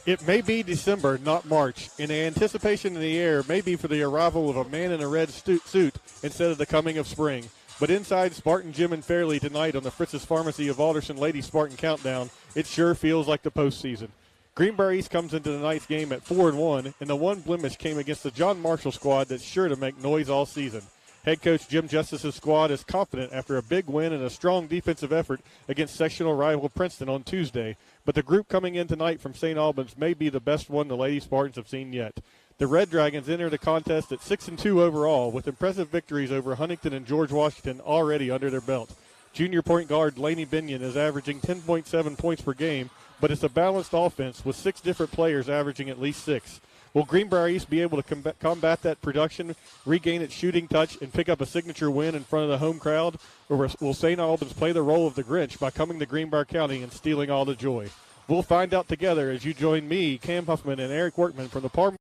It may be December, not March, and the anticipation in the air may be for the arrival of a man in a red suit instead of the coming of spring. But inside Spartan Gym and Fairleigh tonight on the Fritz's Pharmacy of Alderson Lady Spartan Countdown, it sure feels like the postseason. Greenbrier East comes into tonight's game at 4-1, and the one blemish came against the John Marshall squad that's sure to make noise all season. Head coach Jim Justice's squad is confident after a big win and a strong defensive effort against sectional rival Princeton on Tuesday, but the group coming in tonight from St. Albans may be the best one the Lady Spartans have seen yet. The Red Dragons enter the contest at 6-2 overall, with impressive victories over Huntington and George Washington already under their belt. Junior point guard Laney Binion is averaging 10.7 points per game, but it's a balanced offense with 6 different players averaging at least 6. Will Greenbrier East be able to combat that production, regain its shooting touch, and pick up a signature win in front of the home crowd? Or will St. Albans play the role of the Grinch by coming to Greenbrier County and stealing all the joy? We'll find out together as you join me, Cam Huffman, and Eric Workman from the Palmer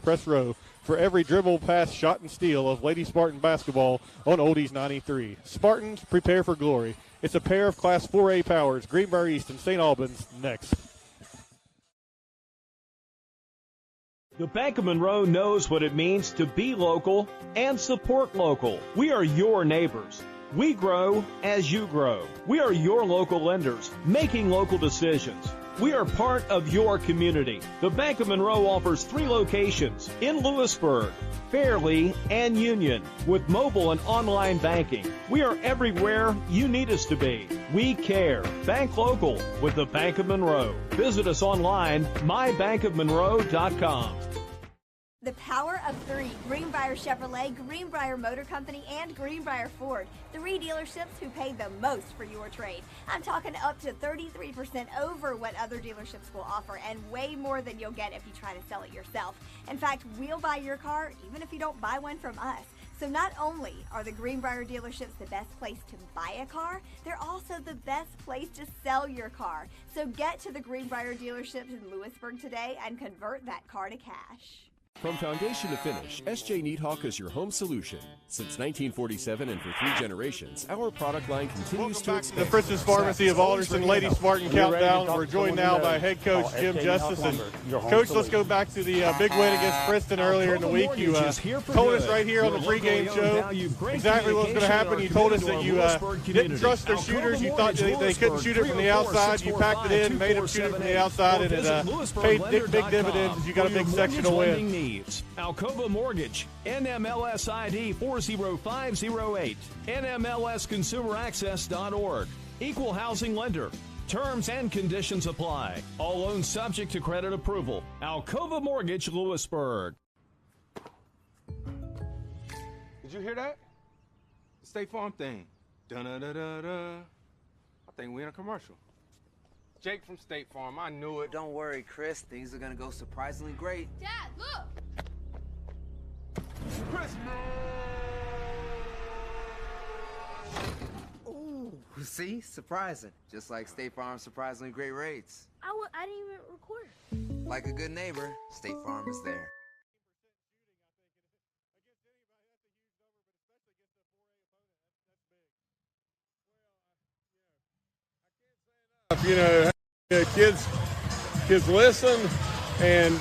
Press Row for every dribble, pass, shot, and steal of Lady Spartan basketball on Oldies 93. Spartans, prepare for glory. It's a pair of Class 4A powers, Greenbrier East and St. Albans, next. The Bank of Monroe knows what it means to be local and support local. We are your neighbors. We grow as you grow. We are your local lenders, making local decisions. We are part of your community. The Bank of Monroe offers 3 locations in Lewisburg, Fairleigh, and Union with mobile and online banking. We are everywhere you need us to be. We care. Bank local with the Bank of Monroe. Visit us online, mybankofmonroe.com. The power of 3, Greenbrier Chevrolet, Greenbrier Motor Company, and Greenbrier Ford. 3 dealerships who pay the most for your trade. I'm talking up to 33% over what other dealerships will offer, and way more than you'll get if you try to sell it yourself. In fact, we'll buy your car even if you don't buy one from us. So not only are the Greenbrier dealerships the best place to buy a car, they're also the best place to sell your car. So get to the Greenbrier dealerships in Lewisburg today and convert that car to cash. From foundation to finish, S.J. Needhawk is your home solution. Since 1947 and for 3 generations, our product line continues to expand. The Fritz's Pharmacy of Alderson Lady Spartan Countdown. We're joined now by head coach Jim Justice. And Coach, let's go back to the big win against Princeton earlier in the week. You told us right here on the pregame show exactly what was going to happen. You told us that you didn't trust their shooters. You thought they couldn't shoot it from the outside. You packed it in, made them shoot it from the outside, and it paid big dividends as you got a big sectional win. Alcova Mortgage, NMLS ID 40508, NMLSConsumerAccess.org, Equal Housing Lender. Terms and conditions apply. All loans subject to credit approval. Alcova Mortgage, Lewisburg. Did you hear that? The State Farm thing. Da-da-da-da-da. I think we're in a commercial. Jake from State Farm, I knew it. Don't worry, Chris. Things are gonna go surprisingly great. Dad, look! Christmas! Ooh, see? Surprising. Just like State Farm's surprisingly great rates. I didn't even record. Like a good neighbor, State Farm is there. You know, kids listen, and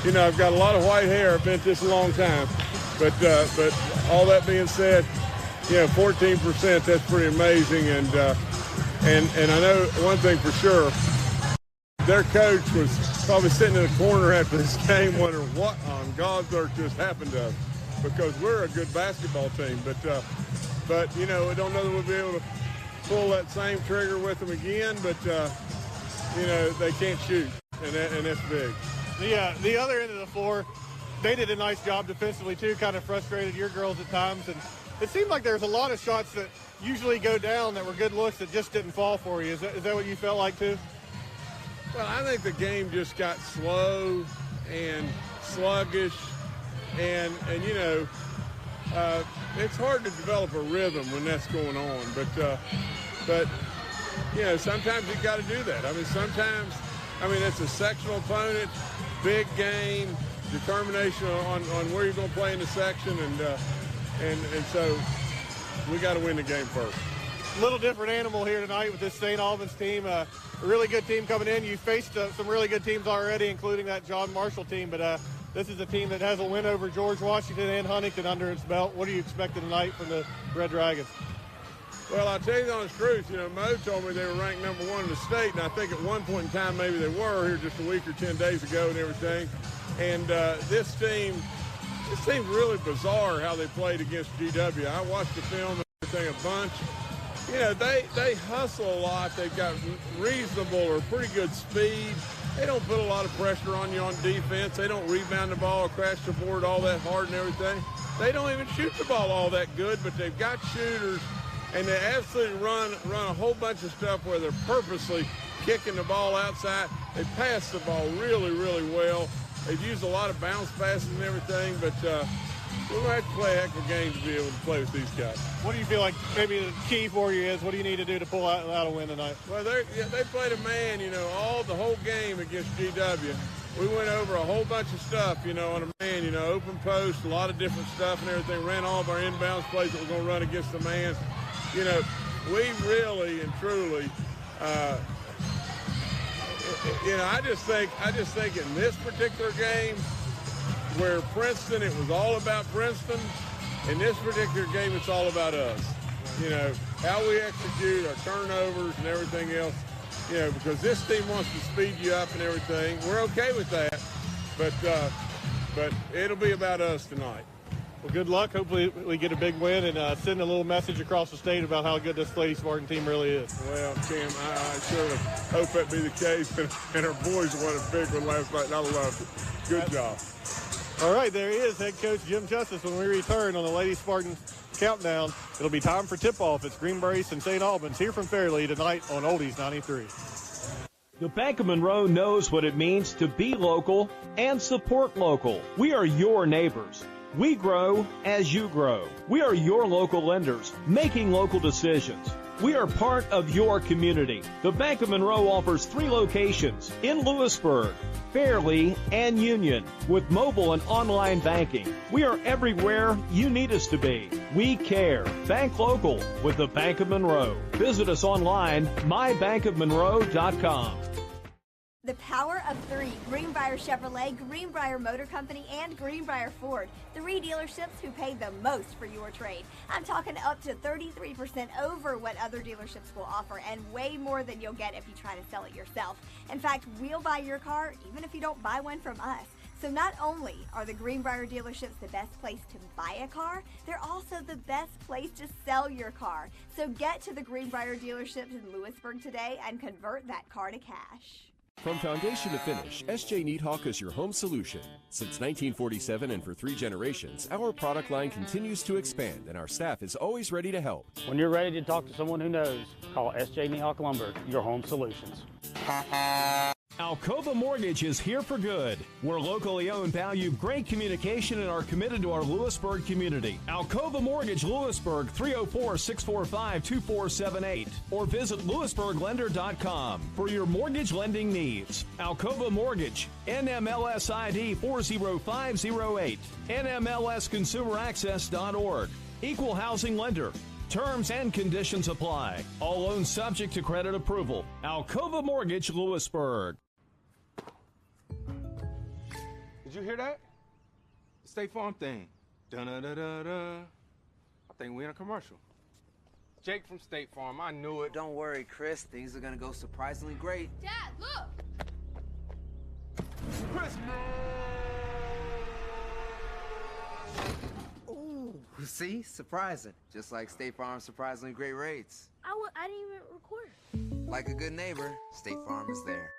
you know, I've got a lot of white hair. I've been at this a long time, but all that being said, you know, 14%, that's pretty amazing, and I know one thing for sure, their coach was probably sitting in the corner after this game wondering what on God's earth just happened to us, because we're a good basketball team, but you know, we don't know that we'll be able to pull that same trigger with them again, but you know, they can't shoot, and that's big. The other end of the floor, they did a nice job defensively too, kind of frustrated your girls at times, and it seemed like there was a lot of shots that usually go down that were good looks that just didn't fall for you. Is that what you felt like too? Well, I think the game just got slow and sluggish, and you know, it's hard to develop a rhythm when that's going on, but you know, sometimes you got to do that. I mean, sometimes, it's a sectional opponent, big game, determination on where you're going to play in the section, and so we got to win the game first. A little different animal here tonight with this St. Albans team. A really good team coming in. You faced some really good teams already, including that John Marshall team, but this is a team that has a win over George Washington and Huntington under its belt. What are you expecting tonight from the Red Dragons? Well, I'll tell you the honest truth. Mo told me they were ranked number 1 in the state, and I think at one point in time maybe they were here just a week or 10 days ago and everything. And this team really bizarre how they played against GW. I watched the film and everything a bunch. They hustle a lot. They've got reasonable or pretty good speed. They don't put a lot of pressure on you on defense. They don't rebound the ball or crash the board all that hard and everything. They don't even shoot the ball all that good, but they've got shooters. And they absolutely run a whole bunch of stuff where they're purposely kicking the ball outside. They pass the ball really, really well. They've used a lot of bounce passes and everything, but we're going to have to play a heck of a game to be able to play with these guys. What do you feel like maybe the key for you is? What do you need to do to pull out a win tonight? Well, they played a man, the whole game against GW. We went over a whole bunch of stuff, on a man, open post, a lot of different stuff and everything. Ran all of our inbounds plays that we're going to run against the man. We really and truly, I just think in this particular game, where Princeton, it was all about Princeton. In this particular game, it's all about us. How we execute, our turnovers and everything else. Because this team wants to speed you up and everything. We're okay with that, but it'll be about us tonight. Well, good luck. Hopefully we get a big win and send a little message across the state about how good this Lady Spartan team really is. Well, Tim, I sure hope that be the case. And our boys won a big one last night, and I loved it. Good job. All right, there he is, head coach Jim Justice. When we return on the Lady Spartan Countdown, it'll be time for tip-off. It's Greenbrier and St. Albans here from Fairleigh tonight on Oldies 93. The Bank of Monroe knows what it means to be local and support local. We are your neighbors. We grow as you grow. We are your local lenders, making local decisions. We are part of your community. The Bank of Monroe offers 3 locations in Lewisburg, Fairleigh, and Union with mobile and online banking. We are everywhere you need us to be. We care. Bank local with the Bank of Monroe. Visit us online, mybankofmonroe.com. The power of 3, Greenbrier Chevrolet, Greenbrier Motor Company, and Greenbrier Ford, 3 dealerships who pay the most for your trade. I'm talking up to 33% over what other dealerships will offer, and way more than you'll get if you try to sell it yourself. In fact, we'll buy your car even if you don't buy one from us. So not only are the Greenbrier dealerships the best place to buy a car, they're also the best place to sell your car. So get to the Greenbrier dealerships in Lewisburg today and convert that car to cash. From foundation to finish, SJ Needhawk is your home solution. Since 1947 and for 3 generations, our product line continues to expand and our staff is always ready to help. When you're ready to talk to someone who knows, call SJ Needhawk Lumber, your home solutions. Alcova Mortgage is here for good. We're locally owned, value great communication, and are committed to our Lewisburg community. Alcova Mortgage, Lewisburg, 304-645-2478. Or visit lewisburglender.com for your mortgage lending needs. Alcova Mortgage, NMLS ID 40508, NMLSconsumeraccess.org. Equal housing lender. Terms and conditions apply. All loans subject to credit approval. Alcova Mortgage, Lewisburg. Did you hear that? The State Farm thing. Dun-da-da-da-da. I think we're in a commercial. Jake from State Farm, I knew it. Don't worry, Chris. Things are going to go surprisingly great. Dad, look! Chris! Ooh, see? Surprising. Just like State Farm's surprisingly great rates. I didn't even record. Like a good neighbor, State Farm is there.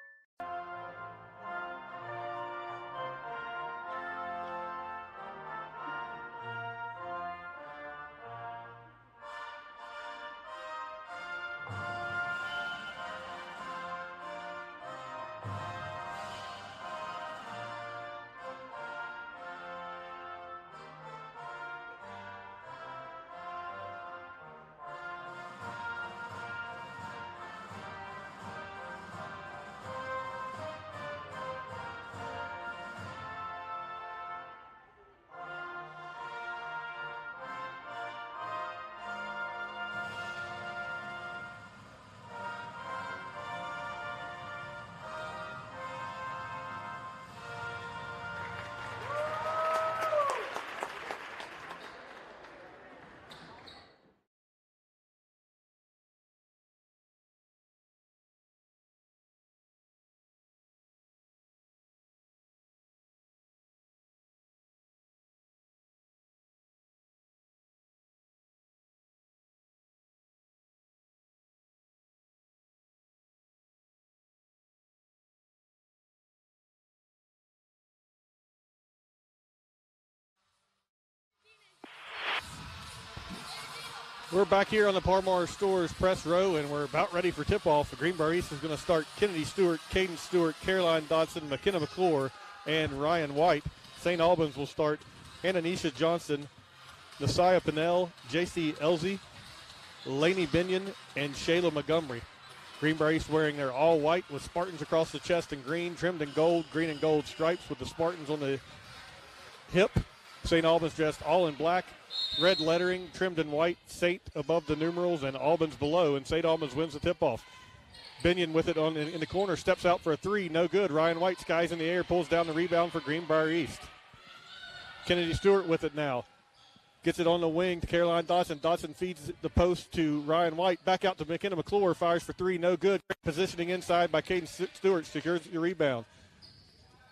We're back here on the Parmar Stores press row, and we're about ready for tip-off. The Greenbrier East is going to start Kennedy Stewart, Caden Stewart, Caroline Dodson, McKenna McClure, and Ryan White. St. Albans will start Hananisha Johnson, Nasiah Pinnell, J.C. Elzy, Lainey Binion, and Shayla Montgomery. Greenbrier East wearing their all white with Spartans across the chest in green, trimmed in gold, green and gold stripes with the Spartans on the hip. St. Albans dressed all in black, red lettering, trimmed in white, St. above the numerals and Albans below, and St. Albans wins the tip-off. Binion with it in the corner, steps out for a three, no good. Ryan White skies in the air, pulls down the rebound for Greenbrier East. Kennedy Stewart with it now. Gets it on the wing to Caroline Dodson. Dodson feeds the post to Ryan White. Back out to McKenna McClure. Fires for three. No good. Great positioning inside by Caden Stewart. Secures the rebound.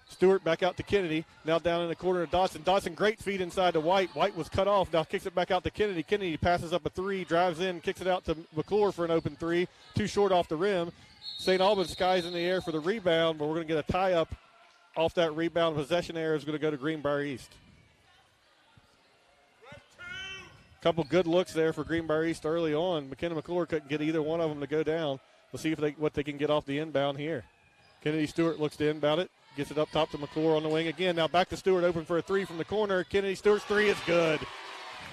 Stewart back out to Kennedy. Now down in the corner to Dodson. Dodson, great feed inside to White. White was cut off. Now kicks it back out to Kennedy. Kennedy passes up a three. Drives in. Kicks it out to McClure for an open three. Too short off the rim. St. Albans skies in the air for the rebound, but we're going to get a tie-up off that rebound. Possession error is going to go to Greenbrier East. Couple good looks there for Greenbrier East early on. McKenna McClure couldn't get either one of them to go down. We'll see what they can get off the inbound here. Kennedy Stewart looks to inbound it. Gets it up top to McClure on the wing again. Now back to Stewart, open for a three from the corner. Kennedy Stewart's three is good.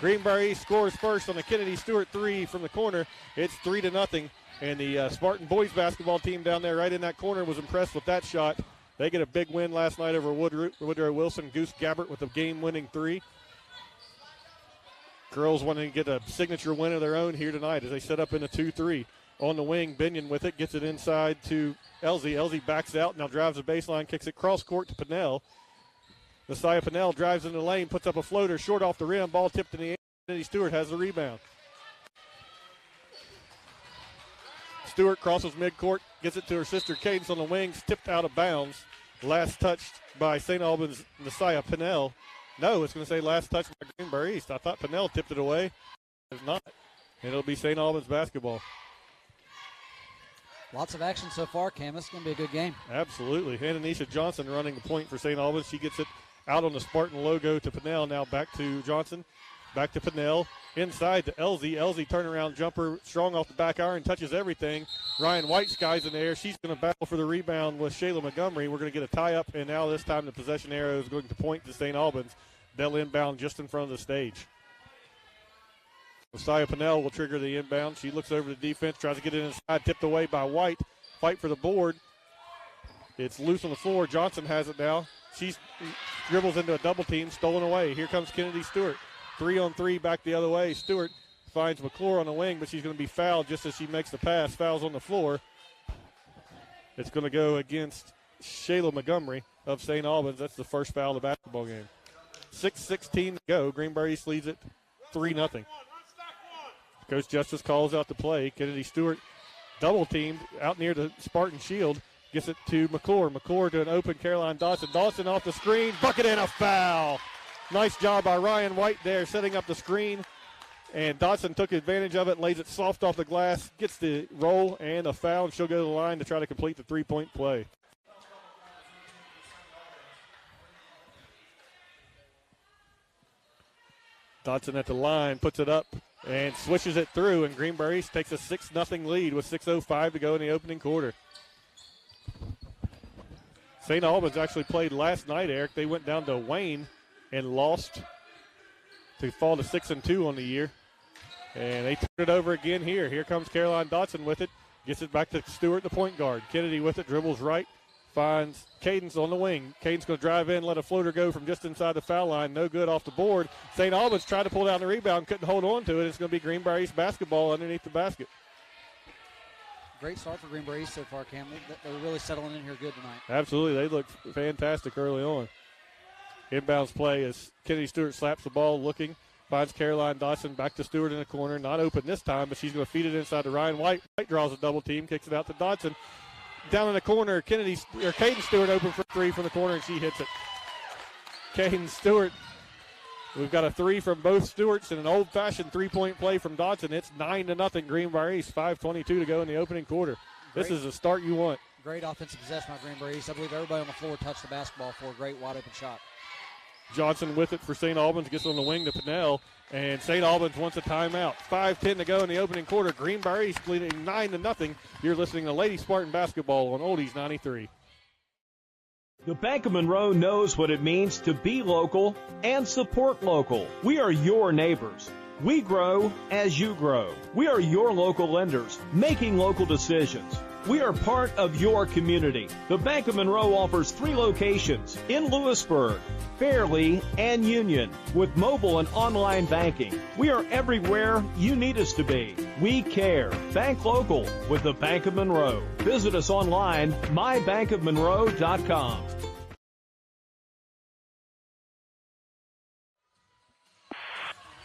Greenbrier East scores first on the Kennedy Stewart three from the corner. It's 3-0. And the Spartan boys basketball team down there right in that corner was impressed with that shot. They get a big win last night over Woodrow Wilson. Goose Gabbert with a game-winning three. Girls wanting to get a signature win of their own here tonight as they set up in a 2-3. On the wing, Binion with it, gets it inside to Elzy. Elzy backs out, now drives the baseline, kicks it cross court to Pinnell. Nasiah Pinnell drives in the lane, puts up a floater, short off the rim, ball tipped in the air. Kennedy Stewart has the rebound. Stewart crosses midcourt, gets it to her sister Cadence on the wings, tipped out of bounds. Last touched by St. Albans' Nasiah Pinnell. No, it's going to say last touch by Greenbrier East. I thought Pinnell tipped it away. It's not. And it'll be St. Albans basketball. Lots of action so far, Cam. It's going to be a good game. Absolutely. Hananisha Johnson running the point for St. Albans. She gets it out on the Spartan logo to Pinnell. Now back to Johnson. Back to Pinnell. Inside to Elzy. Elzy turnaround jumper. Strong off the back iron. Touches everything. Ryan White skies in the air. She's going to battle for the rebound with Shayla Montgomery. We're going to get a tie-up, and now this time the possession arrow is going to point to St. Albans. They'll inbound just in front of the stage. Nasiah Pinnell will trigger the inbound. She looks over the defense, tries to get it inside, tipped away by White. Fight for the board. It's loose on the floor. Johnson has it now. She dribbles into a double team, stolen away. Here comes Kennedy Stewart. 3-on-3 back the other way. Stewart finds McClure on the wing, but she's going to be fouled just as she makes the pass. Fouls on the floor. It's going to go against Shayla Montgomery of St. Albans. That's the first foul of the basketball game. 6:16 to go. Greenbrier East leads it 3-0. Coach Justice calls out the play. Kennedy Stewart double teamed out near the Spartan shield. Gets it to McClure. McClure to an open Caroline Dodson. Dodson off the screen. Bucket and a foul. Nice job by Ryan White there setting up the screen. And Dodson took advantage of it, lays it soft off the glass, gets the roll and a foul, and she'll go to the line to try to complete the three-point play. Dodson at the line, puts it up, and swishes it through, and Greenbrier East takes a 6-0 lead with 6:05 to go in the opening quarter. St. Albans actually played last night, Eric. They went down to Wayne and lost to fall to 6-2 on the year. And they turned it over again here. Here comes Caroline Dodson with it. Gets it back to Stewart, the point guard. Kennedy with it, dribbles right. Finds Cadence on the wing. Cadence going to drive in, let a floater go from just inside the foul line. No good off the board. St. Albans tried to pull down the rebound, couldn't hold on to it. It's going to be Greenbrier East basketball underneath the basket. Great start for Greenbrier East so far, Cam. They're really settling in here good tonight. Absolutely. They look fantastic early on. Inbounds play as Kennedy Stewart slaps the ball, looking. Finds Caroline Dodson back to Stewart in the corner. Not open this time, but she's going to feed it inside to Ryan White. White draws a double team, kicks it out to Dodson. Down in the corner, Caden Stewart open for three from the corner, and she hits it. Caden Stewart, we've got a three from both Stewarts and an old-fashioned three-point play from Dodson. It's 9-0 Greenbrier East, 5:22 to go in the opening quarter. This is the start you want. Great offensive possession by Greenbrier East. I believe everybody on the floor touched the basketball for a great wide-open shot. Johnson with it for St. Albans, gets on the wing to Pinnell, and St. Albans wants a timeout. 5:10 to go in the opening quarter. Greenbrier East leading 9-0. You're listening to Lady Spartan Basketball on Oldies 93. The Bank of Monroe knows what it means to be local and support local. We are your neighbors. We grow as you grow. We are your local lenders, making local decisions. We are part of your community. The Bank of Monroe offers 3 locations in Lewisburg, Fairleigh, and Union with mobile and online banking. We are everywhere you need us to be. We care. Bank local with the Bank of Monroe. Visit us online, mybankofmonroe.com.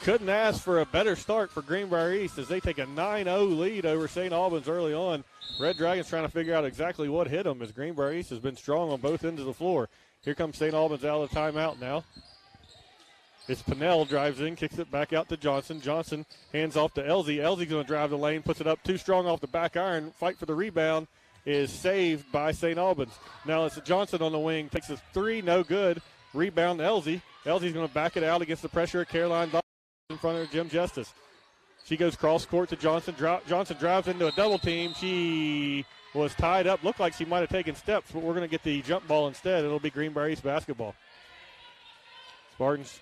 Couldn't ask for a better start for Greenbrier East as they take a 9-0 lead over St. Albans early on. Red Dragons trying to figure out exactly what hit them as Greenbrier East has been strong on both ends of the floor. Here comes St. Albans out of the timeout now. It's Pinnell drives in, kicks it back out to Johnson. Johnson hands off to Elsie. Elsie's going to drive the lane, puts it up too strong off the back iron. Fight for the rebound is saved by St. Albans. Now it's Johnson on the wing, takes a 3, no good. Rebound to Elsie. Elsie's going to back it out against the pressure of Caroline in front of Jim Justice. She goes cross court to Johnson. Johnson drives into a double team. She was tied up. Looked like she might have taken steps, but we're going to get the jump ball instead. It'll be Greenbrier East basketball. Spartans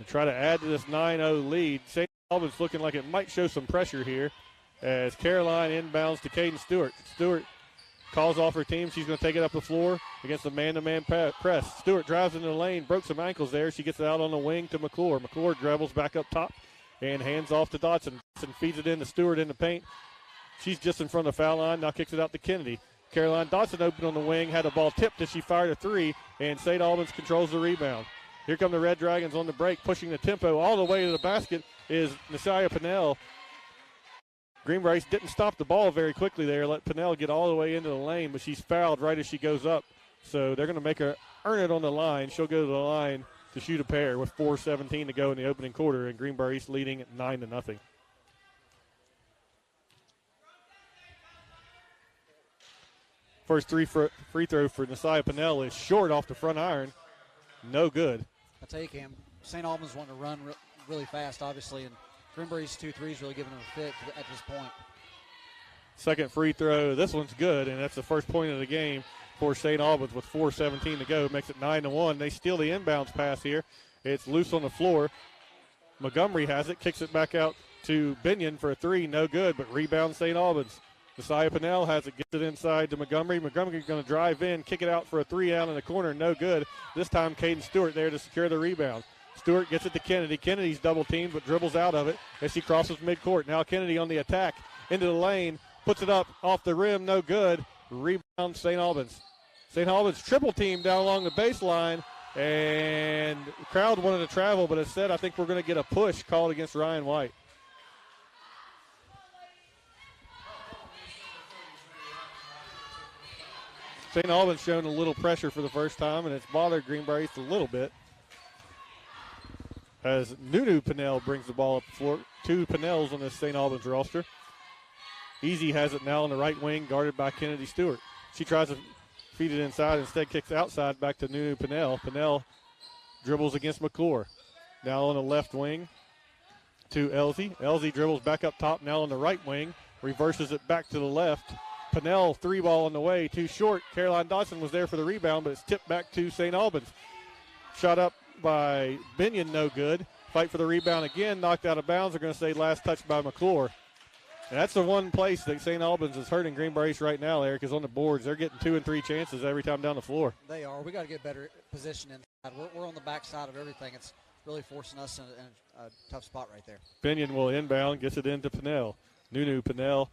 try to add to this 9-0 lead. St. Albans looking like it might show some pressure here as Caroline inbounds to Caden Stewart. Stewart calls off her team. She's going to take it up the floor against the man-to-man press. Stewart drives into the lane, broke some ankles there. She gets it out on the wing to McClure. McClure dribbles back up top and hands off to Dotson. Dotson feeds it in to Stewart in the paint. She's just in front of the foul line. Now kicks it out to Kennedy. Caroline Dotson open on the wing, had the ball tipped as she fired a 3, and St. Albans controls the rebound. Here come the Red Dragons on the break, pushing the tempo all the way to the basket is Nasiah Pinnell. Greenbrier didn't stop the ball very quickly there, let Pinnell get all the way into the lane, but she's fouled right as she goes up. So they're going to make her earn it on the line. She'll go to the line to shoot a pair with 4:17 to go in the opening quarter, and Greenbrier East leading at 9-0. First free throw for Nasiah Pinnell is short off the front iron. No good. I tell you, Cam, St. Albans wanting to run really fast, obviously, and Greenbrier's 2 threes really giving them a fit at this point. Second free throw. This one's good, and that's the first point of the game for St. Albans with 4:17 to go. Makes it 9-1. They steal the inbounds pass here. It's loose on the floor. Montgomery has it, kicks it back out to Binion for a 3. No good, but rebound St. Albans. Nasiah Pinnell has it, gets it inside to Montgomery. Montgomery's going to drive in, kick it out for a 3 out in the corner. No good. This time Caden Stewart there to secure the rebound. Stewart gets it to Kennedy. Kennedy's double teamed but dribbles out of it as she crosses midcourt. Now Kennedy on the attack into the lane, puts it up off the rim, no good. Rebound St. Albans. St. Albans triple team down along the baseline, and the crowd wanted to travel, but instead I think we're going to get a push called against Ryan White. St. Albans showing a little pressure for the first time, and it's bothered Greenbrier East a little bit. As Nunu Pinnell brings the ball up the floor. 2 Pinnells on this St. Albans roster. Easy has it now on the right wing, guarded by Kennedy Stewart. She tries to feed it inside, instead kicks outside back to Nunu Pinnell. Pinnell dribbles against McClure. Now on the left wing to Elsie. Elsie dribbles back up top, now on the right wing. Reverses it back to the left. Pinnell, 3-ball on the way, too short. Caroline Dotson was there for the rebound, but it's tipped back to St. Albans. Shot up by Binion, no good. Fight for the rebound again, knocked out of bounds. They're going to say last touch by McClure. And that's the one place that St. Albans is hurting Greenbrier East right now, Eric, is on the boards. They're getting 2 and 3 chances every time down the floor. They are. We got to get better position inside. We're on the backside of everything. It's really forcing us in a tough spot right there. Binion will inbound, gets it into Pinnell. Nunu Pinnell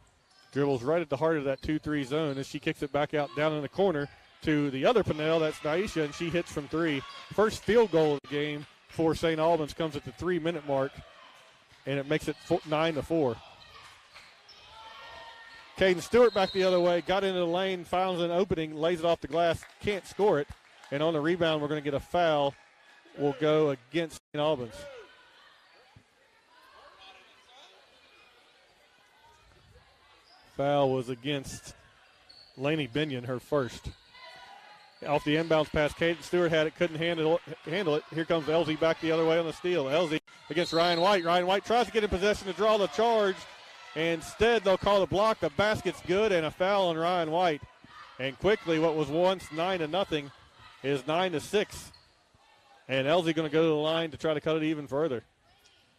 dribbles right at the heart of that 2-3 zone as she kicks it back out down in the corner to the other Pinnell. That's Naisha, and she hits from 3. First field goal of the game for St. Albans comes at the 3-minute mark, and it makes it 9-4. Caden Stewart back the other way, got into the lane, finds an opening, lays it off the glass, can't score it. And on the rebound, we're going to get a foul. Will go against St. Albans. Foul was against Lainey Binion, her first. Off the inbounds pass, Caden Stewart had it, couldn't handle it. Here comes Elsie back the other way on the steal. Elsie against Ryan White. Ryan White tries to get in possession to draw the charge. Instead, they'll call the block. The basket's good and a foul on Ryan White. And quickly, what was once 9-0 is 9-6. And Elsie going to go to the line to try to cut it even further.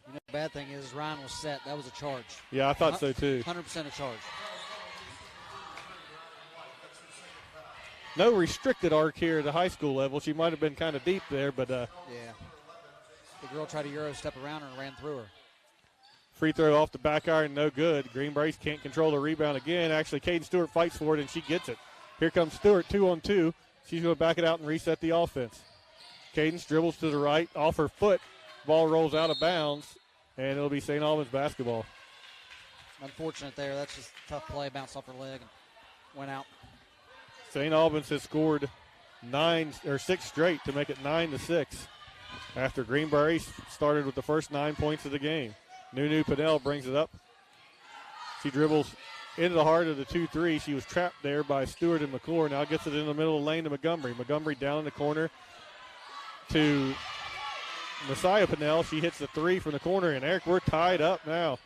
You know, the bad thing is Ryan was set. That was a charge. Yeah, I thought so too. 100% a charge. No restricted arc here at the high school level. She might have been kind of deep there, but yeah. The girl tried to Euro step around her and ran through her. Free throw off the back iron, no good. Greenbrier can't control the rebound again. Actually, Caden Stewart fights for it, and she gets it. Here comes Stewart, 2-on-2. She's going to back it out and reset the offense. Cadence dribbles to the right, off her foot. Ball rolls out of bounds, and it'll be St. Albans basketball. Unfortunate there. That's just a tough play. Bounced off her leg and went out. St. Albans has scored 6 straight to make it 9-6 after Greenbrier started with the first 9 points of the game. Nunu Pinnell brings it up. She dribbles into the heart of the 2-3. She was trapped there by Stewart and McClure. Now gets it in the middle of the lane to Montgomery. Montgomery down in the corner to Messiah Pinnell. She hits the 3 from the corner, and Eric, we're tied up now.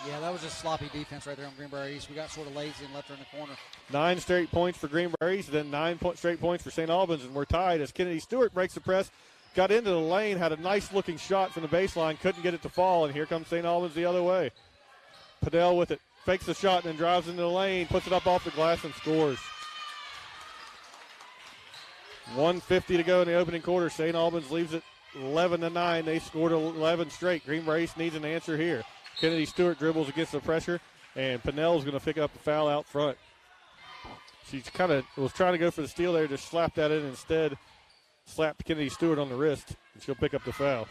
Yeah, that was just sloppy defense right there on Greenbrier East. We got sort of lazy and left her in the corner. 9 straight points for Greenbrier East, then 9 straight points for St. Albans, and we're tied as Kennedy Stewart breaks the press. Got into the lane, had a nice-looking shot from the baseline, couldn't get it to fall, and here comes St. Albans the other way. Padell with it, fakes the shot, and then drives into the lane, puts it up off the glass, and scores. 1:50 to go in the opening quarter. St. Albans leaves it 11-9. They scored 11 straight. Greenbrier East needs an answer here. Kennedy Stewart dribbles against the pressure, and Pinnell's going to pick up the foul out front. She kind of was trying to go for the steal there, just slapped that in instead. Slapped Kennedy Stewart on the wrist, and she'll pick up the foul.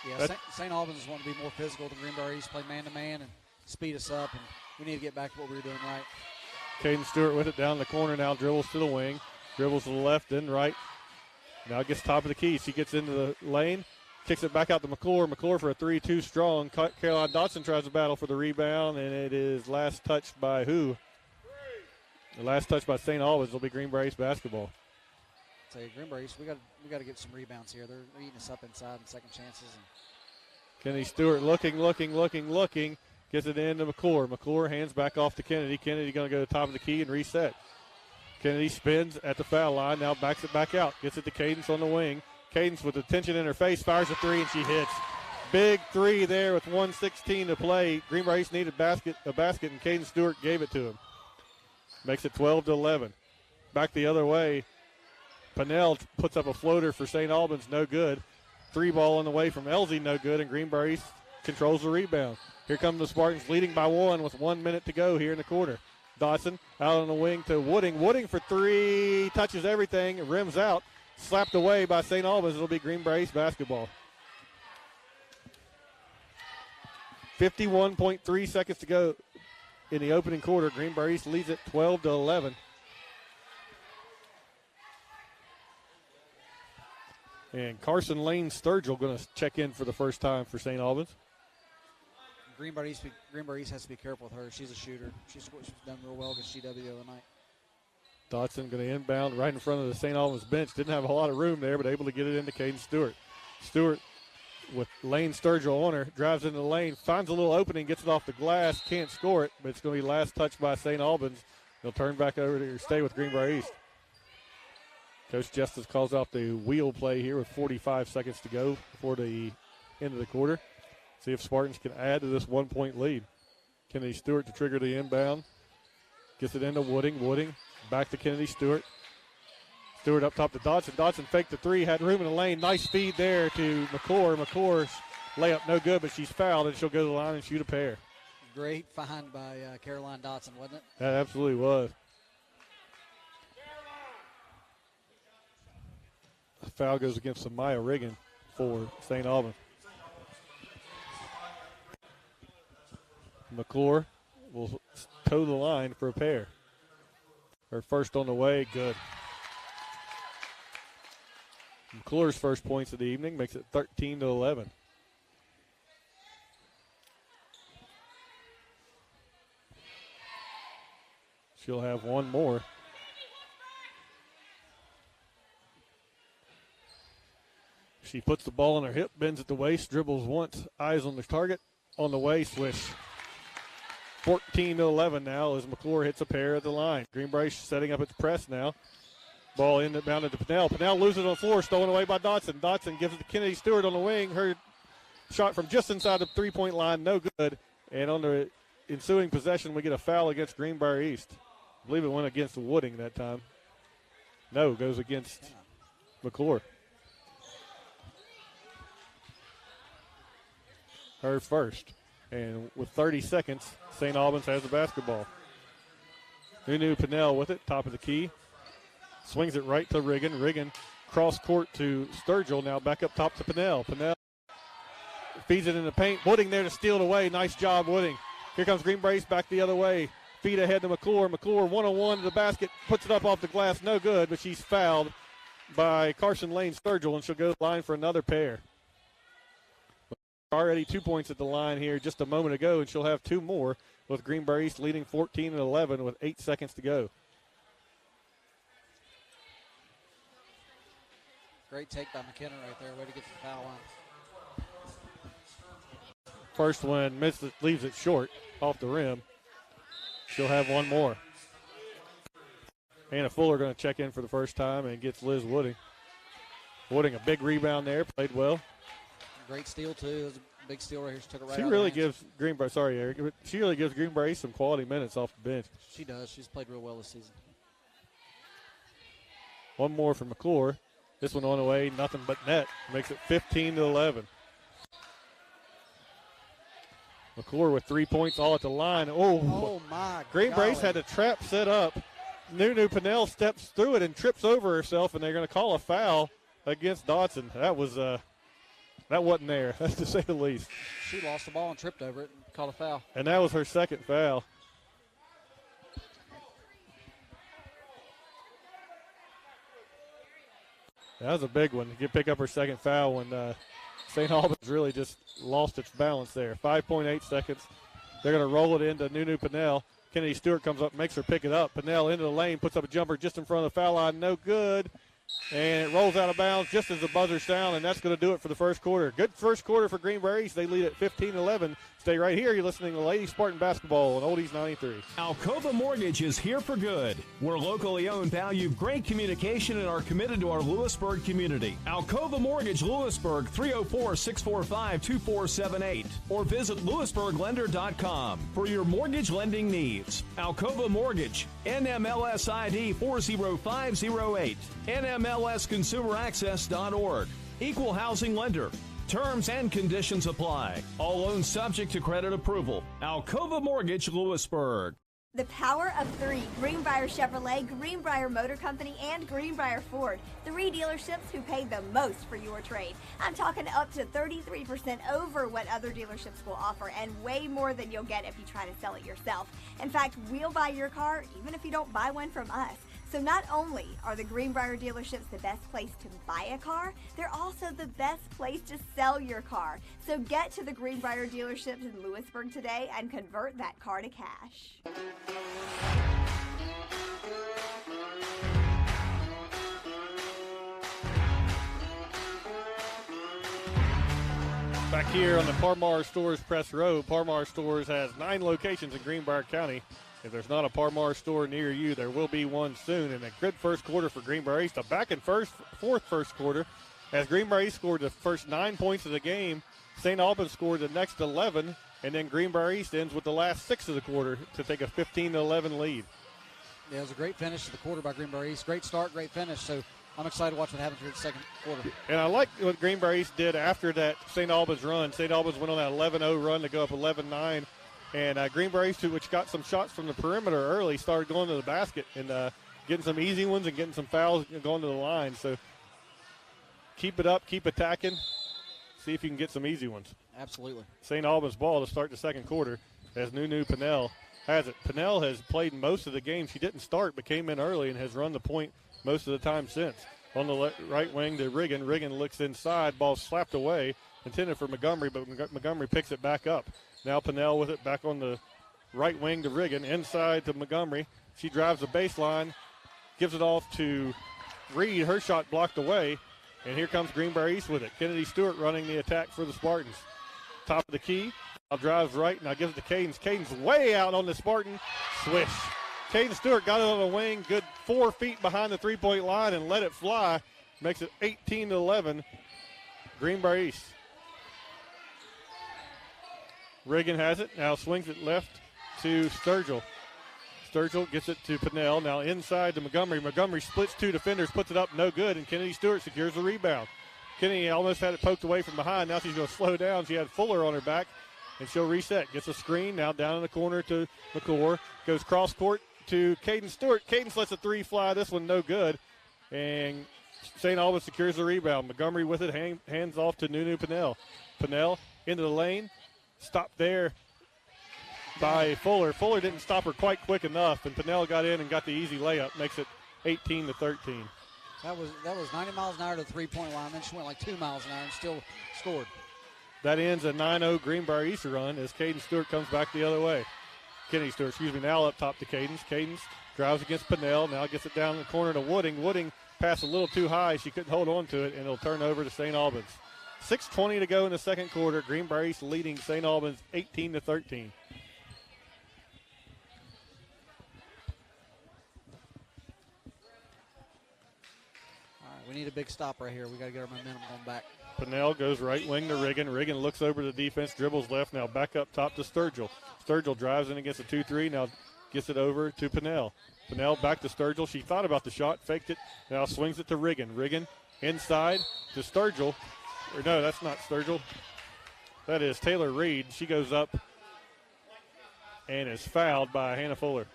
Yeah, St. Albans want to be more physical than Greenbrier East, play man-to-man and speed us up, and we need to get back to what we were doing right. Caden Stewart with it down the corner now, dribbles to the wing, dribbles to the left, then right. Now gets top of the key. She gets into the lane, kicks it back out to McClure. McClure for a 3, too strong. Caroline Dotson tries to battle for the rebound, and it is last touched by who? The last touch by St. Albans will be Greenbrier East basketball. Say Greenbrier East, we got to get some rebounds here. They're eating us up inside and second chances. Kennedy Stewart looking. Gets it into McClure. McClure hands back off to Kennedy. Kennedy going to go to the top of the key and reset. Kennedy spins at the foul line. Now backs it back out. Gets it to Cadence on the wing. Cadence with the tension in her face fires a 3, and she hits. Big 3 there with 1:16 to play. Greenbrier East needed a basket, and Cadence Stewart gave it to him. Makes it 12-11. Back the other way. Pinnell puts up a floater for St. Albans, no good. 3 ball on the way from Elsie, no good, and Greenbrier East controls the rebound. Here come the Spartans leading by 1 with 1 minute to go here in the quarter. Dawson out on the wing to Wooding. Wooding for 3, touches everything, rims out. Slapped away by St. Albans. It'll be Greenbrier East basketball. 51.3 seconds to go in the opening quarter. Greenbrier East leads it 12-11. And Carson Lane Sturgill going to check in for the first time for St. Albans. Greenbrier East has to be careful with her. She's a shooter. She's done real well against GW the other night. Dotson going to inbound right in front of the St. Albans bench. Didn't have a lot of room there, but able to get it into Caden Stewart. Stewart with Lane Sturgill on her, drives into the lane, finds a little opening, gets it off the glass, can't score it, but it's going to be last touch by St. Albans. They'll turn back over to stay with Greenbrier East. Coach Justice calls out the wheel play here with 45 seconds to go before the end of the quarter. See if Spartans can add to this 1-point lead. Kennedy Stewart to trigger the inbound. Gets it into Wooding. Wooding back to Kennedy Stewart. Stewart up top to Dodson. Dodson faked the 3, had room in the lane. Nice feed there to McClure. McClure's layup no good, but she's fouled, and she'll go to the line and shoot a pair. Great find by Caroline Dotson, wasn't it? That absolutely was. The foul goes against Samaya Riggin for St. Albans. McClure will toe the line for a pair. Her first on the way, good. McClure's first points of the evening makes it 13-11. She'll have one more. She puts the ball on her hip, bends at the waist, dribbles once, eyes on the target, on the way, swish. 14-11 now as McClure hits a pair at the line. Greenbrier setting up its press now. Ball inbounded to Pennell. Pennell loses it on the floor, stolen away by Dotson. Dotson gives it to Kennedy Stewart on the wing. Her shot from just inside the three-point line, no good. And on the ensuing possession, we get a foul against Greenbrier East. I believe it went against Wooding that time. No, goes against McClure. Her first. And with 30 seconds, St. Albans has the basketball. Nunu Pennell with it, top of the key. Swings it right to Riggin. Riggin cross court to Sturgill. Now back up top to Pennell. Pennell feeds it in the paint. Wooding there to steal it away. Nice job, Wooding. Here comes Greenbrier back the other way. Feed ahead to McClure. McClure one-on-one to the basket. Puts it up off the glass. No good, but she's fouled by Carson Lane Sturgill, and she'll go to the line for another pair. Already 2 points at the line here just a moment ago, and she'll have two more with Greenbrier East leading 14-11 with 8 seconds to go. Great take by McKenna right there. Way to get to the foul line. First one leaves it short off the rim. She'll have one more. Anna Fuller going to check in for the first time and gets Liz Wooding. Wooding, a big rebound there, played well. Great steal, too. It was a big steal right here. She took it right She out really of the hands. gives Greenbrier, sorry, Eric, but she really gives Greenbrier some quality minutes off the bench. She does. She's played real well this season. One more for McClure. This one on the way, nothing but net. Makes it 15-11. McClure with 3 points all at the line. Oh my Greenbrier golly. had a trap set up. Nunu Pennell steps through it and trips over herself, and they're going to call a foul against Dodson. That wasn't there, to say the least. She lost the ball and tripped over it and called a foul. And that was her second foul. That was a big one to pick up her second foul when St. Albans really just lost its balance there. 5.8 seconds. They're going to roll it into Nunu Pennell. Kennedy Stewart comes up, makes her pick it up. Pennell into the lane, puts up a jumper just in front of the foul line. No good. And it rolls out of bounds just as the buzzer sound, and that's going to do it for the first quarter. Good first quarter for Greenbrier East. They lead at 15-11. Stay right here. You're listening to Lady Spartan Basketball on Oldies 93. Alcova Mortgage is here for good. We're locally owned, value great communication, and are committed to our Lewisburg community. Alcova Mortgage Lewisburg, 304-645-2478, or visit lewisburglender.com for your mortgage lending needs. Alcova Mortgage, NMLS ID 40508, NMLSconsumeraccess.org. Equal housing lender. Terms and conditions apply. All loans subject to credit approval. Alcova Mortgage, Lewisburg. The power of three: Greenbrier Chevrolet, Greenbrier Motor Company, and Greenbrier Ford. Three dealerships who pay the most for your trade. I'm talking up to 33% over what other dealerships will offer, and way more than you'll get if you try to sell it yourself. In fact, we'll buy your car even if you don't buy one from us. So not only are the Greenbrier dealerships the best place to buy a car, they're also the best place to sell your car. So get to the Greenbrier dealerships in Lewisburg today and convert that car to cash. Back here on the Parmar Stores Press Road, Parmar Stores has 9 locations in Greenbrier County. If there's not a Parmar store near you, there will be one soon. And a good first quarter for Greenbrier East. A back and fourth first quarter as Greenbrier East scored the first 9 points of the game. St. Albans scored the next 11, and then Greenbrier East ends with the last 6 of the quarter to take a 15-11 lead. Yeah, it was a great finish to the quarter by Greenbrier East. Great start, great finish. So I'm excited to watch what happens for the second quarter. And I like what Greenbrier East did after that St. Albans run. St. Albans went on that 11-0 run to go up 11-9. And Greenbrier East, which got some shots from the perimeter early, started going to the basket and getting some easy ones and getting some fouls going to the line. So keep it up, keep attacking, see if you can get some easy ones. Absolutely. St. Albans ball to start the second quarter as Nunu Pennell has it. Pennell has played most of the game. She didn't start but came in early and has run the point most of the time since. On the right wing to Riggin. Riggin looks inside, ball slapped away, intended for Montgomery, but Montgomery picks it back up. Now Pennell with it back on the right wing to Riggin, inside to Montgomery. She drives the baseline, gives it off to Reed. Her shot blocked away, And here comes Greenbrier East with it. Kennedy Stewart running the attack for the Spartans. Top of the key. Now drives right. Now gives it to Cadence. Cadence way out on the Spartan. Swish. Caden Stewart got it on the wing. Good 4 feet behind the three-point line and let it fly. Makes it 18-11. Greenbrier East. Reagan has it. Now swings it left to Sturgill. Sturgill gets it to Pinnell. Now inside to Montgomery. Montgomery splits 2 defenders, puts it up, no good, and Kennedy Stewart secures the rebound. Kennedy almost had it poked away from behind. Now she's going to slow down. She had Fuller on her back, and she'll reset. Gets a screen. Now down in the corner to McClure. Goes cross court to Caden Stewart. Cadence lets a 3 fly. This one no good. And St. Albans secures the rebound. Montgomery with it. Hands off to Nunu Pinnell. Pinnell into the lane. Stopped there by Fuller. Fuller didn't stop her quite quick enough, and Pinnell got in and got the easy layup. Makes it 18-13. That was 90 miles an hour to the three-point line. Then she went like 2 miles an hour and still scored. That ends a 9-0 Greenbrier East run as Caden Stewart comes back the other way. Kennedy Stewart, now up top to Cadence. Cadence drives against Pinnell. Now gets it down in the corner to Wooding. Wooding passed a little too high. She couldn't hold on to it, and it'll turn over to St. Albans. 6:20 to go in the second quarter. Greenbrier East leading St. Albans 18-13. We need a big stop right here. We got to get our momentum going back. Pinnell goes right wing to Riggin. Riggin looks over the defense, dribbles left. Now back up top to Sturgill. Sturgill drives in against a 2-3. Now gets it over to Pinnell. Pinnell back to Sturgill. She thought about the shot, faked it. Now swings it to Riggin. Riggin inside to Sturgill. Or no, that's not Sturgill. That is Taylor Reed. She goes up and is fouled by Hannah Fuller.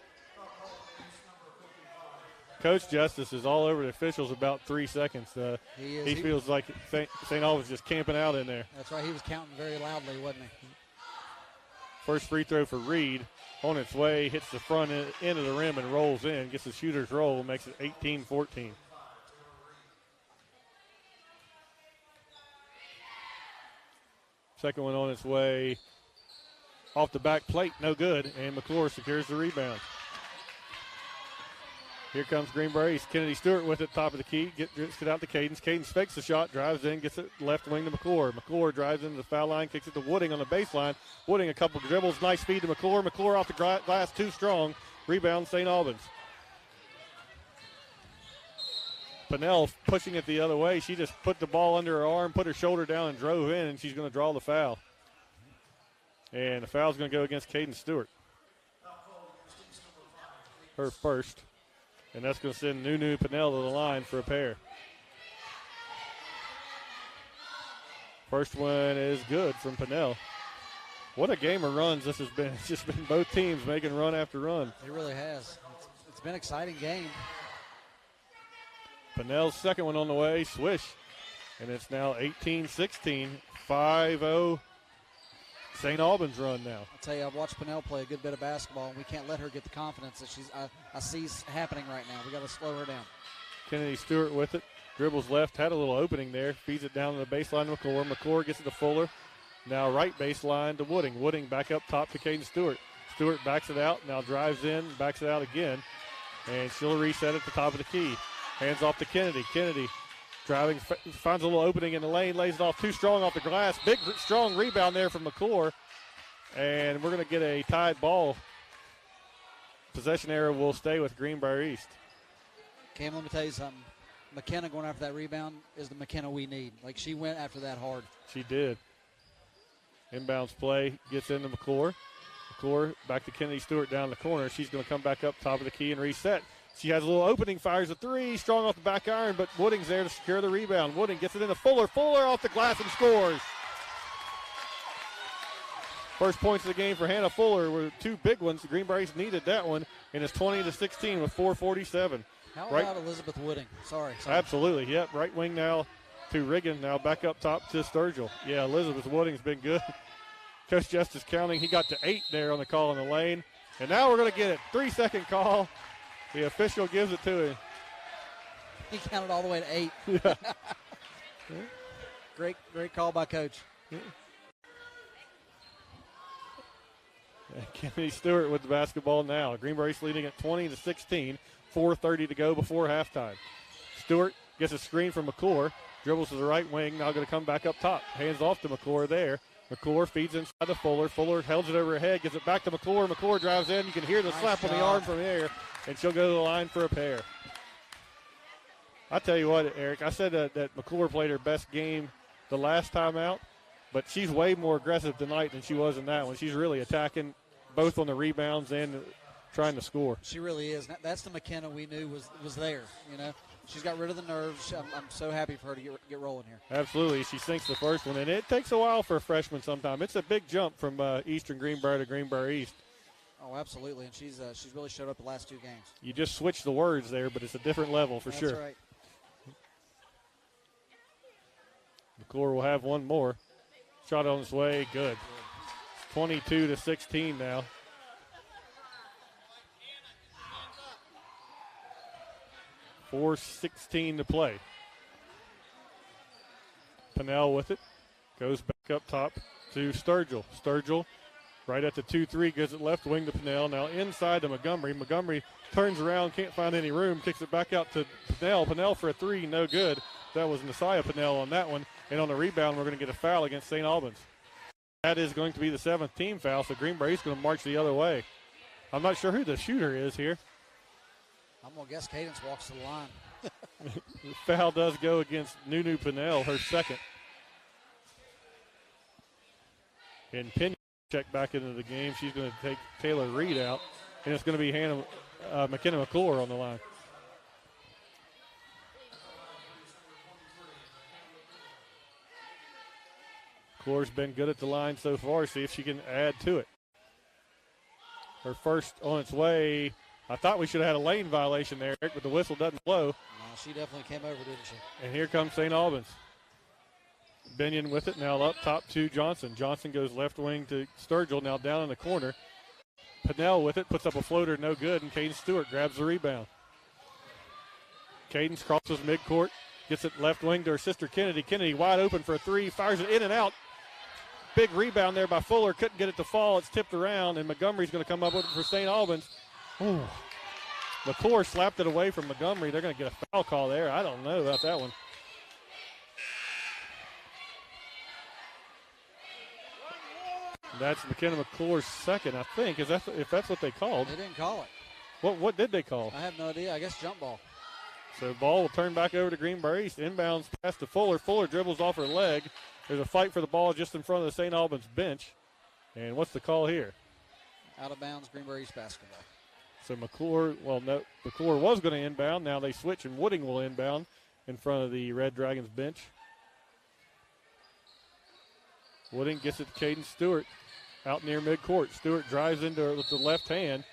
Coach Justice is all over the officials about 3 seconds. He feels like St. Albans just camping out in there. That's right. He was counting very loudly, wasn't he? First free throw for Reed. On its way, hits the front end of the rim and rolls in. Gets the shooter's roll, makes it 18-14. Second one on its way. Off the back plate, no good. And McClure secures the rebound. Here comes Greenbrier East. Kennedy Stewart with it, top of the key. Gets it out to Cadence. Cadence fakes the shot, drives in, gets it left wing to McClure. McClure drives into the foul line, kicks it to Wooding on the baseline. Wooding a couple of dribbles, nice speed to McClure. McClure off the glass, too strong. Rebound, St. Albans. Pinnell pushing it the other way. She just put the ball under her arm, put her shoulder down, and drove in, and she's going to draw the foul. And the foul's going to go against Cadence Stewart. Her first. And that's going to send Nunu Pinnell to the line for a pair. First one is good from Pinnell. What a game of runs this has been. It's just been both teams making run after run. It really has. It's been an exciting game. Pinnell's second one on the way, swish. And it's now 18-16, 5-0 St. Albans run now. I'll tell you, I've watched Pinnell play a good bit of basketball, and we can't let her get the confidence that I see happening right now. We got to slow her down. Kennedy Stewart with it. Dribbles left, had a little opening there. Feeds it down to the baseline to McClure. McClure gets it to Fuller. Now right baseline to Wooding. Wooding back up top to Caden Stewart. Stewart backs it out, now drives in, backs it out again. And she'll reset at the top of the key. Hands off to Kennedy. Kennedy driving, finds a little opening in the lane, lays it off too strong off the glass. Big, strong rebound there from McClure. And we're going to get a tied ball. Possession error will stay with Greenbrier East. Cam, let me tell you something. McKenna going after that rebound is the McKenna we need. Like, she went after that hard. She did. Inbounds play, gets into McClure. McClure back to Kennedy Stewart down the corner. She's going to come back up top of the key and reset. She has a little opening, fires a three, strong off the back iron, but Wooding's there to secure the rebound. Wooding gets it into Fuller. Fuller off the glass and scores. First points of the game for Hannah Fuller were 2 big ones. The Greenbrier East needed that one, and it's 20-16 with 4:47. How about Elizabeth Wooding? Sorry. Absolutely, yep. Right wing now to Riggin. Now back up top to Sturgill. Yeah, Elizabeth Wooding's been good. Coach Justice counting. He got to 8 there on the call in the lane. And now we're going to get it. 3-second call. The official gives it to him. He counted all the way to 8. Yeah. Great call by Coach. Yeah. Kennedy Stewart with the basketball now. Greenbrier East leading at 20-16. 4:30 to go before halftime. Stewart gets a screen from McClure, dribbles to the right wing, now going to come back up top. Hands off to McClure there. McClure feeds inside to Fuller. Fuller holds it over her head, gives it back to McClure. McClure drives in. You can hear the slap on the arm from there, and she'll go to the line for a pair. I tell you what, Eric, I said that McClure played her best game the last time out, but she's way more aggressive tonight than she was in that one. She's really attacking both on the rebounds and trying to score. She really is. That's the McKenna we knew was there, you know. She's got rid of the nerves. I'm so happy for her to get rolling here. Absolutely. She sinks the first one, and it takes a while for a freshman sometime. It's a big jump from Eastern Greenbrier to Greenbrier East. Oh, absolutely, and she's really showed up the last 2 games. You just switch the words there, but it's a different level for sure. That's right. McClure will have one more. Shot on its way, good. 22-16 now. .416 to play. Pinnell with it. Goes back up top to Sturgill. Sturgill right at the 2-3, gives it left wing to Pinnell. Now inside to Montgomery. Montgomery turns around, can't find any room, kicks it back out to Pinnell. Pinnell for a 3, no good. That was Messiah Pinnell on that one. And on the rebound, we're going to get a foul against St. Albans. That is going to be the 7th team foul, so Greenbrier is going to march the other way. I'm not sure who the shooter is here. I'm going to guess Cadence walks to the line. The foul does go against Nunu Pinnell, her second. And Pinion check back into the game. She's going to take Taylor Reed out, and it's going to be McKenna McClure on the line. McClure's been good at the line so far. See if she can add to it. Her first on its way. I thought we should have had a lane violation there, Eric, but the whistle doesn't blow. No, she definitely came over, didn't she? And here comes St. Albans. Binion with it, now up top to Johnson. Johnson goes left wing to Sturgill, now down in the corner. Pinnell with it, puts up a floater, no good, and Cadence Stewart grabs the rebound. Cadence crosses midcourt, gets it left wing to her sister Kennedy. Kennedy wide open for a 3, fires it in and out. Big rebound there by Fuller, couldn't get it to fall. It's tipped around, and Montgomery's going to come up with it for St. Albans. Ooh. McClure slapped it away from Montgomery. They're going to get a foul call there. I don't know about that one. That's McKenna McClure's second, I think. If that's what they called. They didn't call it. What did they call? I have no idea. I guess jump ball. So ball will turn back over to Greenbrier East. Inbounds pass to Fuller. Fuller dribbles off her leg. There's a fight for the ball just in front of the St. Albans bench. And what's the call here? Out of bounds, Greenbrier East basketball. So McClure was going to inbound. Now they switch, and Wooding will inbound in front of the Red Dragons bench. Wooding gets it to Cadence Stewart out near midcourt. Stewart drives into it with the left hand,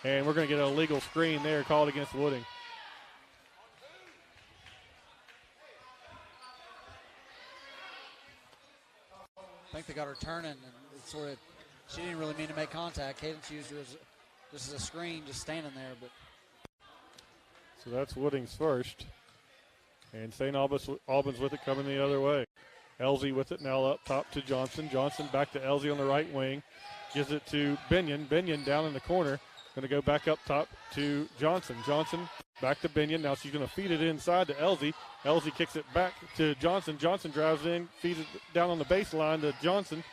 and we're going to get an illegal screen there called against Wooding. I think they got her turning, and it sort of, she didn't really mean to make contact. Cadence used her just as a screen, just standing there. But so that's Wooding's first. And St. Albans with it coming the other way. Elsie with it now up top to Johnson. Johnson back to Elsie on the right wing. Gives it to Binion. Binion down in the corner. Going to go back up top to Johnson. Johnson back to Binion. Now she's going to feed it inside to Elsie. Elsie kicks it back to Johnson. Johnson drives in, feeds it down on the baseline to Johnson.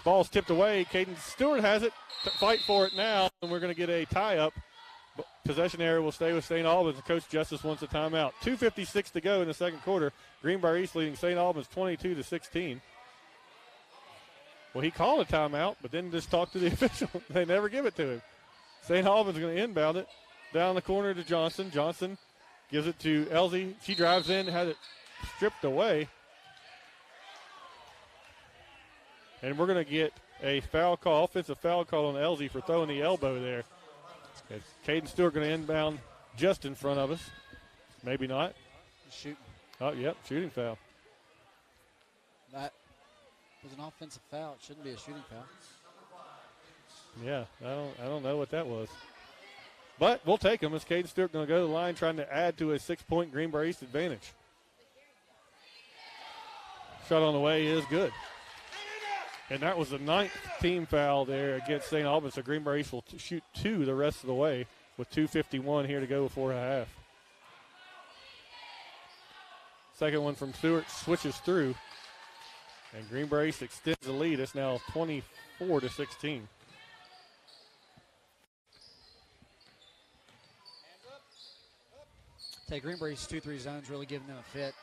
Ball's tipped away. Cadence Stewart has it. Fight for it now, and we're going to get a tie-up. Possession area will stay with St. Albans. Coach Justice wants a timeout. 2:56 to go in the second quarter. Greenbrier East leading St. Albans 22-16. Well, he called a timeout, but then just talked to the official. They never give it to him. St. Albans going to inbound it down the corner to Johnson. Johnson gives it to Elsie. She drives in, has it stripped away. And we're going to get a foul call, offensive foul call on Elsie for throwing the elbow there. Cadence Stewart going to inbound just in front of us. Maybe not. Shooting. Oh, yep, shooting foul. That was an offensive foul. It shouldn't be a shooting foul. Yeah, I don't know what that was. But we'll take him as Cadence Stewart going to go to the line trying to add to a 6-point Greenbrier East advantage. Shot on the way is good. And that was the 9th team foul there against St. Albans. So Greenbrier East will shoot 2 the rest of the way with 2:51 here to go before a half. Second one from Stewart switches through. And Greenbrier East extends the lead. It's now 24-16. Greenbrier East's 2-3 zone's really giving them a fit.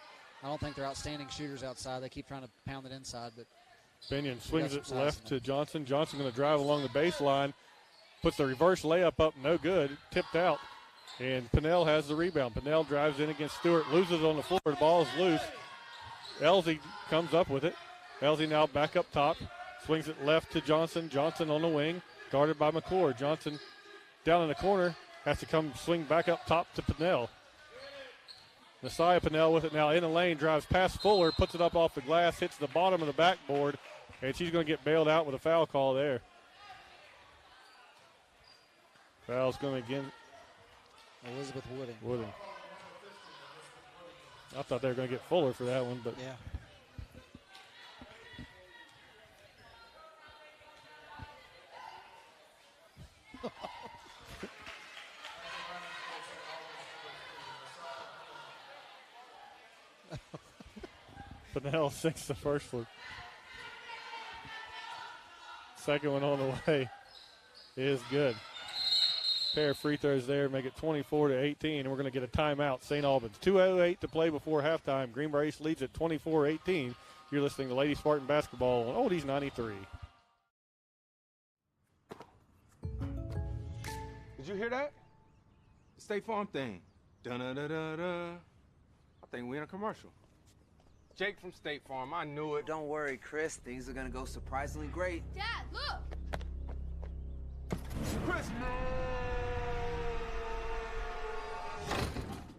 I don't think they're outstanding shooters outside. They keep trying to pound it inside, but Binion swings it left to Johnson. Johnson going to drive along the baseline. Puts the reverse layup up, no good. Tipped out. And Pinnell has the rebound. Pinnell drives in against Stewart, loses it on the floor. The ball is loose. Elsie comes up with it. Elsie now back up top. Swings it left to Johnson. Johnson on the wing, guarded by McClure. Johnson down in the corner, has to come swing back up top to Pinnell. Messiah Pinnell with it now in the lane, drives past Fuller, puts it up off the glass, hits the bottom of the backboard, and she's going to get bailed out with a foul call there. Foul's going to again. Elizabeth Wooding. I thought they were going to get Fuller for that one, but yeah. Pinnell sinks the first one. Second one on the way is good. Pair of free throws there, make it 24-18, and we're going to get a timeout. St. Albans. 2:08 to play before halftime. Greenbrier East leads at 24-18. You're listening to Lady Spartan Basketball on Oldies 93. Did you hear that? The State Farm thing. Dun-da-da-da-da. I think we're in a commercial. Jake from State Farm, I knew it. Don't worry, Chris. Things are going to go surprisingly great. Dad, look! Chris!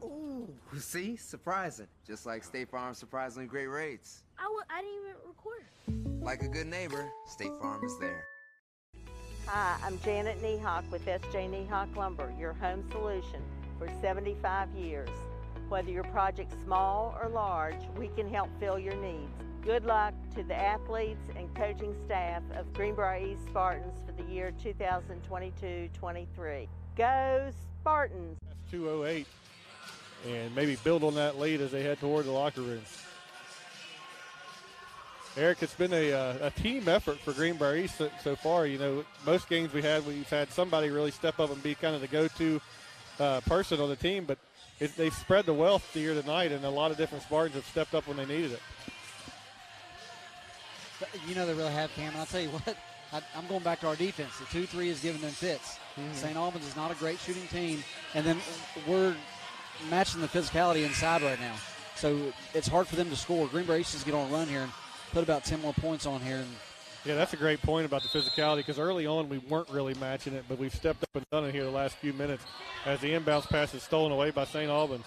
Ooh, see? Surprising. Just like State Farm's surprisingly great rates. I didn't even record. Like a good neighbor, State Farm is there. Hi, I'm Janet Niehawk with S.J. Niehawk Lumber, your home solution for 75 years. Whether your project's small or large, we can help fill your needs. Good luck to the athletes and coaching staff of Greenbrier East Spartans for the year 2022-23. Go Spartans! That's 2:08, and maybe build on that lead as they head toward the locker room. Eric, it's been a team effort for Greenbrier East so far. You know, most games we've had somebody really step up and be kind of the go-to person on the team, but they've spread the wealth here tonight, and a lot of different Spartans have stepped up when they needed it. You know they really have, Cam, and I'll tell you what, I'm going back to our defense. The 2-3 is giving them fits. Mm-hmm. St. Albans is not a great shooting team, and then we're matching the physicality inside right now. So it's hard for them to score. Greenbrier East is get on a run here and put about 10 more points on here. Yeah, that's a great point about the physicality, because early on we weren't really matching it, but we've stepped up and done it here the last few minutes as the inbounds pass is stolen away by St. Albans.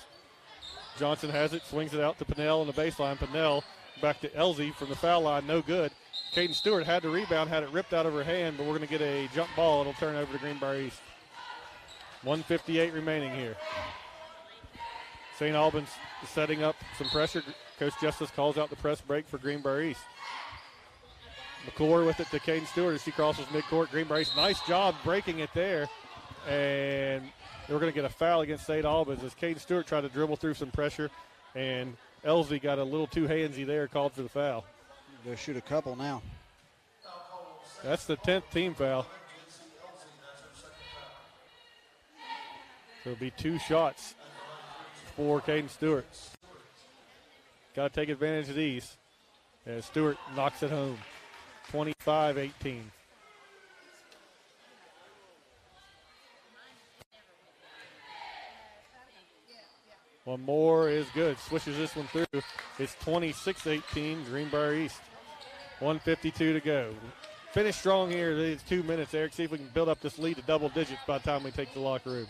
Johnson has it, swings it out to Pinnell on the baseline. Pinnell back to Elsie from the foul line, no good. Caden Stewart had the rebound, had it ripped out of her hand, but we're going to get a jump ball. It'll turn over to Greenbrier East. 1:58 remaining here. St. Albans setting up some pressure. Coach Justice calls out the press break for Greenbrier East. McClure with it to Caden Stewart as she crosses midcourt. Greenbrier East, nice job breaking it there. And we're going to get a foul against St. Albans as Caden Stewart tried to dribble through some pressure, and Elsie got a little too handsy there, called for the foul. They'll shoot a couple now. That's the 10th team foul. So it'll be 2 shots for Caden Stewart. Got to take advantage of these as Stewart knocks it home. 25-18. One more is good. Swishes this one through. It's 26-18, Greenbrier East. 1:52 to go. Finish strong here. It's 2 minutes, Eric. See if we can build up this lead to double digits by the time we take the locker room.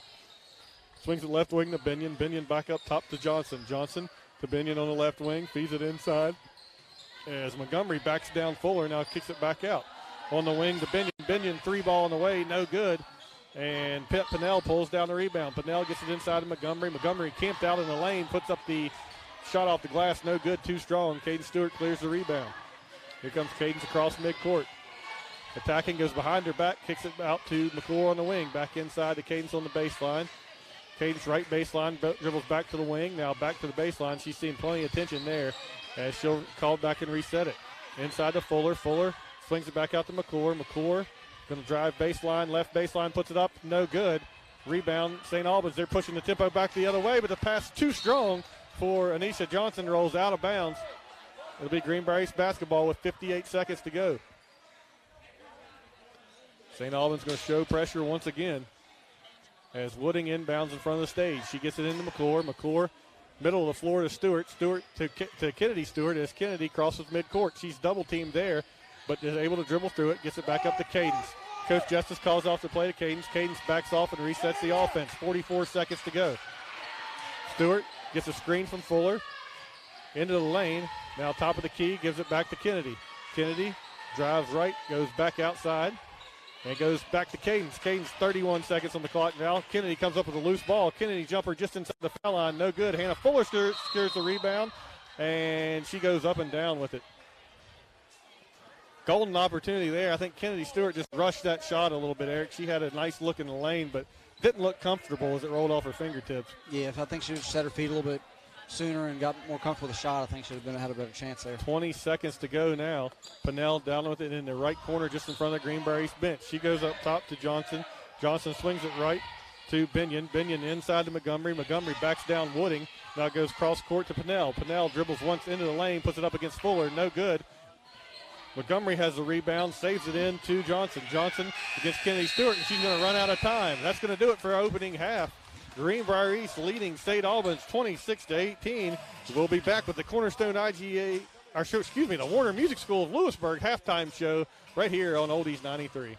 Swings it left wing to Binion. Binion back up top to Johnson. Johnson to Binion on the left wing. Feeds it inside. As Montgomery backs down Fuller, now kicks it back out. On the wing to Binion. Binion, 3-ball on the way, no good. And Pinnell pulls down the rebound. Pinnell gets it inside to Montgomery. Montgomery camped out in the lane, puts up the shot off the glass, no good, too strong. Caden Stewart clears the rebound. Here comes Cadence across midcourt. Attacking, goes behind her back, kicks it out to McClure on the wing. Back inside to Cadence on the baseline. Cadence right baseline, dribbles back to the wing, now back to the baseline. She's seen plenty of tension there as she'll call back and reset it. Inside to Fuller. Fuller swings it back out to McClure. McClure going to drive baseline, left baseline, puts it up, no good. Rebound, St. Albans. They're pushing the tempo back the other way, but the pass too strong for Anisha Johnson, rolls out of bounds. It'll be Greenbrier East basketball with 58 seconds to go. St. Albans going to show pressure once again as Wooding inbounds in front of the stage. She gets it into McClure. McClure, middle of the floor to Stewart. Stewart to Kennedy Stewart as Kennedy crosses midcourt. She's double teamed there, but is able to dribble through it, gets it back up to Cadence. Coach Justice calls off the play to Cadence. Cadence backs off and resets the offense. 44 seconds to go. Stewart gets a screen from Fuller into the lane. Now top of the key, gives it back to Kennedy. Kennedy drives right, goes back outside, and goes back to Cadence. Cadence 31 seconds on the clock now. Kennedy comes up with a loose ball. Kennedy jumper just inside the foul line, no good. Hannah Fuller secures the rebound, and she goes up and down with it. Golden opportunity there. I think Kennedy Stewart just rushed that shot a little bit, Eric. She had a nice look in the lane, but didn't look comfortable as it rolled off her fingertips. Yeah, if I think she would have set her feet a little bit sooner and got more comfortable with the shot, I think she would have had a better chance there. 20 seconds to go now. Pinnell down with it in the right corner just in front of the Greenbrier East bench. She goes up top to Johnson. Johnson swings it right to Binion. Binion inside to Montgomery. Montgomery backs down Wooding. Now goes cross court to Pinnell. Pinnell dribbles once into the lane, puts it up against Fuller. No good. Montgomery has the rebound, saves it in to Johnson. Johnson against Kennedy Stewart, and she's going to run out of time. That's going to do it for our opening half. Greenbrier East leading St. Albans 26-18. We'll be back with the Cornerstone the Warner Music School of Lewisburg halftime show right here on Oldies 93.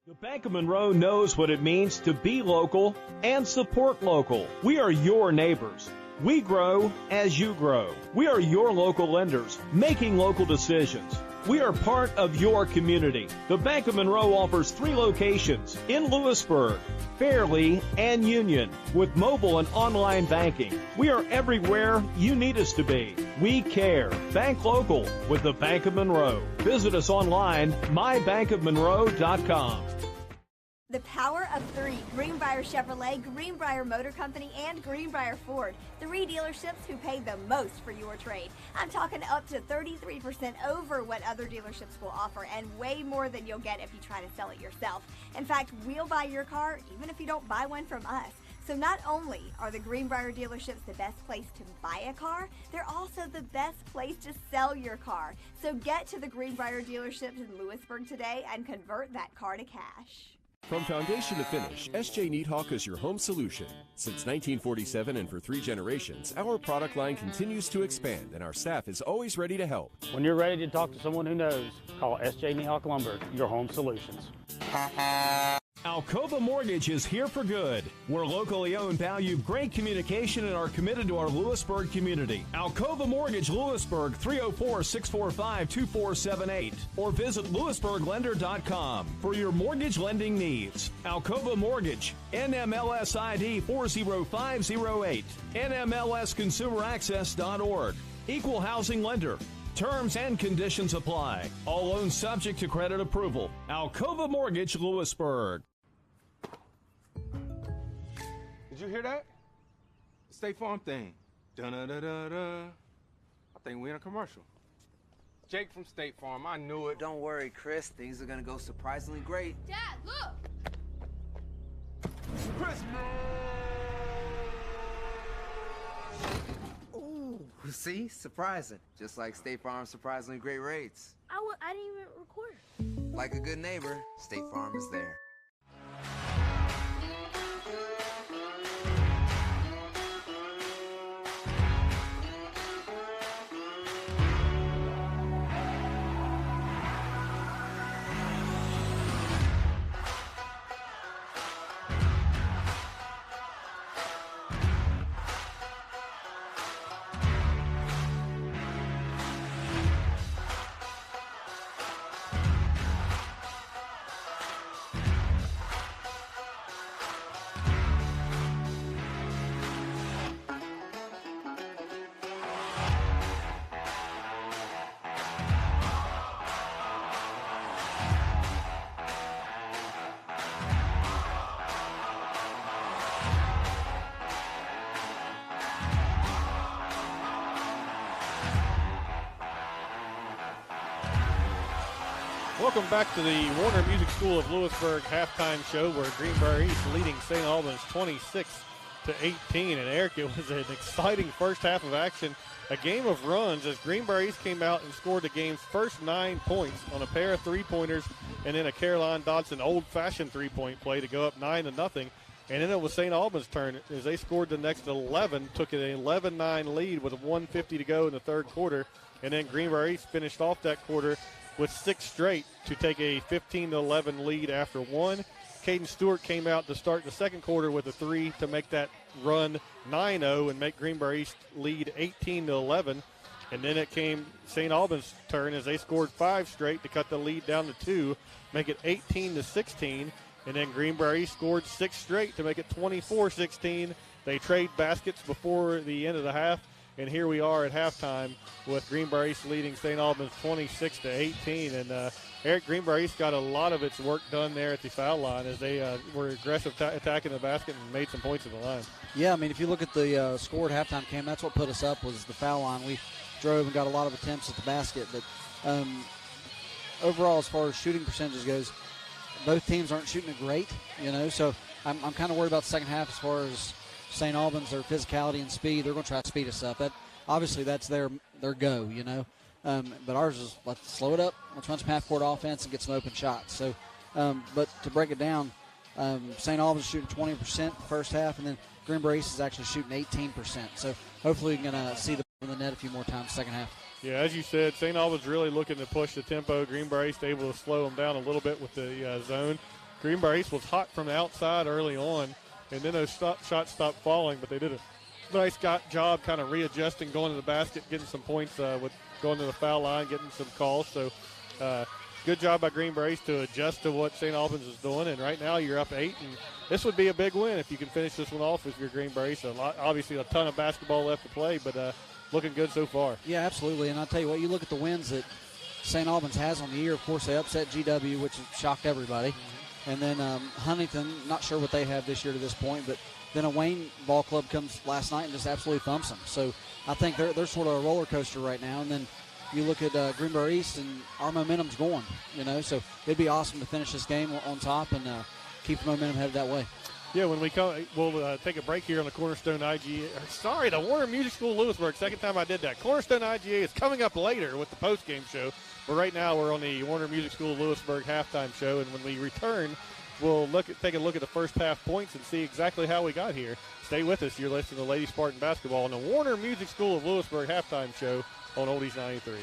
The Bank of Monroe knows what it means to be local and support local. We are your neighbors. We grow as you grow. We are your local lenders, making local decisions. We are part of your community. The Bank of Monroe offers 3 locations in Lewisburg, Fairleigh, and Union with mobile and online banking. We are everywhere you need us to be. We care. Bank local with the Bank of Monroe. Visit us online, mybankofmonroe.com. The power of 3, Greenbrier Chevrolet, Greenbrier Motor Company, and Greenbrier Ford. 3 dealerships who pay the most for your trade. I'm talking up to 33% over what other dealerships will offer, and way more than you'll get if you try to sell it yourself. In fact, we'll buy your car even if you don't buy one from us. So not only are the Greenbrier dealerships the best place to buy a car, they're also the best place to sell your car. So get to the Greenbrier dealerships in Lewisburg today and convert that car to cash. From foundation to finish, S.J. Neathawk is your home solution. Since 1947 and for 3 generations, our product line continues to expand and our staff is always ready to help. When you're ready to talk to someone who knows, call S.J. Neathawk Lumber, your home solutions. Alcova Mortgage is here for good. We're locally owned, value great communication, and are committed to our Lewisburg community. Alcova Mortgage Lewisburg, 304-645-2478, or visit lewisburglender.com for your mortgage lending needs. Alcova Mortgage, NMLS ID 40508, NMLSconsumeraccess.org, Equal Housing Lender. Terms and conditions apply. All loans subject to credit approval. Alcova Mortgage, Lewisburg. Did you hear that? The State Farm thing. Dun-da-da-da-da. I think we're in a commercial. Jake from State Farm, I knew it. Don't worry, Chris. Things are gonna go surprisingly great. Dad, look! Christmas! Ooh, see? Surprising. Just like State Farm's surprisingly great rates. I didn't even record. Like a good neighbor, State Farm is there. Welcome back to the Warner Music School of Lewisburg halftime show, where Greenbrier East leading St. Albans 26-18. And Eric, it was an exciting first half of action, a game of runs as Greenbrier East came out and scored the game's first 9 points on a pair of three-pointers and then a Caroline Dodson old-fashioned three-point play to go up 9-0. And then it was St. Albans' turn as they scored the next 11, took an 11-9 lead with 1:50 to go in the third quarter. And then Greenbrier East finished off that quarter with 6 straight to take a 15-11 lead after one. Caden Stewart came out to start the second quarter with a 3 to make that run 9-0 and make Greenbrier East lead 18-11. And then it came St. Albans' turn as they scored 5 straight to cut the lead down to 2, make it 18-16. And then Greenbrier East scored 6 straight to make it 24-16. They trade baskets before the end of the half. And here we are at halftime with Greenbrier East leading St. Albans 26-18. And Eric, Greenbrier East got a lot of its work done there at the foul line as they were aggressive attacking the basket and made some points at the line. Yeah, I mean, if you look at the score at halftime, Cam, that's what put us up was the foul line. We drove and got a lot of attempts at the basket. But overall, as far as shooting percentages goes, both teams aren't shooting it great, So I'm kind of worried about the second half as far as St. Albans, their physicality and speed. They're going to try to speed us up. Obviously, that's their go, But ours is let's slow it up. Let's run some half-court offense and get some open shots. So, but to break it down, St. Albans is shooting 20% the first half, and then Greenbrier East is actually shooting 18%. So hopefully we can see the in the net a few more times second half. Yeah, as you said, St. Albans really looking to push the tempo. Greenbrier East able to slow them down a little bit with the zone. Greenbrier East was hot from the outside early on, and then those shots stopped falling, but they did a nice job kind of readjusting, going to the basket, getting some points with going to the foul line, getting some calls. So good job by Greenbrier East to adjust to what St. Albans is doing, and right now you're up 8, and this would be a big win if you can finish this one off if you're Greenbrier East. Obviously a ton of basketball left to play, but looking good so far. Yeah, absolutely, and I'll tell you what, you look at the wins that St. Albans has on the year. Of course, they upset GW, which shocked everybody. Mm-hmm. And then Huntington, not sure what they have this year to this point, but then a Wayne ball club comes last night and just absolutely thumps them. So I think they're sort of a roller coaster right now. And then you look at Greenbrier East, and our momentum's going, So it'd be awesome to finish this game on top and keep the momentum headed that way. Yeah, when we come, we'll take a break here on the Cornerstone IGA. Sorry, the Warner Music School Lewisburg. Second time I did that. Cornerstone IGA is coming up later with the post-game show. But right now we're on the Warner Music School Lewisburg halftime show. And when we return, we'll take a look at the first half points and see exactly how we got here. Stay with us. You're listening to Lady Spartan Basketball on the Warner Music School of Lewisburg halftime show on Oldies 93.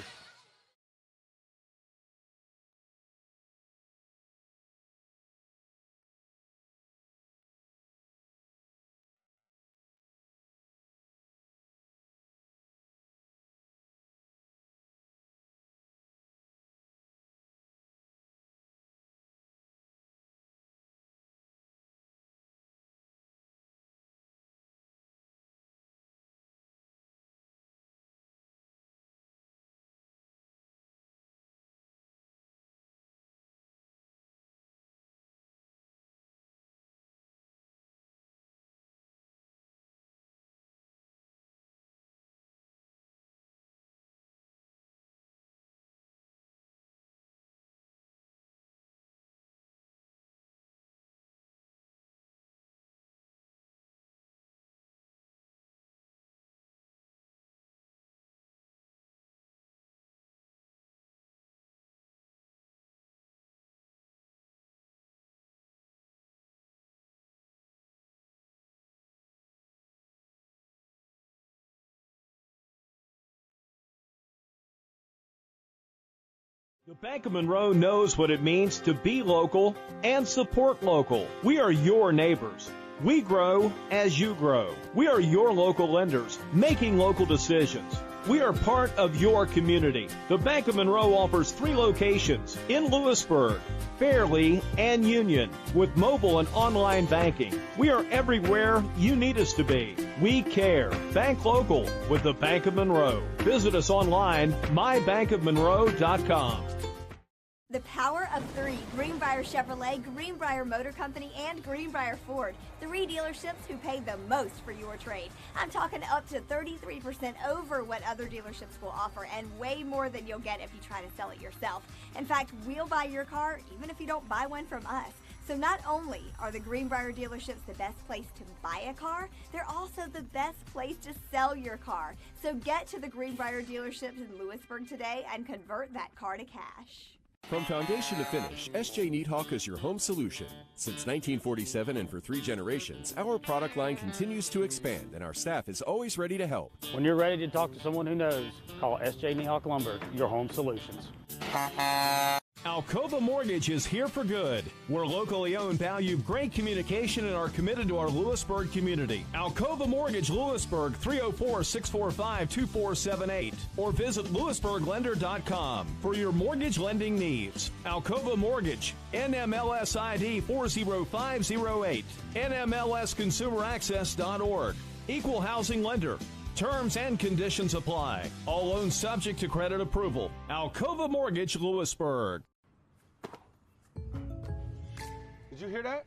The Bank of Monroe knows what it means to be local and support local. We are your neighbors. We grow as you grow. We are your local lenders, making local decisions. We are part of your community. The Bank of Monroe offers 3 locations in Lewisburg, Fairleigh, and Union with mobile and online banking. We are everywhere you need us to be. We care. Bank local with the Bank of Monroe. Visit us online, mybankofmonroe.com. The power of three: Greenbrier Chevrolet, Greenbrier Motor Company, and Greenbrier Ford. Three dealerships who pay the most for your trade. I'm talking up to 33% over what other dealerships will offer, and way more than you'll get if you try to sell it yourself. In fact, we'll buy your car even if you don't buy one from us. So not only are the Greenbrier dealerships the best place to buy a car, they're also the best place to sell your car. So get to the Greenbrier dealerships in Lewisburg today and convert that car to cash. From foundation to finish, SJ Neathawk is your home solution. Since 1947 and for 3 generations, our product line continues to expand and our staff is always ready to help. When you're ready to talk to someone who knows, call S.J. Neathawk Lumber, your home solutions. Alcova Mortgage is here for good. We're locally owned, value great communication, and are committed to our Lewisburg community. Alcova Mortgage Lewisburg, 304-645-2478, or visit lewisburglender.com for your mortgage lending needs. Alcova Mortgage, NMLS ID 40508, NMLSconsumeraccess.org, Equal Housing Lender. Terms and conditions apply. All loans subject to credit approval. Alcova Mortgage, Lewisburg. Did you hear that?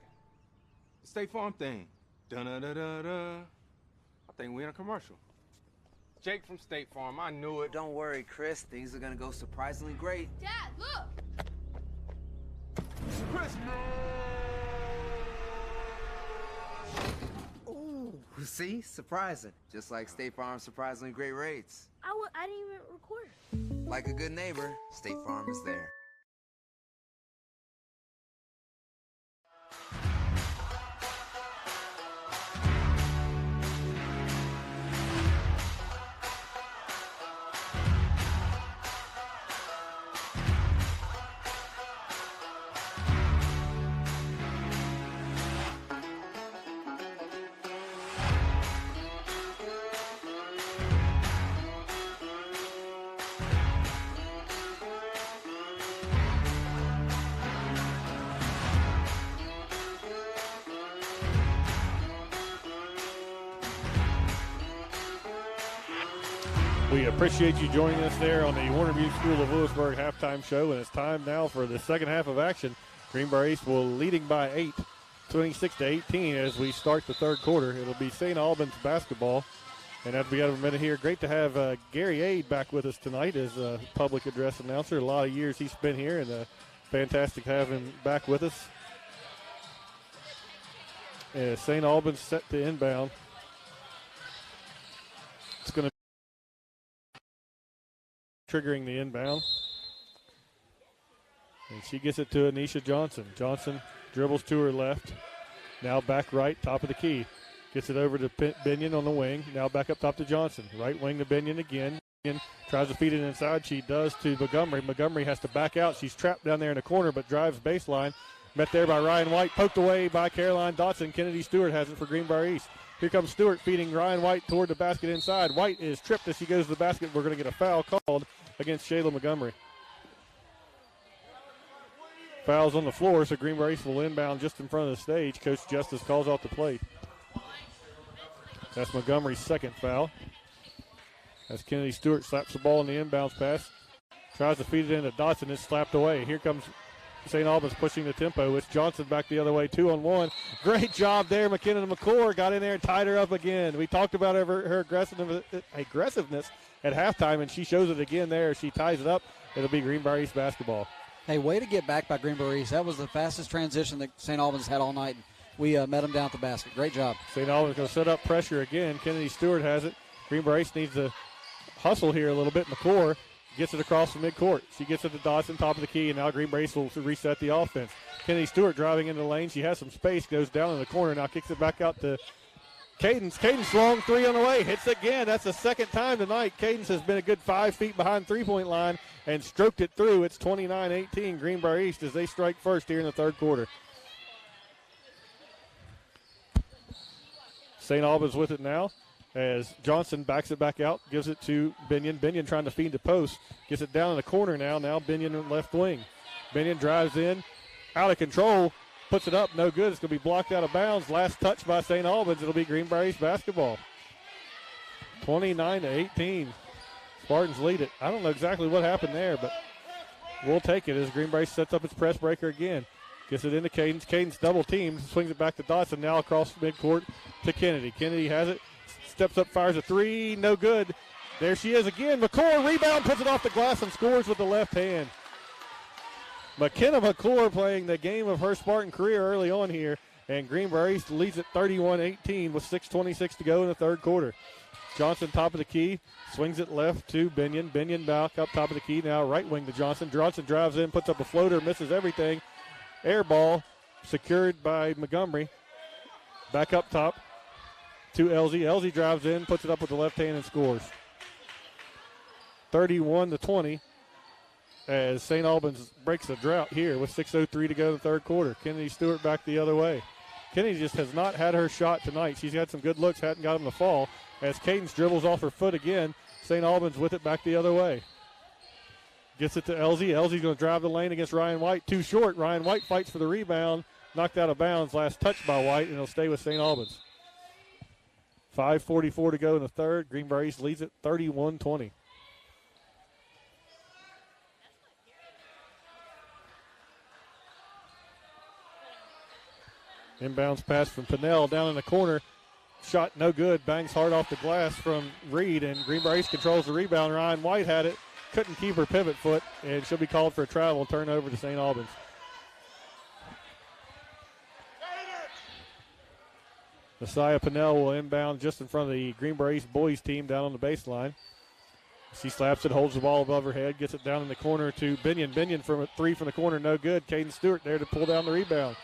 The State Farm thing. Dun-da-da-da-da. I think we're in a commercial. Jake from State Farm, I knew it. Don't worry, Chris. Things are gonna go surprisingly great. Dad, look! Chris! Ooh, see? Surprising. Just like State Farm's surprisingly great rates. I didn't even record. Like a good neighbor, State Farm is there. We appreciate you joining us there on the Warnerview School of Lewisburg halftime show, and it's time now for the second half of action. Greenbrier East will leading by 8, 26-18 as we start the third quarter. It'll be St. Albans basketball, and as we have a minute here, great to have Gary Ade back with us tonight as a public address announcer. A lot of years he's been here, and fantastic to have him back with us. St. Albans set to inbound. It's going to triggering the inbound. And she gets it to Anisha Johnson. Johnson dribbles to her left. Now back right, top of the key. Gets it over to Binion on the wing. Now back up top to Johnson. Right wing to Binion again. Binion tries to feed it inside. She does to Montgomery. Montgomery has to back out. She's trapped down there in the corner, but drives baseline. Met there by Ryan White. Poked away by Caroline Dotson. Kennedy Stewart has it for Greenbrier East. Here comes Stewart feeding Ryan White toward the basket inside. White is tripped as she goes to the basket. We're going to get a foul called against Shayla Montgomery. Fouls on the floor, so Greenbrier East will inbound just in front of the stage. Coach Justice calls off the play. That's Montgomery's second foul. As Kennedy Stewart slaps the ball in the inbounds pass. Tries to feed it into Dotson. It's slapped away. Here comes St. Albans pushing the tempo. It's Johnson back the other way, 2-on-1. Great job there. McKinnon McClure got in there and tied her up again. We talked about her aggressiveness at halftime, and she shows it again there. She ties it up. It'll be Greenbrier East basketball. Hey, way to get back by Greenbrier East. That was the fastest transition that St. Albans had all night. We met them down at the basket. Great job. St. Albans going to set up pressure again. Kennedy Stewart has it. Greenbrier East needs to hustle here a little bit. McClure gets it across the midcourt. She gets it to Dodson, top of the key, and now Greenbrier East will reset the offense. Kennedy Stewart driving into the lane. She has some space, goes down in the corner, now kicks it back out to Cadence. Cadence long three on the way. Hits again. That's the second time tonight. Cadence has been a good 5 feet behind three-point line and stroked it through. It's 29-18 Greenbrier East as they strike first here in the third quarter. St. Albans with it now as Johnson backs it back out, gives it to Binion. Binion trying to feed the post. Gets it down in the corner now. Now Binion on left wing. Binion drives in. Out of control. Puts it up. No good. It's going to be blocked out of bounds. Last touch by St. Albans. It'll be Greenbrier East basketball. 29-18. Spartans lead it. I don't know exactly what happened there, but will take it as Greenbrier sets up its press breaker again. Gets it into Cadence. Cadence double teams, swings it back to Dotson. Now across midcourt to Kennedy. Kennedy has it, steps up, fires a three, no good. There she is again. McClure rebound, puts it off the glass and scores with the left hand. McKenna McClure playing the game of her Spartan career early on here, and Greenbrier East leads at 31-18 with 6:26 to go in the third quarter. Johnson top of the key, swings it left to Binion. Binion back up top of the key, now right wing to Johnson. Johnson drives in, puts up a floater, misses everything. Air ball secured by Montgomery. Back up top to Elsie. Elsie drives in, puts it up with the left hand and scores. 31-20 as St. Albans breaks a drought here with 6:03 to go in the third quarter. Kennedy Stewart back the other way. Kennedy just has not had her shot tonight. She's had some good looks, hadn't got them to fall. As Cadence dribbles off her foot again, St. Albans with it back the other way. Gets it to Elsie. Elsie's going to drive the lane against Ryan White. Too short. Ryan White fights for the rebound. Knocked out of bounds. Last touch by White, and it'll stay with St. Albans. 5:44 to go in the third. Greenbrier East leads it 31-20. Inbounds pass from Pinnell down in the corner. Shot no good. Bangs hard off the glass from Reed, and Greenbrier East controls the rebound. Ryan White had it. Couldn't keep her pivot foot, and she'll be called for a travel. Turnover to St. Albans. Messiah Pinnell will inbound just in front of the Greenbrier East boys team down on the baseline. She slaps it, holds the ball above her head, gets it down in the corner to Binion. Binion from a three from the corner, no good. Caden Stewart there to pull down the rebound.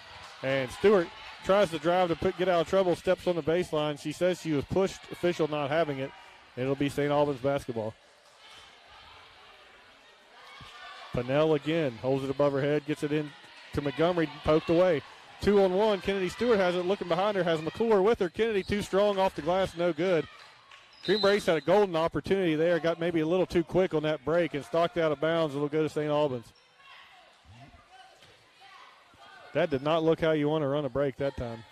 And Stewart tries to drive to get out of trouble, steps on the baseline. She says she was pushed, official not having it. It'll be St. Albans basketball. Pinnell again, holds it above her head, gets it in to Montgomery, poked away. 2-on-1, Kennedy Stewart has it, looking behind her, has McClure with her. Kennedy too strong off the glass, no good. Greenbrier East had a golden opportunity there, got maybe a little too quick on that break and stalked out of bounds. It'll go to St. Albans. That did not look how you want to run a break that time.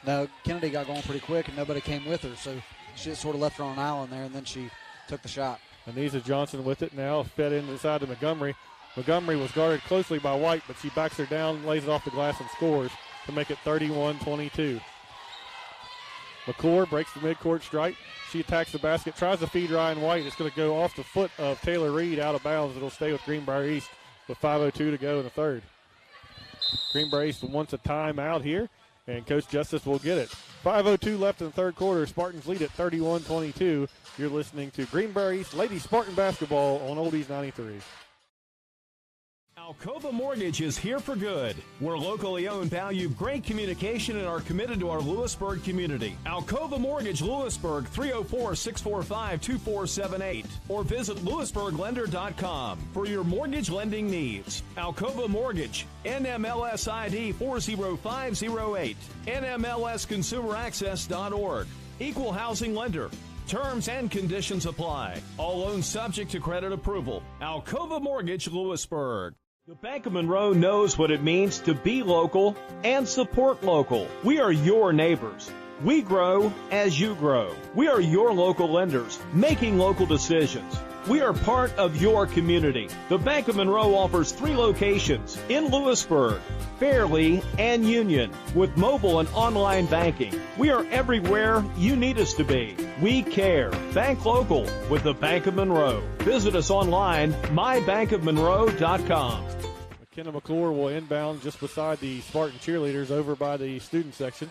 No, Kennedy got going pretty quick and nobody came with her, so she just sort of left her on an island there, and then she took the shot. Anissa Johnson with it now, fed inside to Montgomery. Montgomery was guarded closely by White, but she backs her down, lays it off the glass, and scores to make it 31-22. McClure breaks the midcourt strike. She attacks the basket, tries to feed Ryan White. It's going to go off the foot of Taylor Reed out of bounds. It'll stay with Greenbrier East with 5:02 to go in the third. Greenbrier East wants a timeout here, and Coach Justice will get it. 5:02 left in the third quarter. Spartans lead at 31-22. You're listening to Greenbrier East Lady Spartan Basketball on Oldies 93. Alcova Mortgage is here for good. We're locally owned, value great communication, and are committed to our Lewisburg community. Alcova Mortgage Lewisburg, 304-645-2478, or visit lewisburglender.com for your mortgage lending needs. Alcova Mortgage, NMLS ID 40508, NMLSconsumeraccess.org, equal housing lender. Terms and conditions apply. All loans subject to credit approval. Alcova Mortgage, Lewisburg. The Bank of Monroe knows what it means to be local and support local. We are your neighbors. We grow as you grow. We are your local lenders, making local decisions. We are part of your community. The Bank of Monroe offers 3 locations in Lewisburg, Fairleigh, and Union with mobile and online banking. We are everywhere you need us to be. We care. Bank local with the Bank of Monroe. Visit us online, mybankofmonroe.com. McKenna McClure will inbound just beside the Spartan cheerleaders over by the student section.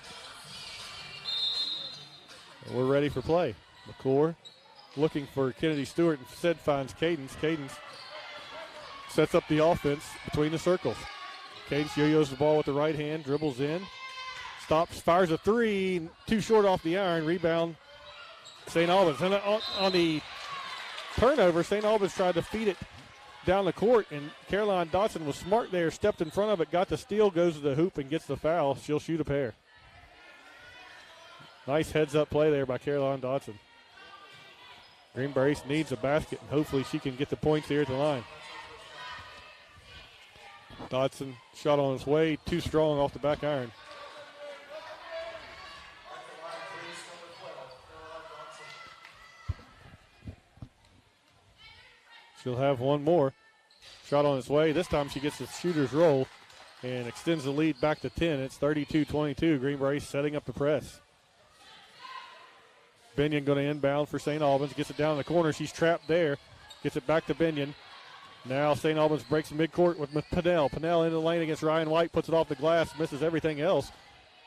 And we're ready for play. McClure looking for Kennedy Stewart, instead finds Cadence. Cadence sets up the offense between the circles. Cadence yo-yos the ball with the right hand, dribbles in, stops, fires a three, too short off the iron, rebound St. Albans. And on the turnover, St. Albans tried to feed it down the court, and Caroline Dotson was smart there, stepped in front of it, got the steal, goes to the hoop, and gets the foul. She'll shoot a pair. Nice heads-up play there by Caroline Dotson. Greenbrier East needs a basket, and hopefully she can get the points here at the line. Dotson shot on its way, too strong off the back iron. She'll have one more. Shot on its way. This time she gets the shooter's roll and extends the lead back to 10. It's 32-22. Greenbrier setting up the press. Binion going to inbound for St. Albans. Gets it down in the corner. She's trapped there. Gets it back to Binion. Now St. Albans breaks midcourt with Pinnell. Pinnell into the lane against Ryan White. Puts it off the glass. Misses everything else.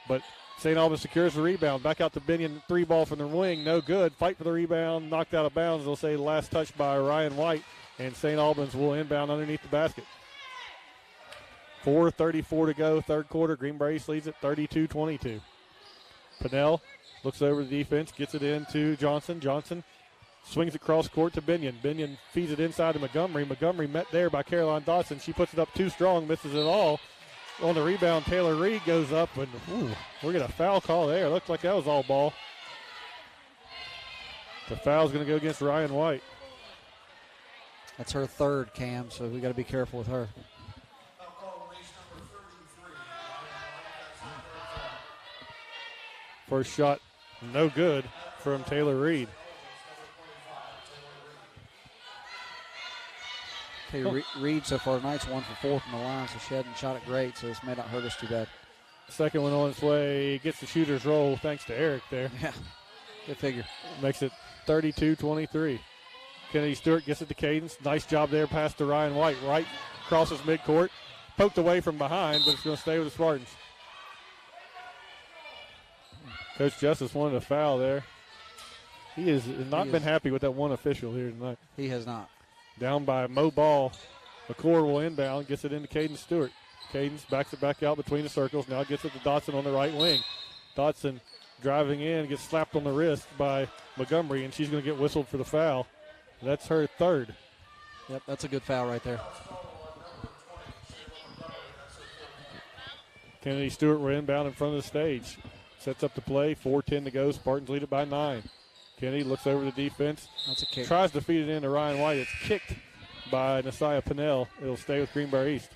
But St. Albans secures the rebound. Back out to Binion. 3-ball from the wing. No good. Fight for the rebound. Knocked out of bounds. They'll say last touch by Ryan White. And St. Albans will inbound underneath the basket. 4:34 to go, third quarter. Greenbrier East leads at 32-22. Pinnell looks over the defense, gets it into Johnson. Johnson swings it cross court to Binion. Binion feeds it inside to Montgomery. Montgomery met there by Caroline Dodson. She puts it up too strong, misses it all. On the rebound, Taylor Reed goes up, and we're getting a foul call there. Looks like that was all ball. The foul's going to go against Ryan White. That's her third, Cam, so we got to be careful with her. First shot, no good from Taylor Reed. Okay, Reed so far tonight's 1 for 4 from the line, so she hadn't shot it great, so this may not hurt us too bad. Second one on its way, gets the shooter's roll thanks to Eric there. Yeah, good figure. Makes it 32-23. Kennedy Stewart gets it to Cadence. Nice job there, pass to Ryan White. White crosses midcourt, poked away from behind, but it's going to stay with the Spartans. Coach Justice wanted a foul there. He has not been happy with that one official here tonight. He has not. Down by Mo Ball. McCord will inbound, gets it into Cadence Stewart. Cadence backs it back out between the circles. Now gets it to Dotson on the right wing. Dotson driving in, gets slapped on the wrist by Montgomery, and she's going to get whistled for the foul. That's her third. Yep, that's a good foul right there. Kennedy Stewart will inbound in front of the stage. Sets up the play, 4:10 to go. Spartans lead it by 9. Kennedy looks over the defense. That's a kick. Tries to feed it into Ryan White. It's kicked by Nasiah Pinnell. It'll stay with Greenbrier East.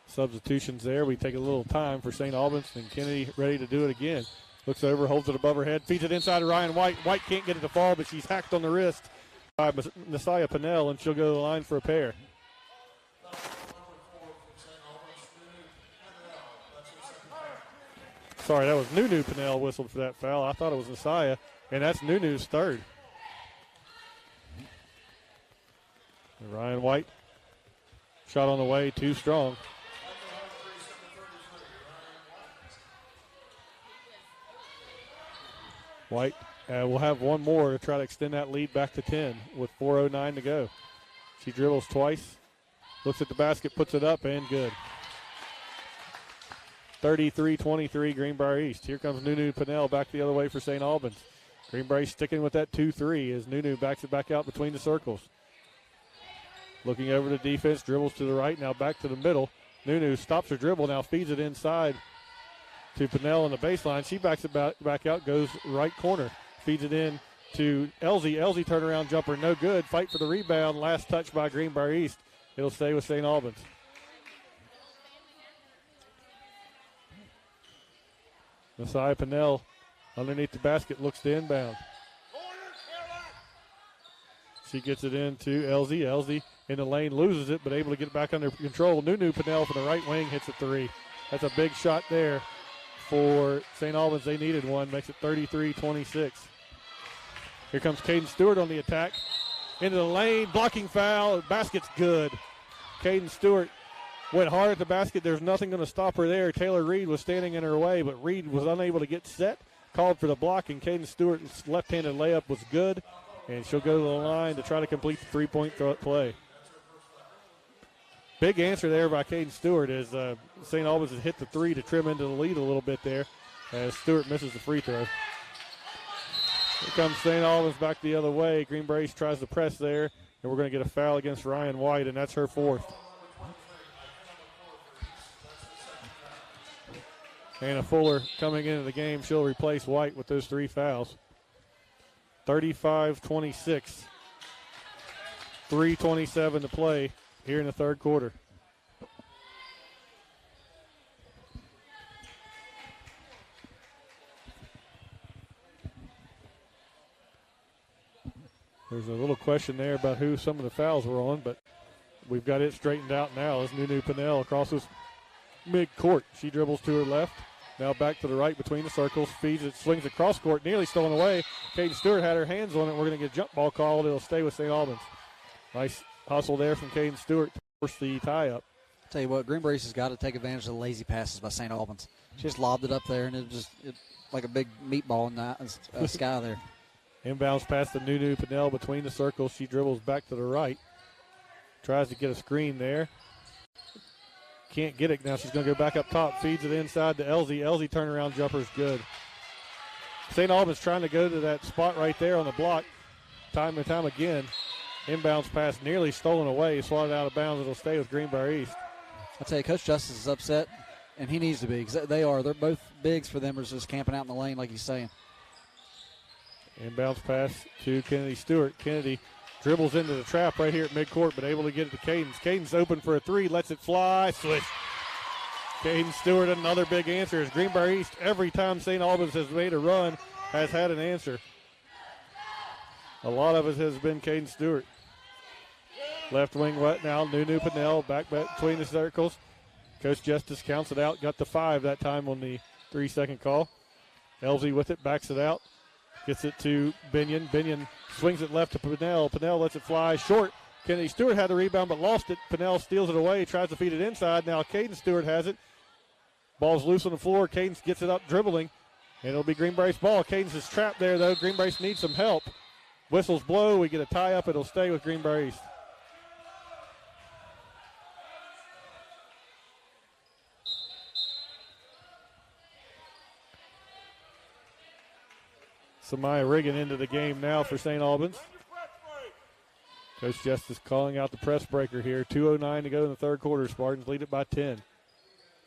Substitutions there. We take a little time for St. Albans, and Kennedy ready to do it again. Looks over, holds it above her head, feeds it inside to Ryan White. White can't get it to fall, but she's hacked on the wrist by Nasiah Pinnell, and she'll go to the line for a pair. Sorry, that was Nunu Pinnell whistled for that foul. I thought it was Nasiah, and that's Nunu's third. And Ryan White, shot on the way, too strong. White will have one more to try to extend that lead back to 10 with 4:09 to go. She dribbles twice, looks at the basket, puts it up, and good. 33-23 Greenbrier East. Here comes Nunu Pinnell back the other way for St. Albans. Greenbrier sticking with that 2-3 as Nunu backs it back out between the circles. Looking over the defense, dribbles to the right, now back to the middle. Nunu stops her dribble, now feeds it inside to Pinnell on the baseline. She backs it back out, goes right corner, feeds it in to Elsie. Elsie turnaround jumper, no good. Fight for the rebound, last touch by Greenbrier East. It'll stay with St. Albans. Nasiah Pinnell underneath the basket, looks to inbound. She gets it into Elsie. Elsie in the lane, loses it, but able to get it back under control. Nunu Pinnell from the right wing hits a three. That's a big shot there for St. Albans. They needed one. Makes it 33-26. Here comes Caden Stewart on the attack. Into the lane, blocking foul. Basket's good. Caden Stewart went hard at the basket. There's nothing going to stop her there. Taylor Reed was standing in her way, but Reed was unable to get set. Called for the block, and Caden Stewart's left-handed layup was good, and she'll go to the line to try to complete the three-point play. Big answer there by Caden Stewart as St. Albans has hit the three to trim into the lead a little bit there as Stewart misses the free throw. Here comes St. Albans back the other way. Greenbrier East tries to press there, and we're going to get a foul against Ryan White, and that's her fourth. Hannah Fuller coming into the game. She'll replace White with those three fouls. 35-26. 3:27 to play here in the third quarter. There's a little question there about who some of the fouls were on, but we've got it straightened out now as Nunu Pinnell crosses mid-court. She dribbles to her left. Now back to the right between the circles. Feeds it, swings across court, nearly stolen away. Caden Stewart had her hands on it. We're going to get a jump ball called. It'll stay with St. Albans. Nice hustle there from Caden Stewart to force the tie-up. Tell you what, Greenbrier has got to take advantage of the lazy passes by St. Albans. She just lobbed it up there, and it like a big meatball in the sky there. Inbounds past the Nunu Pinnell between the circles. She dribbles back to the right. Tries to get a screen there. Can't get it now. She's going to go back up top. Feeds it inside to Elsie. Elsie turnaround jumper's good. St. Albans trying to go to that spot right there on the block time and time again. Inbounds pass nearly stolen away. Swatted out of bounds. It'll stay with Greenbrier East. I'll tell you, Coach Justice is upset, and he needs to be because they are. They're both bigs for them. Are just camping out in the lane like he's saying. Inbounds pass to Kennedy Stewart. Kennedy dribbles into the trap right here at midcourt, but able to get it to Cadence. Cadence open for a three, lets it fly, swish. Caden Stewart, another big answer. As Greenbrier East, every time St. Albans has made a run, has had an answer. A lot of it has been Caden Stewart. Left wing wet now, Nunu Pinnell back between the circles. Coach Justice counts it out, got the 5 that time on the 3-second call. Elsie with it, backs it out. Gets it to Binion. Binion swings it left to Pinnell. Pinnell lets it fly short. Kennedy Stewart had the rebound but lost it. Pinnell steals it away, tries to feed it inside. Now Caden Stewart has it. Ball's loose on the floor. Cadence gets it up dribbling, and it'll be Greenbrier's ball. Cadence is trapped there, though. Greenbrier needs some help. Whistles blow. We get a tie-up. It'll stay with Greenbrier East. Samaya Riggin into the game now for St. Albans. Coach Justice calling out the press breaker here. 2:09 to go in the third quarter. Spartans lead it by 10.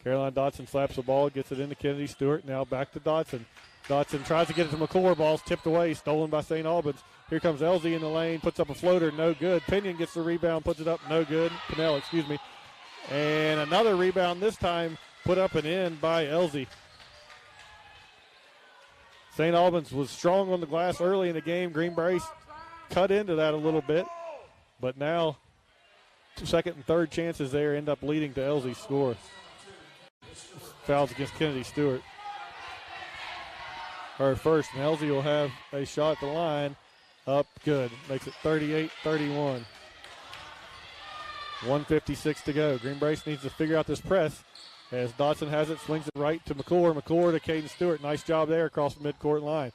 Caroline Dotson slaps the ball, gets it into Kennedy Stewart. Now back to Dotson. Dotson tries to get it to McClure. Ball's tipped away, stolen by St. Albans. Here comes Elsie in the lane, puts up a floater, no good. Pinion gets the rebound, puts it up, no good. Pinnell, excuse me. And another rebound, this time put up and in by Elsie. St. Albans was strong on the glass early in the game. Greenbrier cut into that a little bit. But now, second and third chances there end up leading to Elsie's score. Fouls against Kennedy Stewart. Her first, and Elsie will have a shot at the line. Up good. Makes it 38-31. 1:56 to go. Greenbrier needs to figure out this press. As Dotson has it, swings it right to McClure. McClure to Caden Stewart. Nice job there across the midcourt line.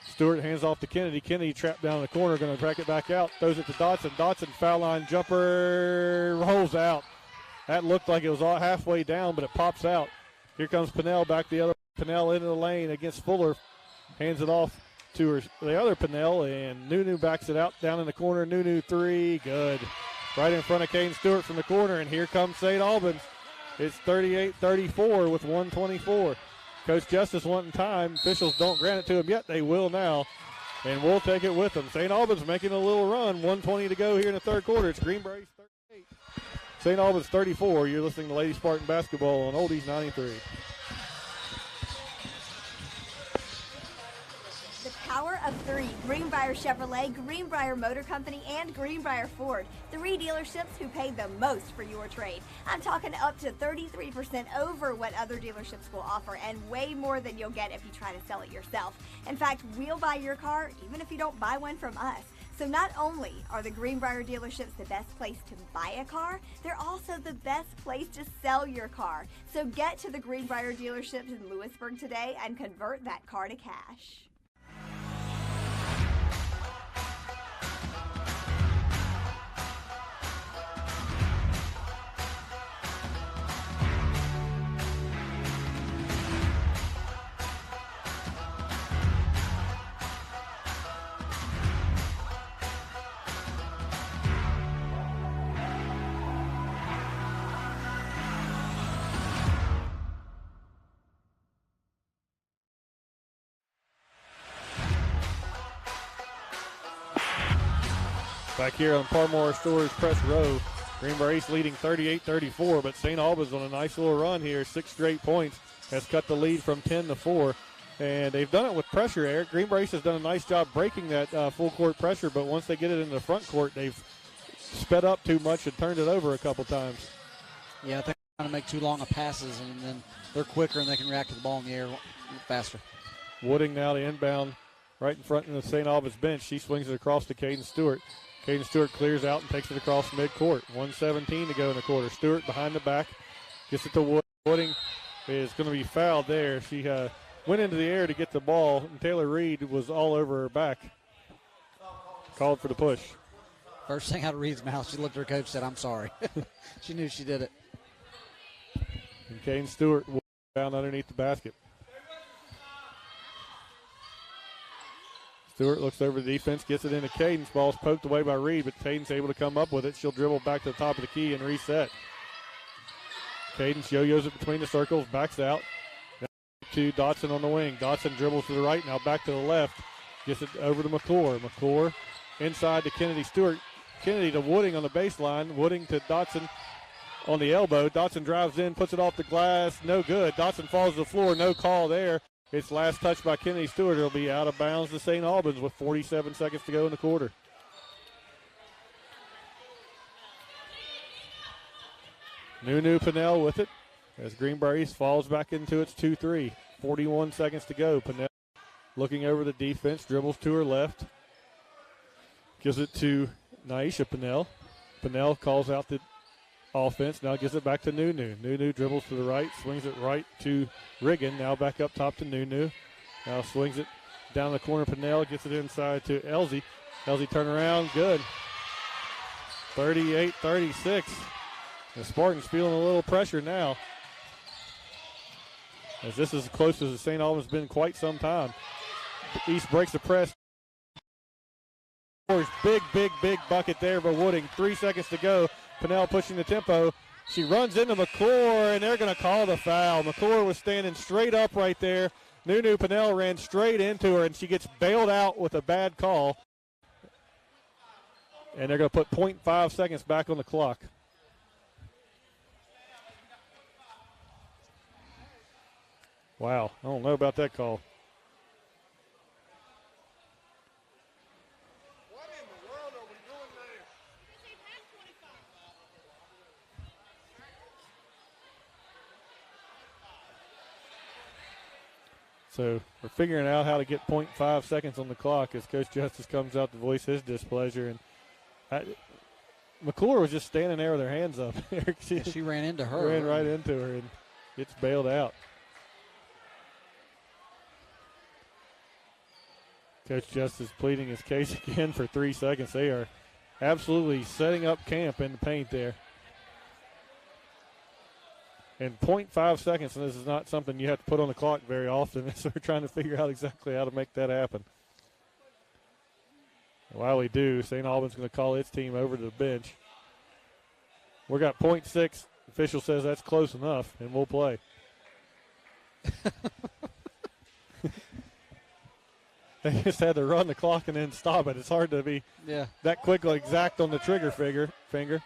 Stewart hands off to Kennedy. Kennedy trapped down in the corner, going to track it back out. Throws it to Dotson. Dotson, foul line jumper, rolls out. That looked like it was all halfway down, but it pops out. Here comes Pinnell back the other. Pinnell into the lane against Fuller. Hands it off to the other Pinnell, and Nunu backs it out down in the corner. Nunu three, good. Right in front of Caden Stewart from the corner, and here comes St. Albans. It's 38-34 with 1:24. Coach Justice wanting time. Officials don't grant it to him yet. They will now, and we'll take it with them. St. Albans making a little run. 1:20 to go here in the third quarter. It's Greenbrier 38. St. Albans 34. You're listening to Lady Spartan Basketball on Oldies 93. Power of 3, Greenbrier Chevrolet, Greenbrier Motor Company, and Greenbrier Ford. 3 dealerships who pay the most for your trade. I'm talking up to 33% over what other dealerships will offer, and way more than you'll get if you try to sell it yourself. In fact, we'll buy your car even if you don't buy one from us. So not only are the Greenbrier dealerships the best place to buy a car, they're also the best place to sell your car. So get to the Greenbrier dealerships in Lewisburg today and convert that car to cash. Back here on Parmore Stores Press Row, Greenbrier East leading 38-34, but St. Albans on a nice little run here. 6 straight points has cut the lead from 10 to 4. And they've done it with pressure. Eric Greenbrier has done a nice job breaking that full court pressure, but once they get it into the front court, they've sped up too much and turned it over a couple times. Yeah, I think they're trying to make too long of passes, and then they're quicker and they can react to the ball in the air faster. Wooding now to inbound right in front of the St. Albans bench. She swings it across to Caden Stewart. Caden Stewart clears out and takes it across midcourt. 1:17 to go in the quarter. Stewart behind the back. Gets it to Wooding. Wooding is going to be fouled there. She went into the air to get the ball, and Taylor Reed was all over her back. Called for the push. First thing out of Reed's mouth, she looked at her coach and said, I'm sorry. She knew she did it. And Caden Stewart down underneath the basket. Stewart looks over the defense, gets it into Caden's. Ball's poked away by Reed, but Caden's able to come up with it. She'll dribble back to the top of the key and reset. Caden's yo-yos it between the circles, backs out. Now to Dotson on the wing. Dotson dribbles to the right, now back to the left. Gets it over to McClure. McClure inside to Kennedy Stewart. Kennedy to Wooding on the baseline. Wooding to Dotson on the elbow. Dotson drives in, puts it off the glass. No good. Dotson falls to the floor. No call there. It's last touch by Kennedy Stewart. It'll be out of bounds to St. Albans with 47 seconds to go in the quarter. Nunu Pinnell with it as Greenbrier falls back into its 2-3. 41 seconds to go. Pinnell looking over the defense, dribbles to her left. Gives it to Naisha Pinnell. Pinnell calls out the offense, now gives it back to Nunu. Nunu dribbles to the right, swings it right to Riggin. Now back up top to Nunu. Now swings it down the corner. Pinnell gets it inside to Elsie. Elsie turn around, good. 38-36. The Spartans feeling a little pressure now, as this is as close as the St. Albans been in quite some time. The East breaks the press. Big bucket there by Wooding. 3 seconds to go. Pinnell pushing the tempo. She runs into McClure, and they're going to call the foul. McClure was standing straight up right there. Nunu Pinnell ran straight into her, and she gets bailed out with a bad call. And they're going to put 0.5 seconds back on the clock. Wow, I don't know about that call. So we're figuring out how to get 0.5 seconds on the clock as Coach Justice comes out to voice his displeasure. And McClure was just standing there with her hands up. She ran into her. Ran right into her and gets bailed out. Coach Justice pleading his case again for 3 seconds. They are absolutely setting up camp in the paint there. And 0.5 seconds, and this is not something you have to put on the clock very often, so we're trying to figure out exactly how to make that happen. While we do, St. Albans going to call its team over to the bench. We got 0.6. Official says that's close enough, and we'll play. They just had to run the clock and then stop it. It's hard to be that quickly exact on the trigger finger.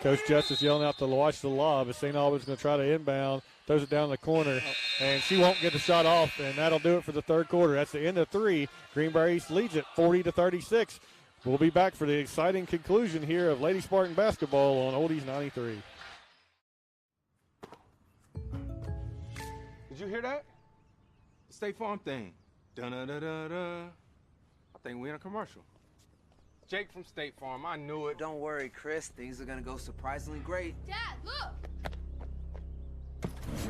Coach Justice yelling out to watch the lob as St. Albans going to try to inbound, throws it down the corner, and she won't get the shot off, and that'll do it for the third quarter. That's the end of 3. Greenbrier East leads it 40-36. We'll be back for the exciting conclusion here of Lady Spartan basketball on Oldies 93. Did you hear that? The State Farm thing. Dun-da-da-da-da. I think we're in a commercial. Jake from State Farm, I knew it. Don't worry, Chris. Things are going to go surprisingly great. Dad, look!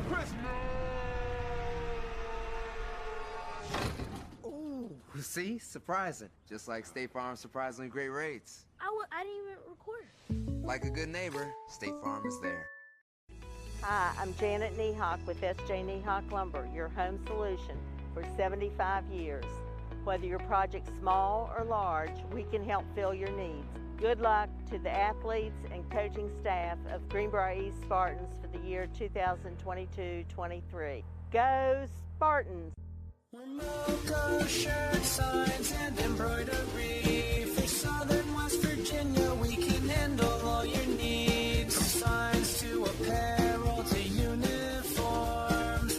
Chris! Ooh, see? Surprising. Just like State Farm's surprisingly great rates. I didn't even record. Like a good neighbor, State Farm is there. Hi, I'm Janet Niehawk with S.J. Niehawk Lumber, your home solution for 75 years. Whether your project's small or large, we can help fill your needs. Good luck to the athletes and coaching staff of Greenbrier East Spartans for the year 2022-23. Go Spartans! Logo shirt signs and embroidery for Southern West Virginia, we can handle all your needs. From signs to apparel to uniforms,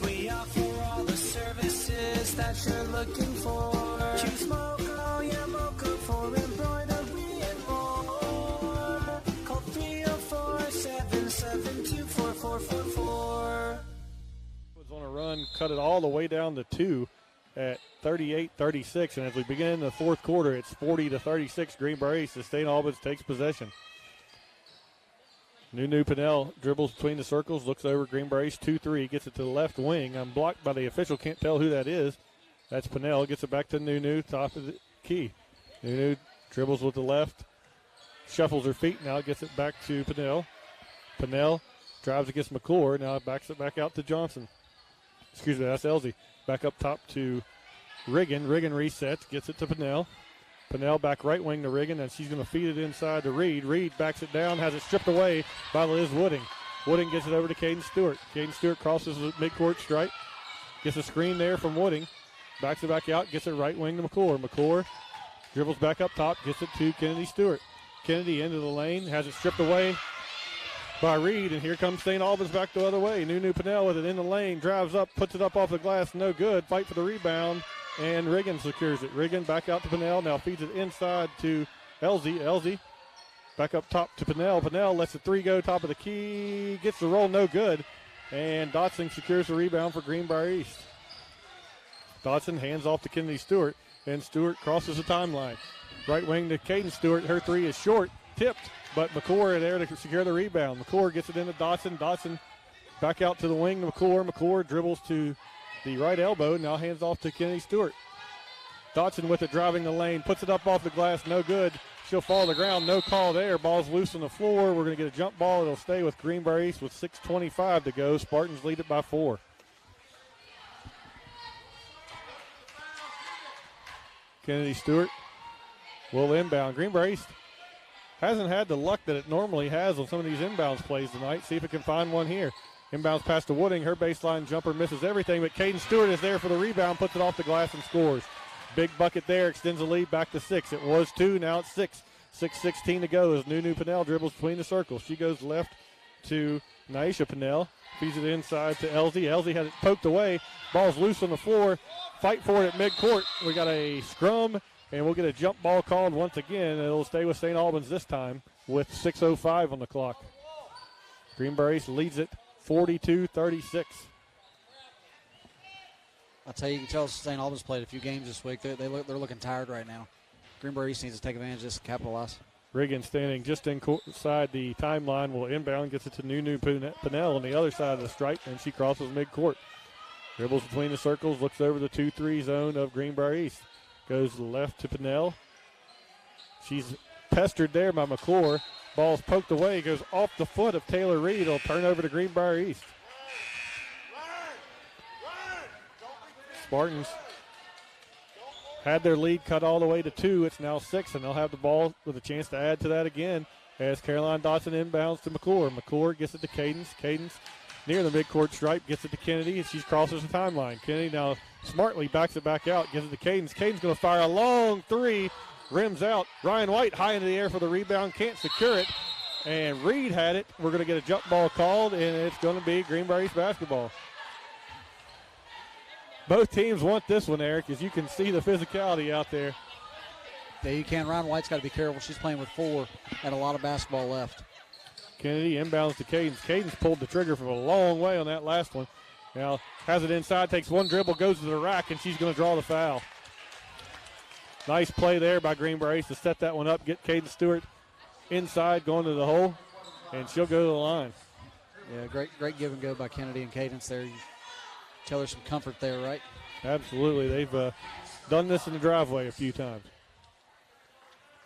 Albans cut it all the way down to 2 at 38-36. And as we begin in the fourth quarter, it's 40-36. Greenbrier East. The St. Albans takes possession. Nunu Pinnell dribbles between the circles, looks over Greenbrier East 2-3, gets it to the left wing. I'm blocked by the official, can't tell who that is. That's Pinnell, gets it back to Nunu, top of the key. Nunu dribbles with the left, shuffles her feet, now gets it back to Pinnell. Pinnell drives against McClure, now backs it back out to Johnson. Excuse me, that's Elsie. Back up top to Riggin. Riggin resets, gets it to Pinnell. Pinnell back right wing to Riggin, and she's going to feed it inside to Reed. Reed backs it down, has it stripped away by Liz Wooding. Wooding gets it over to Caden Stewart. Caden Stewart crosses the midcourt stripe, gets a screen there from Wooding, backs it back out, gets it right wing to McClure. McClure dribbles back up top, gets it to Kennedy Stewart. Kennedy into the lane, has it stripped away by Reed, and here comes St. Albans back the other way. Nunu Pinnell with it in the lane, drives up, puts it up off the glass, no good. Fight for the rebound, and Riggin secures it. Riggin back out to Pinnell, now feeds it inside to Elsie. Elsie back up top to Pinnell. Pinnell lets the three go top of the key, gets the roll, no good. And Dotson secures the rebound for Greenbrier East. Dotson hands off to Kennedy Stewart, and Stewart crosses the timeline. Right wing to Caden Stewart, her three is short, tipped, but McClure there to secure the rebound. McClure gets it into Dotson. Dotson back out to the wing to McClure. McClure dribbles to the right elbow, now hands off to Kennedy Stewart. Dotson with it driving the lane, puts it up off the glass, no good. She'll fall to the ground, no call there. Ball's loose on the floor. We're going to get a jump ball. It'll stay with Greenbrier East with 6:25 to go. Spartans lead it by 4. Kennedy Stewart will inbound. Greenbrier East hasn't had the luck that it normally has on some of these inbounds plays tonight. See if it can find one here. Inbounds pass to Wooding. Her baseline jumper misses everything, but Caden Stewart is there for the rebound, puts it off the glass and scores. Big bucket there, extends the lead back to 6. It was 2, now it's 6. 6:16 to go as Nunu Pinnell dribbles between the circles. She goes left to Naisha Pinnell, feeds it inside to Elsie. Elsie has it poked away. Ball's loose on the floor. Fight for it at midcourt. We got a scrum, and we'll get a jump ball called once again. It'll stay with St. Albans this time with 6:05 on the clock. Greenbrier East leads it 42-36. I'll tell you can tell St. Albans played a few games this week. They're looking tired right now. Greenbrier East needs to take advantage of this and capitalize. Riggin standing just inside the timeline will inbound, gets it to Nunu Pinnell on the other side of the stripe, and she crosses midcourt. Dribbles between the circles, looks over the 2-3 zone of Greenbrier East. Goes left to Pinnell. She's pestered there by McClure. Ball's poked away, goes off the foot of Taylor Reed. It'll turn over to Greenbrier East. Spartans had their lead cut all the way to 2. It's now 6, and they'll have the ball with a chance to add to that again as Caroline Dotson inbounds to McClure. McClure gets it to Cadence. Cadence near the midcourt stripe, gets it to Kennedy, and she crosses the timeline. Kennedy now smartly backs it back out, gives it to Cadence. Cadence going to fire a long three, rims out. Ryan White high into the air for the rebound, can't secure it, and Reed had it. We're going to get a jump ball called, and it's going to be Greenbrier East basketball. Both teams want this one, Eric, as you can see the physicality out there. Yeah, you can. Ryan White's got to be careful. She's playing with 4 and a lot of basketball left. Kennedy inbounds to Cadence. Cadence pulled the trigger from a long way on that last one. Now has it inside, takes one dribble, goes to the rack, and she's going to draw the foul. Nice play there by Greenbrier East to set that one up, get Cadence Stewart inside, going to the hole, and she'll go to the line. Yeah, great give and go by Kennedy and Cadence there. You tell her some comfort there, right? Absolutely. They've done this in the driveway a few times.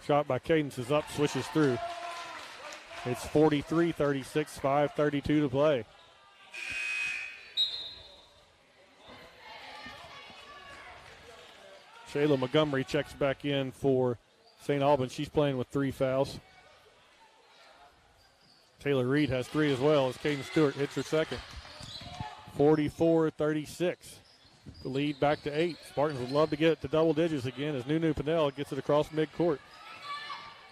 Shot by Cadence is up, switches through. It's 43-36, 5:32 to play. Shayla Montgomery checks back in for St. Albans. She's playing with 3 fouls. Taylor Reed has 3 as well as Caden Stewart hits her second. 44-36. The lead back to 8. Spartans would love to get it to double digits again as Nunu Pinnell gets it across midcourt.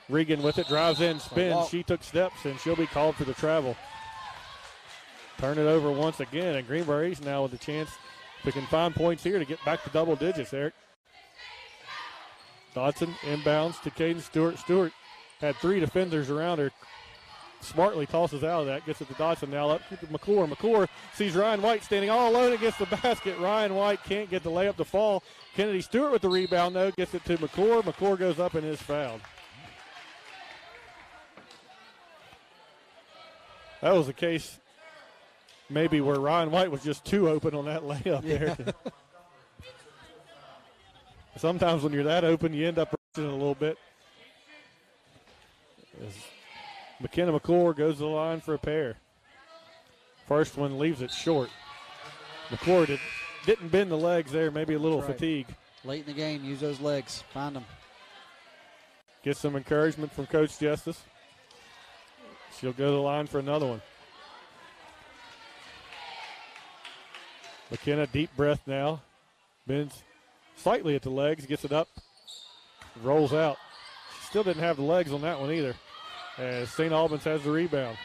Regan with it, drives in, spins. She took steps, and she'll be called for the travel. Turn it over once again, and Greenbrier East now with a chance, if we can find points here, to get back to double digits, Eric. Dodson inbounds to Caden Stewart. Stewart had 3 defenders around her. smartly tosses out of that, gets it to Dodson now up to McClure. McClure sees Ryan White standing all alone against the basket. Ryan White can't get the layup to fall. Kennedy Stewart with the rebound, though, gets it to McClure. McClure goes up and is fouled. That was a case maybe where Ryan White was just too open on that layup there. Sometimes when you're that open, you end up rushing a little bit. As McKenna McClure goes to the line for a pair. First one leaves it short. McClure didn't bend the legs there, maybe a little fatigue. Late in the game, use those legs. Find them. Get some encouragement from Coach Justice. She'll go to the line for another one. McKenna, deep breath now. Bends slightly at the legs, gets it up, rolls out. She still didn't have the legs on that one either, as St. Albans has the rebound.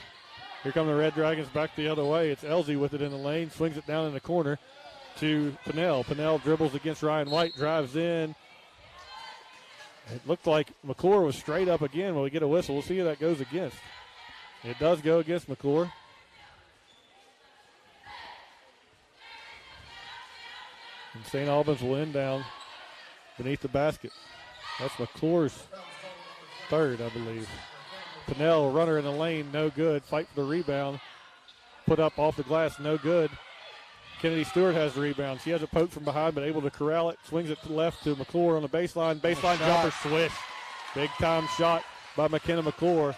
Here come the Red Dragons back the other way. It's Elsie with it in the lane, swings it down in the corner to Pinnell. Pinnell dribbles against Ryan White, drives in. It looked like McClure was straight up again. Will we get a whistle? We'll see who that goes against. It does go against McClure. And St. Albans will end down beneath the basket. That's McClure's third, I believe. Pinnell, runner in the lane, no good. Fight for the rebound. Put up off the glass, no good. Kennedy Stewart has the rebound. She has a poke from behind, but able to corral it. Swings it to the left to McClure on the baseline. Baseline jumper, swish. Big time shot by McKenna McClure.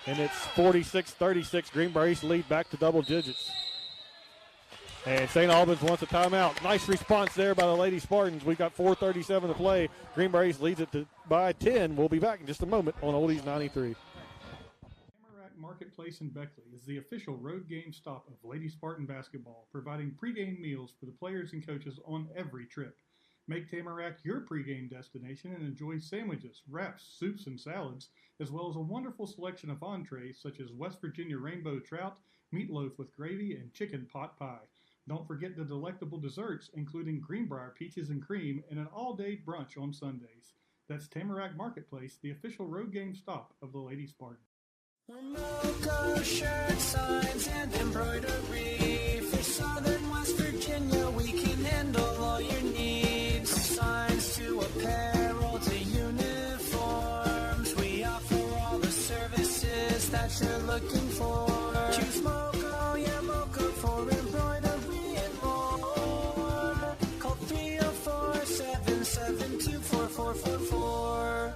And it's 46-36. Greenbrier East lead back to double digits. And St. Albans wants a timeout. Nice response there by the Lady Spartans. We've got 4:37 to play. Greenbrier East leads it by 10. We'll be back in just a moment on Oldies 93. Tamarack Marketplace in Beckley is the official road game stop of Lady Spartan basketball, providing pregame meals for the players and coaches on every trip. Make Tamarack your pregame destination and enjoy sandwiches, wraps, soups, and salads, as well as a wonderful selection of entrees such as West Virginia rainbow trout, meatloaf with gravy, and chicken pot pie. Don't forget the delectable desserts, including Greenbrier peaches and cream, and an all-day brunch on Sundays. That's Tamarack Marketplace, the official road game stop of the Lady Spartans. Logo shirt signs and embroidery for Southern West Virginia. We can handle all your needs. From signs to apparel to uniforms, we offer all the services that you're looking for. Choose Moco, yeah, Moco for embroidery and more. Call 304-772-4444.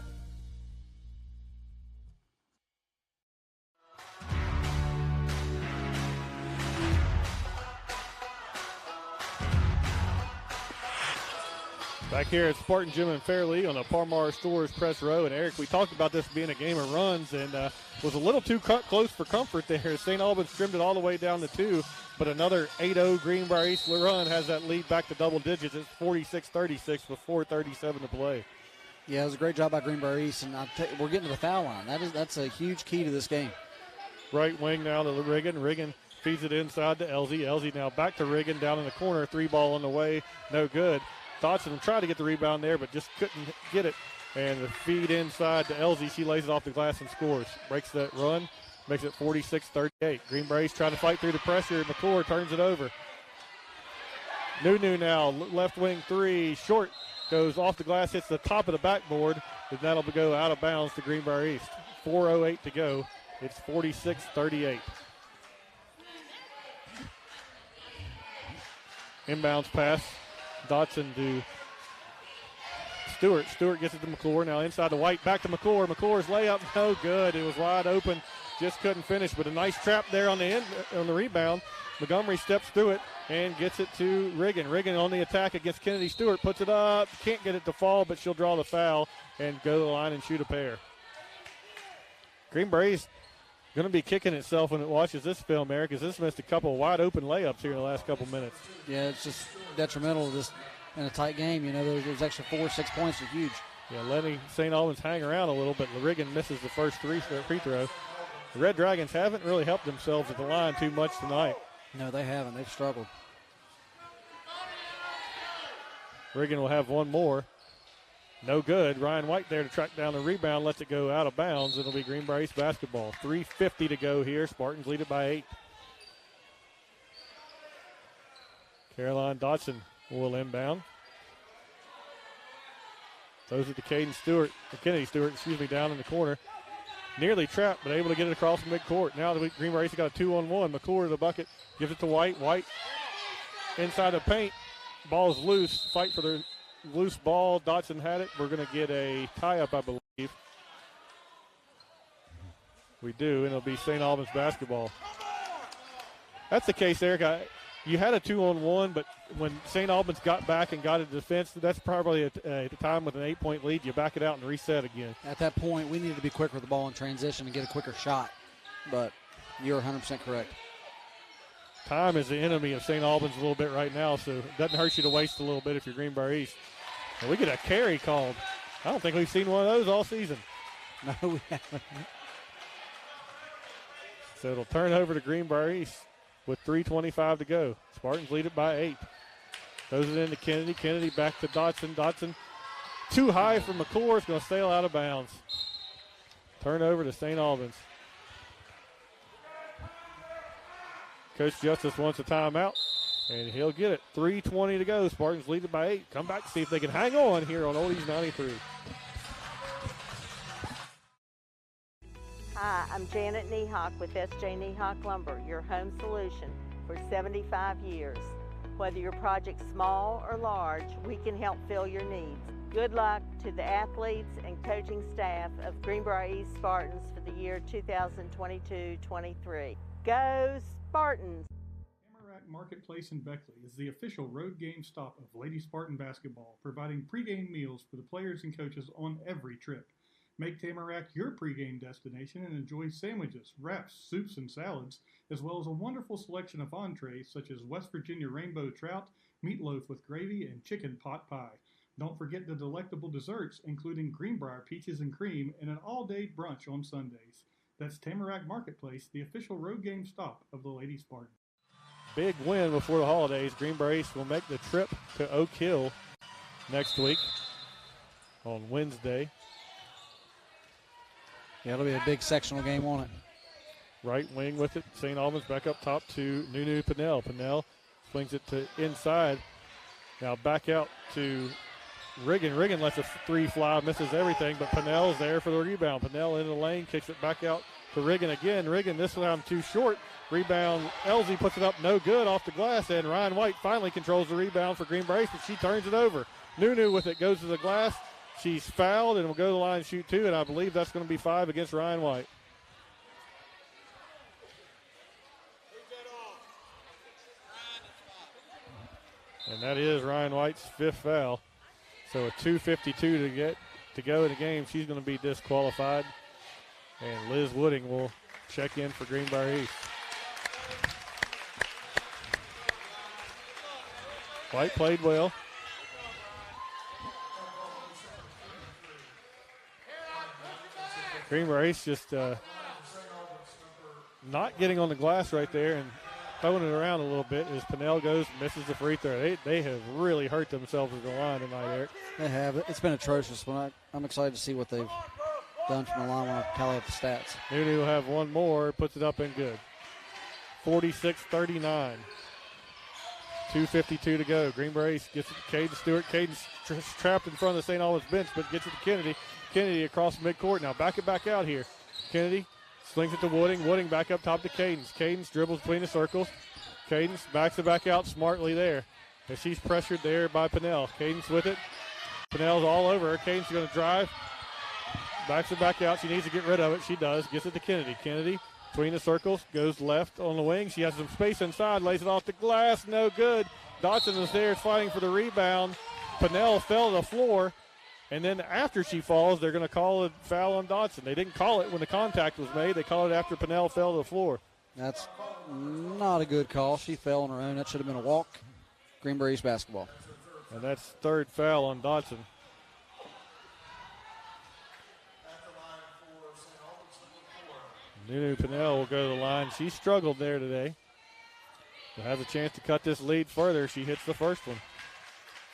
Back here at Spartan Gym in Fairleigh on the Parmar Stores Press Row. And, Eric, we talked about this being a game of runs and was a little too close for comfort there. St. Albans trimmed it all the way down to 2, but another 8-0 Greenbrier East run has that lead back to double digits. It's 46-36 with 4:37 to play. Yeah, it was a great job by Greenbrier East, and we're getting to the foul line. That's a huge key to this game. Right wing now to Riggin. Riggin feeds it inside to Elsie. Elsie now back to Riggin down in the corner. 3-ball on the way, no good. Dodson tried to get the rebound there, but just couldn't get it. And the feed inside to Elsie. She lays it off the glass and scores. Breaks that run, makes it 46-38. Greenbrier East trying to fight through the pressure. McClure turns it over. Nunu now, left wing 3, short, goes off the glass, hits the top of the backboard, and that'll go out of bounds to Greenbrier East. 4:08 to go. It's 46-38. Inbounds pass. Dodson to Stewart. Stewart gets it to McClure. Now inside to White. Back to McClure. McClure's layup, no good. It was wide open. Just couldn't finish. But a nice trap there on the rebound. Montgomery steps through it and gets it to Riggin. Riggin on the attack against Kennedy Stewart. Puts it up. Can't get it to fall, but she'll draw the foul and go to the line and shoot a pair. Greenbrier East going to be kicking itself when it watches this film, Eric, as this missed a couple of wide open layups here in the last couple minutes. Yeah, it's just detrimental just in a tight game. You know, those extra 4-6 points are huge. Yeah, letting St. Albans hang around a little bit. Riggin misses the first free throw. The Red Dragons haven't really helped themselves at the line too much tonight. No, they haven't. They've struggled. Riggin will have one more. No good. Ryan White there to track down the rebound, lets it go out of bounds. It'll be Greenbrier East basketball. 3:50 to go here. Spartans lead it by 8. Caroline Dodson will inbound. Throws it to Kennedy Stewart, down in the corner. Nearly trapped, but able to get it across the midcourt. Now the Greenbrier East got a 2-on-1. McClure to the bucket, gives it to White. White inside the paint. Ball's loose. Fight for the loose ball. Dodson had it. We're going to get a tie-up, I believe. We do, and it'll be St. Albans basketball. That's the case, Eric. You had a 2-on-1, but when St. Albans got back and got a defense, that's probably a time with an 8-point lead. You back it out and reset again. At that point, we needed to be quicker with the ball in transition and get a quicker shot. But you're 100% correct. Time is the enemy of St. Albans a little bit right now, so it doesn't hurt you to waste a little bit if you're Greenbrier East. And we get a carry called. I don't think we've seen one of those all season. No, we haven't. So it'll turn over to Greenbrier East with 3:25 to go. Spartans lead it by 8. Throws it into Kennedy. Kennedy back to Dodson. Dodson too high for McClure. It's going to sail out of bounds. Turnover to St. Albans. Coach Justice wants a timeout, and he'll get it. 3:20 to go. Spartans lead it by 8. Come back to see if they can hang on here on Oldies 93. Hi, I'm Janet Niehawk with S.J. Niehawk Lumber, your home solution for 75 years. Whether your project's small or large, we can help fill your needs. Good luck to the athletes and coaching staff of Greenbrier East Spartans for the year 2022-23. Go Spartans! Tamarack Marketplace in Beckley is the official road game stop of Lady Spartan basketball, providing pregame meals for the players and coaches on every trip. Make Tamarack your pregame destination and enjoy sandwiches, wraps, soups, and salads, as well as a wonderful selection of entrees such as West Virginia rainbow trout, meatloaf with gravy, and chicken pot pie. Don't forget the delectable desserts, including Greenbrier peaches and cream, and an all-day brunch on Sundays. That's Tamarack Marketplace, the official road game stop of the Lady Spartans. Big win before the holidays. Greenbrier East will make the trip to Oak Hill next week on Wednesday. Yeah, it'll be a big sectional game on it. Right wing with it. St. Albans back up top to Nunu Pinnell. Pinnell swings it to inside. Now back out to Riggin. Riggin lets a three fly, misses everything, but Pinnell's there for the rebound. Pinnell into the lane, kicks it back out to Riggin again. Riggin this time too short. Rebound, Elsie puts it up no good off the glass, and Ryan White finally controls the rebound for Greenbrier East, but she turns it over. Nunu with it goes to the glass. She's fouled and will go to the line and shoot 2, and I believe that's going to be 5 against Ryan White. And that is Ryan White's 5th foul. So a 2:52 to go in the game. She's going to be disqualified. And Liz Wooding will check in for Greenbrier East. White played well. Greenbrier East just not getting on the glass right there and throwing it around a little bit as Pinnell goes, misses the free throw. They have really hurt themselves at the line tonight, Eric. They have. It's been atrocious. I'm excited to see what they've done from the line when I tally up the stats. Nunu will have one more, puts it up and good. 46-39. 2:52 to go. Greenbrier East gets it to Caden Stewart. Caden's trapped in front of the St. Albans bench, but gets it to Kennedy. Kennedy across midcourt. Now back it back out here. Kennedy slings it to Wooding. Wooding back up top to Cadence. Cadence dribbles between the circles. Cadence backs it back out smartly there. As she's pressured there by Pinnell. Cadence with it. Pinnell's all over her. Cadence is going to drive. Backs it back out. She needs to get rid of it. She does. Gets it to Kennedy. Kennedy between the circles. Goes left on the wing. She has some space inside. Lays it off the glass. No good. Dodson is there fighting for the rebound. Pinnell fell to the floor. And then after she falls, they're going to call a foul on Dodson. They didn't call it when the contact was made. They called it after Pinnell fell to the floor. That's not a good call. She fell on her own. That should have been a walk. Greenbrier East basketball. And that's 3rd foul on Dodson. Nunu Pinnell will go to the line. She struggled there today. But has a chance to cut this lead further. She hits the first one.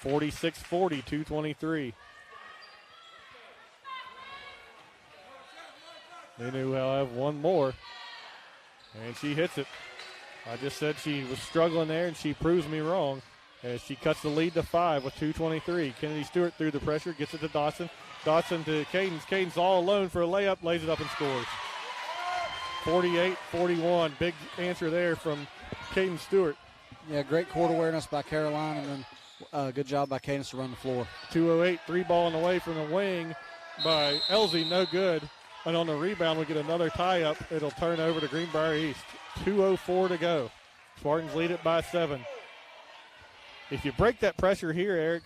46-40, 2:23. Nunu will have one more, and she hits it. I just said she was struggling there, and she proves me wrong as she cuts the lead to 5 with 2:23. Kennedy Stewart through the pressure, gets it to Dotson. Dotson to Cadence. Cadence all alone for a layup, lays it up and scores. 48-41. Big answer there from Cadence Stewart. Yeah, great court awareness by Caroline, and then good job by Cadence to run the floor. 2:08, 3 ball on the way from the wing by Elsie, no good. And on the rebound, we get another tie-up. It'll turn over to Greenbrier East. 2:04 to go. Spartans lead it by 7. If you break that pressure here, Eric,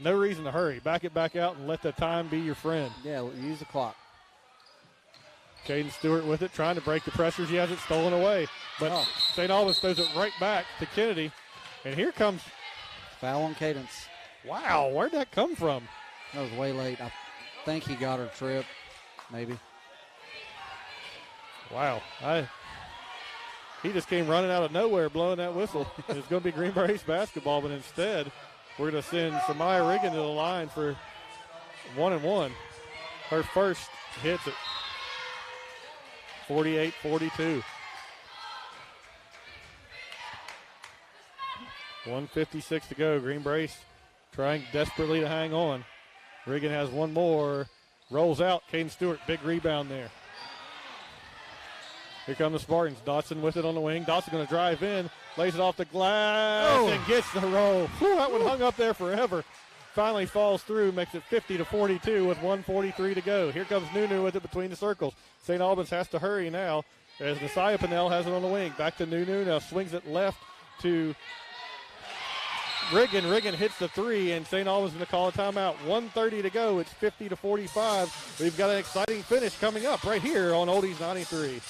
no reason to hurry. Back it back out and let the time be your friend. Yeah, use the clock. Caden Stewart with it, trying to break the pressure. She has it stolen away. But St. Albans throws it right back to Kennedy. And here comes. Foul on Cadence. Wow, where'd that come from? That was way late. I think he got her trip, maybe. Wow. He just came running out of nowhere blowing that whistle. It's going to be Greenbrier East basketball, but instead we're going to send Samaya Riggin to the line for 1-1. Her first hits it. 48-42. 1:56 to go. Greenbrier East trying desperately to hang on. Riggin has one more. Rolls out. Caden Stewart, big rebound there. Here come the Spartans. Dotson with it on the wing. Dotson going to drive in, lays it off the glass, and gets the roll. Whew, that one hung up there forever. Finally falls through, makes it 50-42 with 1:43 to go. Here comes Nunu with it between the circles. St. Albans has to hurry now as Messiah Pinnell has it on the wing. Back to Nunu, now swings it left to Riggin. Riggin hits the 3, and St. Albans going to call a timeout. 1:30 to go. It's 50-45. We've got an exciting finish coming up right here on Oldies 93.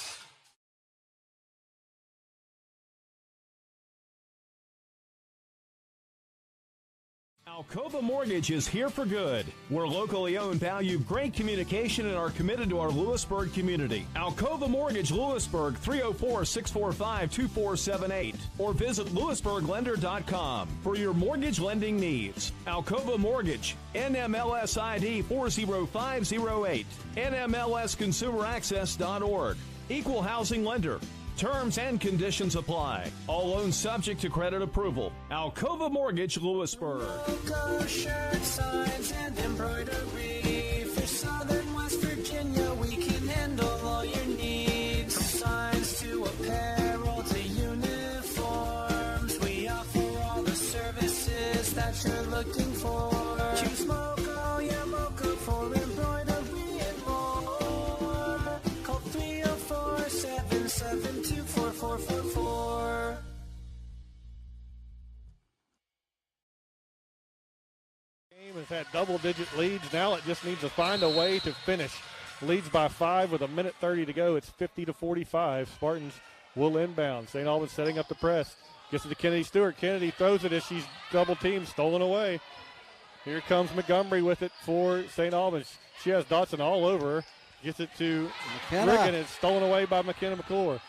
Alcova Mortgage is here for good. We're locally owned, value great communication, and are committed to our Lewisburg community. Alcova Mortgage Lewisburg, 304-645-2478, or visit lewisburglender.com for your mortgage lending needs. Alcova Mortgage, NMLS ID 40508, NMLSconsumeraccess.org, Equal Housing Lender. Terms and conditions apply. All loans subject to credit approval. Alcova Mortgage, Lewisburg. Logo shirt, signs, and embroidery. For Southern West Virginia, we can handle all your needs. From signs to apparel to uniforms, we offer all the services that you're looking for. Choose Moco, yeah, Moco for embroidery and more. Call 304-772-4444. Has had double-digit leads. Now it just needs to find a way to finish. Leads by 5 with 1:30 to go. It's 50-45. Spartans will inbound. St. Albans setting up the press. Gets it to Kennedy Stewart. Kennedy throws it as she's double-teamed, stolen away. Here comes Montgomery with it for St. Albans. She has Dotson all over her. Gets it to Riggin. It's stolen away by McKenna McClure.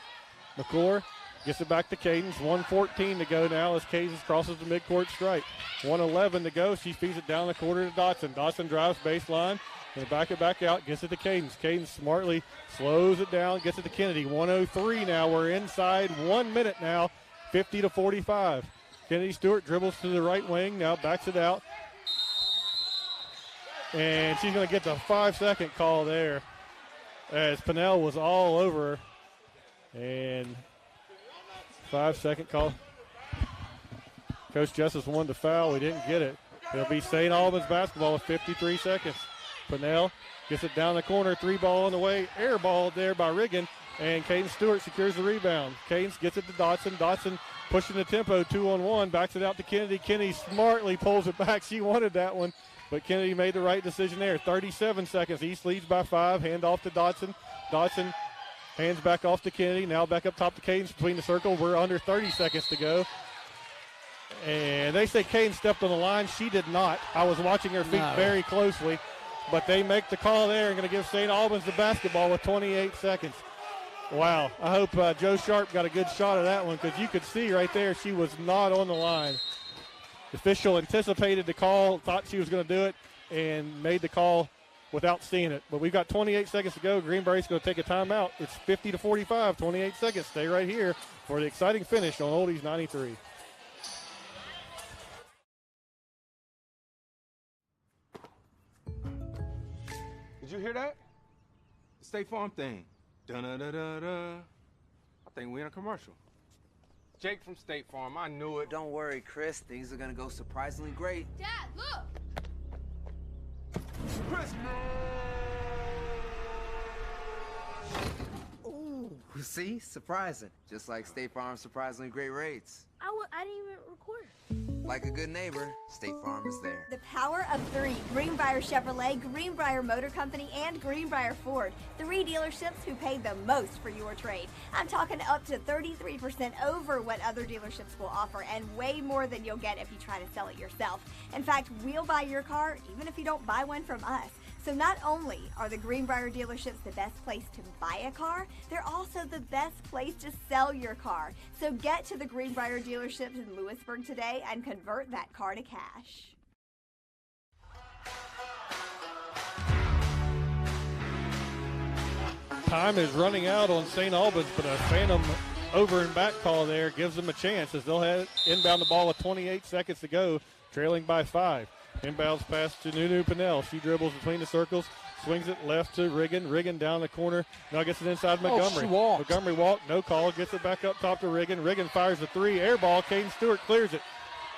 McClure gets it back to Cadence. 1:14 to go now as Cadence crosses the midcourt stripe. 1:11 to go. She feeds it down the quarter to Dotson. Dotson drives baseline. Going to back it back out. Gets it to Cadence. Cadence smartly slows it down. Gets it to Kennedy. 1:03 now. We're inside 1 minute now. 50-45. Kennedy Stewart dribbles to the right wing. Now backs it out. And she's going to get the 5-second call there as Pinnell was all over her. And 5-second call. Coach Justice wanted to foul. We didn't get it. It'll be St. Albans basketball with 53 seconds. Pinnell gets it down the corner. 3-ball on the way. Air ball there by Riggin. And Cadence Stewart secures the rebound. Cadence gets it to Dotson. Dotson pushing the tempo 2-on-1. Backs it out to Kennedy. Kennedy smartly pulls it back. She wanted that one. But Kennedy made the right decision there. 37 seconds. East leads by 5. Hand off to Dotson. Dotson hands back off to Kennedy. Now back up top to Cadence between the circle. We're under 30 seconds to go. And they say Cadence stepped on the line. She did not. I was watching her feet very closely. But they make the call there and going to give St. Albans the basketball with 28 seconds. Wow. I hope Joe Sharp got a good shot of that one because you could see right there she was not on the line. The official anticipated the call, thought she was going to do it, and made the call without seeing it. But we've got 28 seconds to go. Greenbrier's going to take a timeout. It's 50-45, 28 seconds. Stay right here for the exciting finish on Oldies 93. Did you hear that? The State Farm thing. Dun-da-da-da-da. I think we're in a commercial. Jake from State Farm, I knew it. Don't worry, Chris. Things are gonna go surprisingly great. Dad, look! Chris! Ooh, see? Surprising. Just like State Farm's surprisingly great rates. I didn't even record. Like a good neighbor, State Farm is there. The power of three. Greenbrier Chevrolet, Greenbrier Motor Company, and Greenbrier Ford. Three dealerships who pay the most for your trade. I'm talking up to 33% over what other dealerships will offer, and way more than you'll get if you try to sell it yourself. In fact, we'll buy your car even if you don't buy one from us. So not only are the Greenbrier dealerships the best place to buy a car, they're also the best place to sell your car. So get to the Greenbrier dealerships in Lewisburg today and convert that car to cash. Time is running out on St. Albans, but a phantom over and back call there gives them a chance as they'll have inbound the ball with 28 seconds to go, trailing by 5. Inbounds pass to Nunu Pinnell. She dribbles between the circles, swings it left to Riggin. Riggin down the corner. Now gets it inside Montgomery. Montgomery walk, no call. Gets it back up top to Riggin. Riggin fires the three. Air ball. Caden Stewart clears it.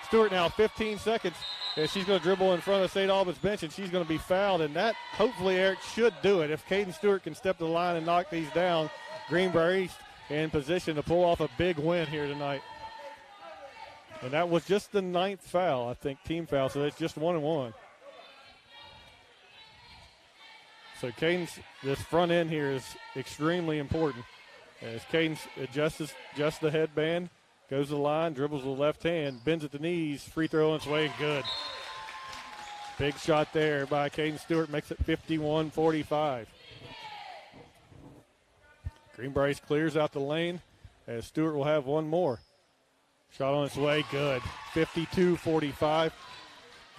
Stewart now 15 seconds. And she's going to dribble in front of St. Albans bench, and she's going to be fouled. And that, hopefully, Eric, should do it. If Caden Stewart can step to the line and knock these down, Greenbrier East in position to pull off a big win here tonight. And that was just the 9th foul, I think, team foul, so it's just 1-1. So Caden's, this front end here is extremely important. As Caden adjusts the headband, goes to the line, dribbles with the left hand, bends at the knees, free throw on its way, and good. Big shot there by Caden Stewart, makes it 51-45. Greenbrier clears out the lane as Stewart will have one more. Shot on its way, good. 52-45.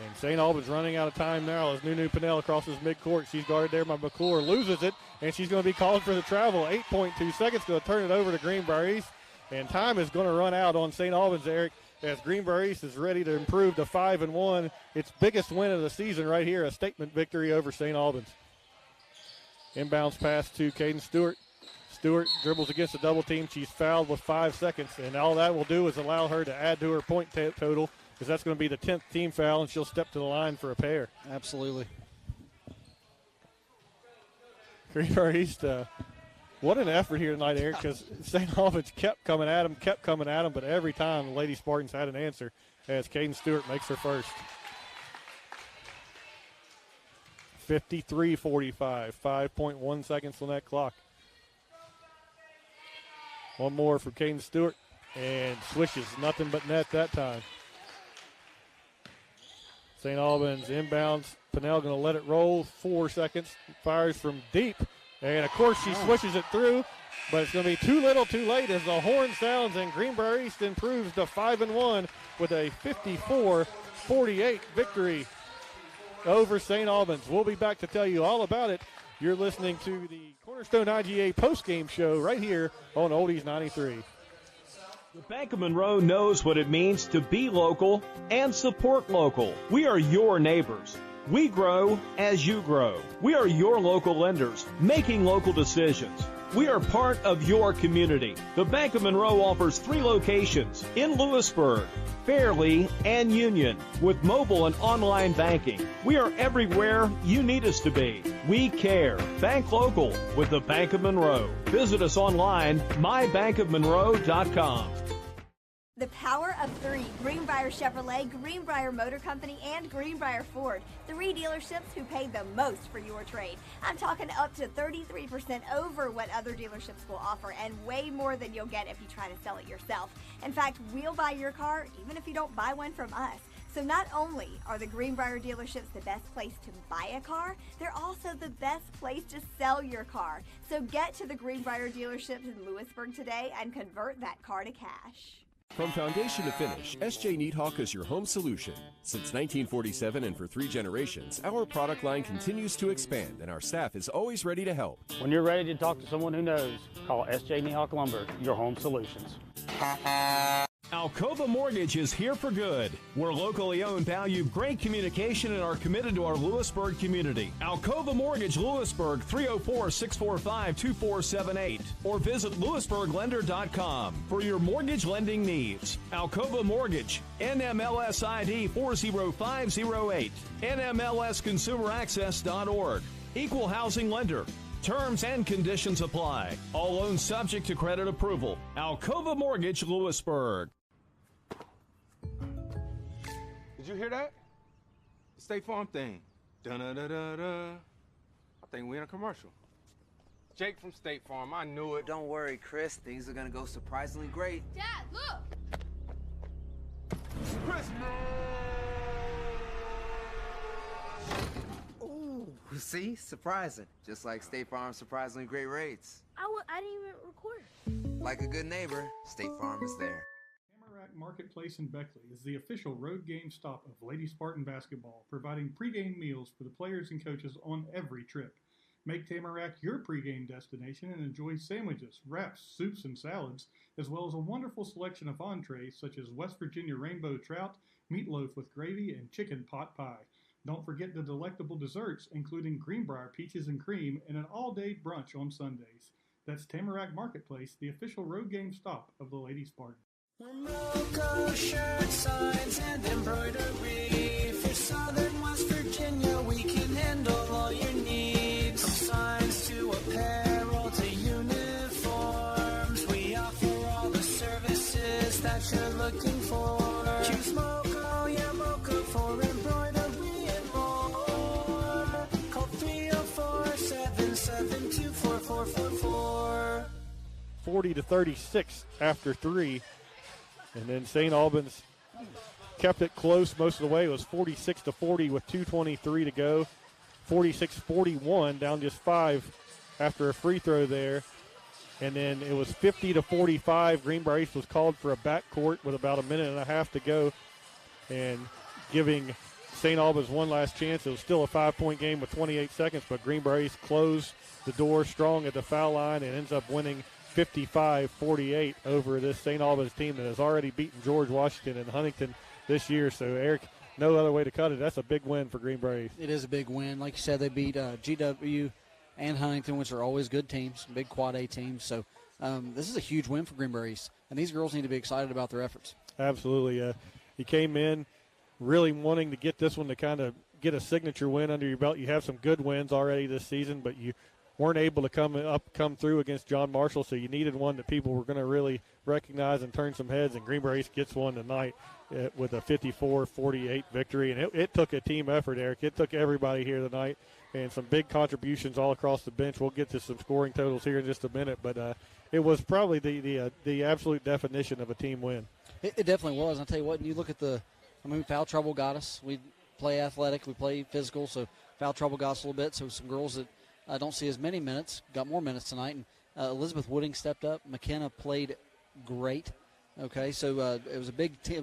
And St. Albans running out of time now as Nunu Pinnell crosses midcourt. She's guarded there by McClure, loses it, and she's going to be called for the travel. 8.2 seconds, going to turn it over to Greenbrier East. And time is going to run out on St. Albans, Eric, as Greenbrier East is ready to improve to 5-1. Its biggest win of the season right here, a statement victory over St. Albans. Inbounds pass to Caden Stewart. Stewart dribbles against the double team. She's fouled with 5 seconds, and all that will do is allow her to add to her point total, because that's going to be the 10th team foul, and she'll step to the line for a pair. Absolutely. Greenbrier East, what an effort here tonight, Eric, because St. Albans kept coming at them, but every time the Lady Spartans had an answer as Caden Stewart makes her first. 53-45, 5.1 seconds on that clock. One more for Caden Stewart, and swishes, nothing but net that time. St. Albans inbounds. Pinnell going to let it roll. 4 seconds. Fires from deep. And, of course, she swishes it through. But it's going to be too little too late as the horn sounds, and Greenbrier East improves to 5-1 with a 54-48 victory over St. Albans. We'll be back to tell you all about it. You're listening to the Cornerstone IGA postgame show right here on Oldies 93. The Bank of Monroe knows what it means to be local and support local. We are your neighbors. We grow as you grow. We are your local lenders, making local decisions. We are part of your community. The Bank of Monroe offers 3 locations in Lewisburg, Fairleigh, and Union with mobile and online banking. We are everywhere you need us to be. We care. Bank local with the Bank of Monroe. Visit us online, mybankofmonroe.com. The power of three. Greenbrier Chevrolet, Greenbrier Motor Company, and Greenbrier Ford. 3 dealerships who pay the most for your trade. I'm talking up to 33% over what other dealerships will offer, and way more than you'll get if you try to sell it yourself. In fact, we'll buy your car even if you don't buy one from us. So not only are the Greenbrier dealerships the best place to buy a car, they're also the best place to sell your car. So get to the Greenbrier dealerships in Lewisburg today and convert that car to cash. From foundation to finish, S.J. Needhawk is your home solution. Since 1947 and for 3 generations, our product line continues to expand and our staff is always ready to help. When you're ready to talk to someone who knows, call S.J. Needhawk Lumber, your home solutions. Alcova Mortgage is here for good. We're locally owned, value great communication, and are committed to our Lewisburg community. Alcova Mortgage Lewisburg, 304-645-2478, or visit lewisburglender.com for your mortgage lending needs. Alcova Mortgage, NMLS ID 40508, NMLSconsumeraccess.org, Equal Housing Lender. Terms and conditions apply. All loans subject to credit approval. Alcova Mortgage, Lewisburg. Did you hear that? The State Farm thing. Dun-da-da-da-da. I think we're in a commercial. Jake from State Farm, I knew it. Don't worry, Chris. Things are gonna go surprisingly great. Dad, look! Chris! Ooh, see? Surprising. Just like State Farm's surprisingly great rates. I didn't even record. Like a good neighbor, State Farm is there. Tamarack Marketplace in Beckley is the official road game stop of Lady Spartan basketball, providing pregame meals for the players and coaches on every trip. Make Tamarack your pregame destination and enjoy sandwiches, wraps, soups, and salads, as well as a wonderful selection of entrees such as West Virginia rainbow trout, meatloaf with gravy, and chicken pot pie. Don't forget the delectable desserts, including Greenbrier peaches and cream, and an all-day brunch on Sundays. That's Tamarack Marketplace, the official road game stop of the Lady Spartan. Logo shirt signs and embroidery. For Southern West Virginia, we can handle all your needs. From signs to apparel to uniforms, we offer all the services that you're looking for. Choose Moco, yeah, Moco for embroidery and more. Call 304-772-4444. 40-36 after 3. And then St. Albans kept it close most of the way. It was 46-40 with 2:23 to go. 46-41, down just 5 after a free throw there. And then it was 50-45. Greenbrier East was called for a backcourt with about a minute and a half to go, and giving St. Albans one last chance. It was still a 5-point game with 28 seconds, but Greenbrier East closed the door strong at the foul line and ends up winning 55-48 over this St. Albans team that has already beaten George Washington and Huntington this year. So, Eric, no other way to cut it. That's a big win for Greenbrier East. It is a big win. Like you said, they beat GW and Huntington, which are always good teams, big Quad A teams. So this is a huge win for Greenbrier East, and these girls need to be excited about their efforts. Absolutely. You came in really wanting to get this one to kind of get a signature win under your belt. You have some good wins already this season, but you weren't able to come through against John Marshall, so you needed one that people were going to really recognize and turn some heads, and Greenbrier East gets one tonight with a 54-48 victory. And it took a team effort, Eric. It took everybody here tonight, and some big contributions all across the bench. We'll get to some scoring totals here in just a minute, but it was probably the absolute definition of a team win. It definitely was. I'll tell you what, you look at foul trouble got us. We play athletic, we play physical, so foul trouble got us a little bit. So some girls that I don't see as many minutes, got more minutes tonight. And Elizabeth Wooding stepped up. McKenna played great. Okay, so it was a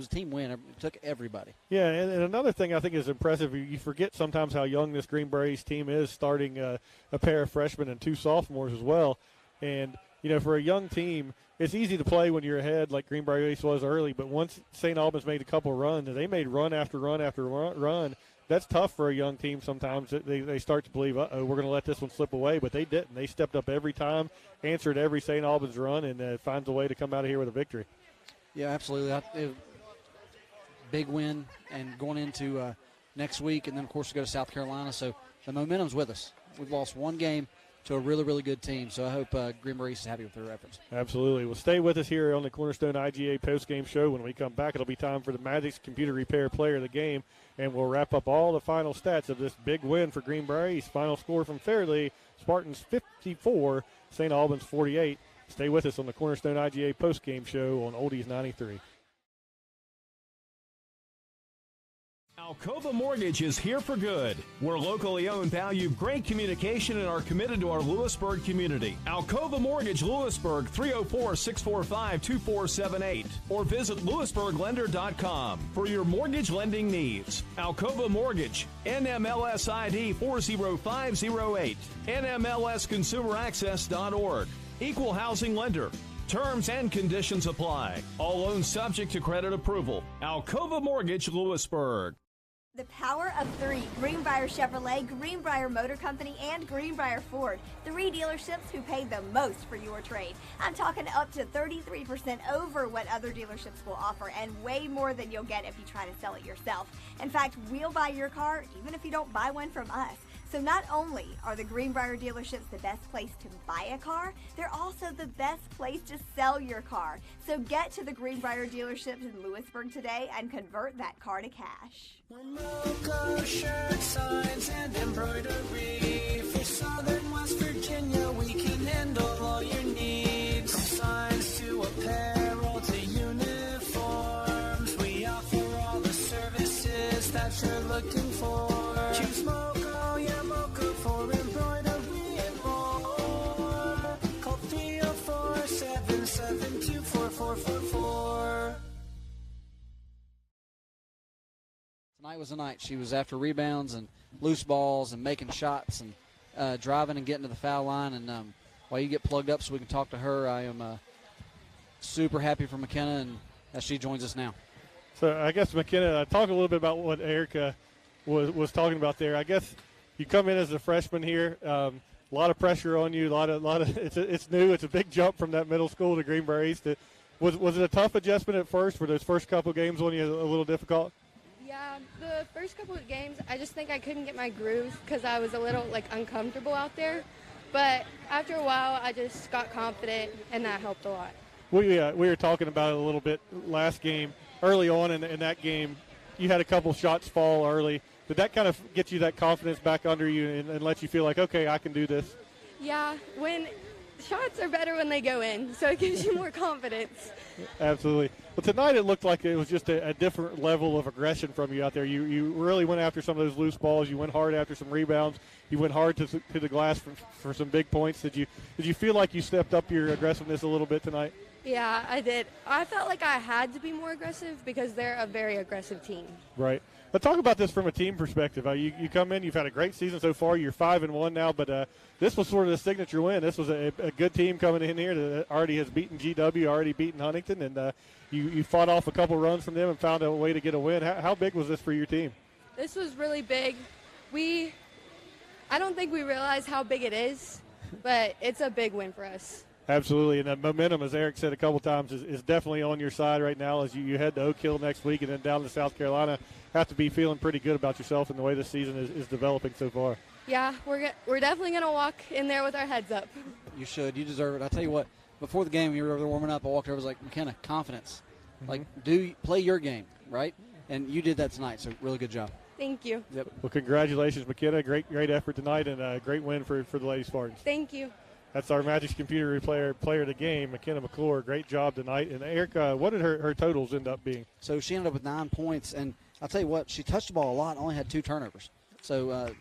team win. It took everybody. Yeah, and another thing I think is impressive, you forget sometimes how young this Greenbrier East team is, starting a pair of freshmen and 2 sophomores as well. And, for a young team, it's easy to play when you're ahead like Greenbrier East was early, but once St. Albans made a couple runs, and they made run after run after run, that's tough for a young team sometimes. They start to believe, we're going to let this one slip away, but they didn't. They stepped up every time, answered every St. Albans run, and finds a way to come out of here with a victory. Yeah, absolutely. Big win, and going into next week, and then, of course, we go to South Carolina. So the momentum's with us. We've lost one game to a really, really good team. So I hope Greenbrier East is happy with their efforts. Absolutely. Well, stay with us here on the Cornerstone IGA postgame show. When we come back, it'll be time for the Magic's Computer Repair Player of the Game, and we'll wrap up all the final stats of this big win for Greenbrier East. Final score from Fairleigh, Spartans 54, St. Albans 48. Stay with us on the Cornerstone IGA postgame show on Oldies 93. Alcova Mortgage is here for good. We're locally owned, value great communication, and are committed to our Lewisburg community. Alcova Mortgage Lewisburg, 304-645-2478, or visit lewisburglender.com for your mortgage lending needs. Alcova Mortgage, NMLS ID 40508, NMLSconsumeraccess.org, Equal Housing Lender. Terms and conditions apply. All loans subject to credit approval. Alcova Mortgage, Lewisburg. The power of three: Greenbrier Chevrolet, Greenbrier Motor Company, and Greenbrier Ford. Three dealerships who pay the most for your trade. I'm talking up to 33% over what other dealerships will offer, and way more than you'll get if you try to sell it yourself. In fact, we'll buy your car even if you don't buy one from us. So not only are the Greenbrier dealerships the best place to buy a car, they're also the best place to sell your car. So get to the Greenbrier dealerships in Lewisburg today and convert that car to cash. Logo shirt signs and embroidery. For Southern West Virginia, we can handle all your needs. From signs to apparel to uniforms, we offer all the services that you're looking for. Choose Mogo, yeah, Mogo for embroidery and more. Call 304-772-4444. Tonight was the night. She was after rebounds and loose balls and making shots and driving and getting to the foul line. And while you get plugged up so we can talk to her, I am super happy for McKenna and as she joins us now. So I guess, McKenna, talk a little bit about what Erica was talking about there. I guess you come in as a freshman here. A lot of pressure on you. It's new. It's a big jump from that middle school to Greenbrier East. Was it a tough adjustment at first? Were those first couple games on you a little difficult? Yeah, the first couple of games, I just think I couldn't get my groove because I was a little uncomfortable out there. But after a while, I just got confident, and that helped a lot. We were talking about it a little bit last game. Early on in that game, you had a couple shots fall early. Did that kind of get you that confidence back under you and let you feel like, okay, I can do this? Yeah, when shots are better when they go in, so it gives you more confidence. Absolutely. Well, tonight it looked like it was just a different level of aggression from you out there. You really went after some of those loose balls. You went hard after some rebounds. You went hard to the glass for some big points. Did you feel like you stepped up your aggressiveness a little bit tonight? Yeah, I did. I felt like I had to be more aggressive because they're a very aggressive team. Right. But talk about this from a team perspective. You come in, you've had a great season so far. You're 5-1 now, but this was sort of the signature win. This was a good team coming in here that already has beaten GW, already beaten Huntington, and you fought off a couple runs from them and found a way to get a win. How big was this for your team? This was really big. I don't think we realize how big it is, but it's a big win for us. Absolutely, and the momentum, as Eric said a couple times, is definitely on your side right now as you head to Oak Hill next week and then down to South Carolina. Have to be feeling pretty good about yourself and the way this season is developing so far. Yeah, we're definitely going to walk in there with our heads up. You should. You deserve it. I tell you what, before the game, you were over there warming up. I walked over, I was like, McKenna, confidence. Mm-hmm. Play your game, right? And you did that tonight, so really good job. Thank you. Yep. Well, congratulations, McKenna. Great effort tonight and a great win for the Lady Spartans. Thank you. That's our Magic's computer player of the game, McKenna McClure. Great job tonight. And Eric, what did her totals end up being? So she ended up with 9 points, and I'll tell you what, she touched the ball a lot and only had 2 turnovers. So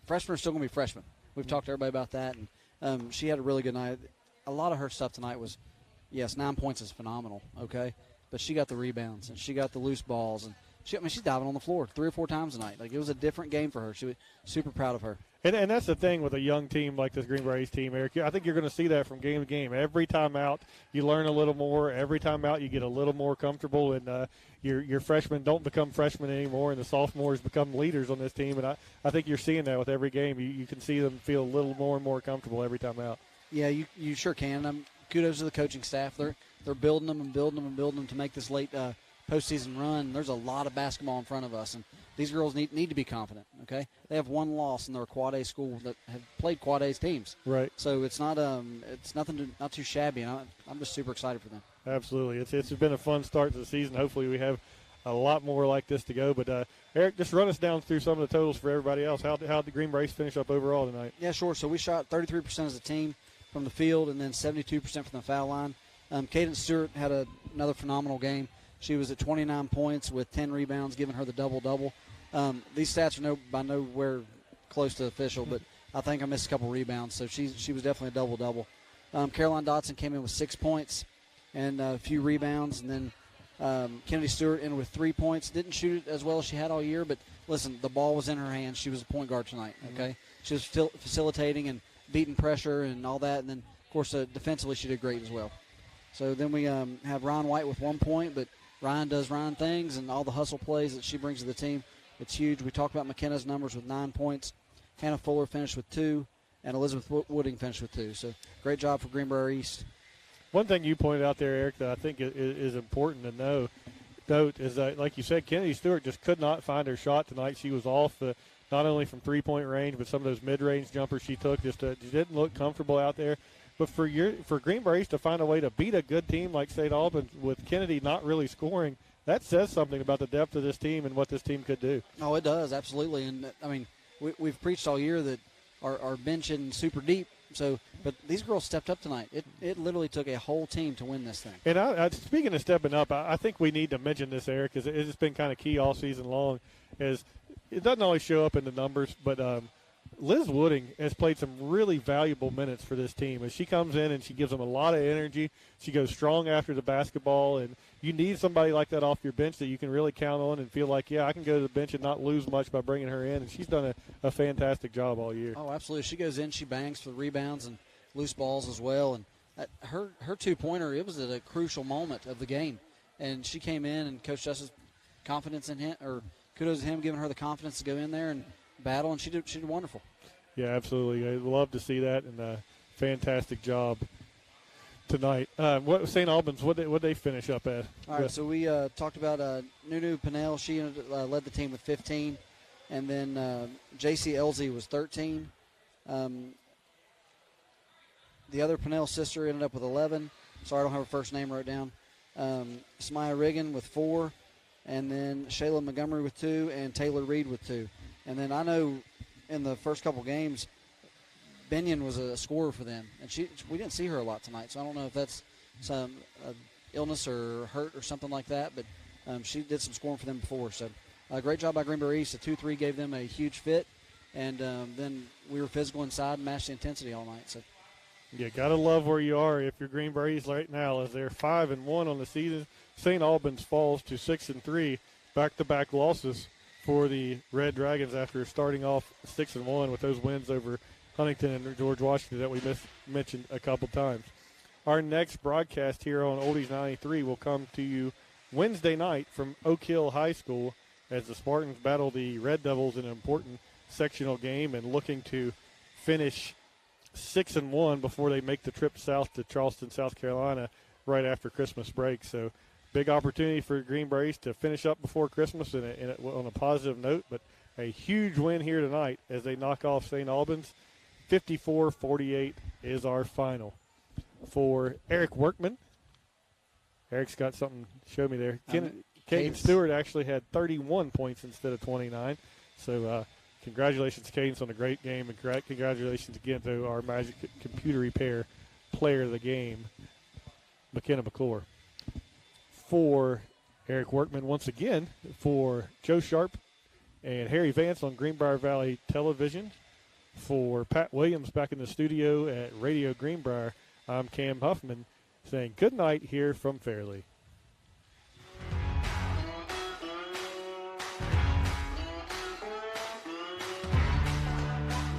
freshmen are still going to be freshmen. We've talked to everybody about that, and she had a really good night. A lot of her stuff tonight was, yes, 9 points is phenomenal, okay? But she got the rebounds, and she got the loose balls, and she's diving on the floor 3 or 4 times tonight. It was a different game for her. She was super proud of her. And that's the thing with a young team like this Greenbrier East team, Eric. I think you're going to see that from game to game. Every time out, you learn a little more. Every time out, you get a little more comfortable. And your freshmen don't become freshmen anymore, and the sophomores become leaders on this team. And I think you're seeing that with every game. You can see them feel a little more and more comfortable every time out. Yeah, you sure can. Kudos to the coaching staff. They're building them and building them and building them to make this late postseason run. There's a lot of basketball in front of us, and these girls need to be confident, okay? They have 1 loss in their Quad A school that have played Quad A's teams. Right. So it's not not too shabby, and I'm just super excited for them. Absolutely. It's been a fun start to the season. Hopefully we have a lot more like this to go. But, Eric, just run us down through some of the totals for everybody else. How did the Greenbrier finish up overall tonight? Yeah, sure. So we shot 33% as a team from the field and then 72% from the foul line. Cadence Stewart had another phenomenal game. She was at 29 points with 10 rebounds, giving her the double-double. These stats are by nowhere close to official, but I think I missed a couple rebounds, so she was definitely a double-double. Caroline Dotson came in with 6 points and a few rebounds, and then Kennedy Stewart in with 3 points. Didn't shoot it as well as she had all year, but listen, the ball was in her hands. She was a point guard tonight, okay? She was facilitating and beating pressure and all that, and then, of course, defensively she did great as well. So then we have Ryan White with 1 point, but Ryan does Ryan things, and all the hustle plays that she brings to the team, it's huge. We talked about McKenna's numbers with 9 points. Hannah Fuller finished with 2, and Elizabeth Wooding finished with 2. So great job for Greenbrier East. One thing you pointed out there, Eric, that I think is important to note is that, like you said, Kennedy Stewart just could not find her shot tonight. She was off not only from three-point range, but some of those mid-range jumpers she took just didn't look comfortable out there. But for Greenbrier East to find a way to beat a good team like St. Albans with Kennedy not really scoring, that says something about the depth of this team and what this team could do. Oh, it does, absolutely. And, I mean, we've preached all year that our bench isn't super deep. So, but these girls stepped up tonight. It literally took a whole team to win this thing. And speaking of stepping up, I think we need to mention this, Eric, because it's been kind of key all season long. Is it doesn't always show up in the numbers, but Liz Wooding has played some really valuable minutes for this team. As she comes in and she gives them a lot of energy, she goes strong after the basketball, and you need somebody like that off your bench that you can really count on and feel like, yeah, I can go to the bench and not lose much by bringing her in. And she's done a fantastic job all year. Oh, absolutely. She goes in, she bangs for the rebounds and loose balls as well. And her two-pointer, it was at a crucial moment of the game. And she came in, and Coach Justice confidence in him, or kudos to him, giving her the confidence to go in there and battle, and she did wonderful. Yeah, absolutely. I love to see that, and fantastic job tonight. St. Albans, what they finish up at? All right, so we talked about Nunu Pinnell. She led the team with 15, and then J.C. Elsie was 13. The other Pinnell sister ended up with 11. Sorry, I don't have her first name wrote down. Smia Riggin with 4, and then Shayla Montgomery with 2, and Taylor Reed with 2. And then I know in the first couple games, Benyon was a scorer for them, and we didn't see her a lot tonight. So I don't know if that's some illness or hurt or something like that, but she did some scoring for them before. So great job by Greenbrier East. The 2-3 gave them a huge fit, and then we were physical inside and matched the intensity all night. So. You got to love where you are if you're Greenbrier East right now, as they're 5-1 on the season. St. Albans falls to 6-3, back-to-back losses for the Red Dragons after starting off 6-1 with those wins over Huntington and George Washington that we mentioned a couple times. Our next broadcast here on Oldies 93 will come to you Wednesday night from Oak Hill High School as the Spartans battle the Red Devils in an important sectional game and looking to finish 6-1 before they make the trip south to Charleston, South Carolina right after Christmas break. So big opportunity for Greenbrier East to finish up before Christmas on a positive note, but a huge win here tonight as they knock off St. Albans. 54-48 is our final. For Eric Workman, Eric's got something to show me there. Caden Stewart actually had 31 points instead of 29. So congratulations, Cadence, on a great game, and congratulations again to our Magic Computer Repair player of the game, McKenna McClure. For Eric Workman, once again, for Joe Sharp and Harry Vance on Greenbrier Valley Television, for Pat Williams back in the studio at Radio Greenbrier, I'm Cam Huffman saying good night here from Fairleigh.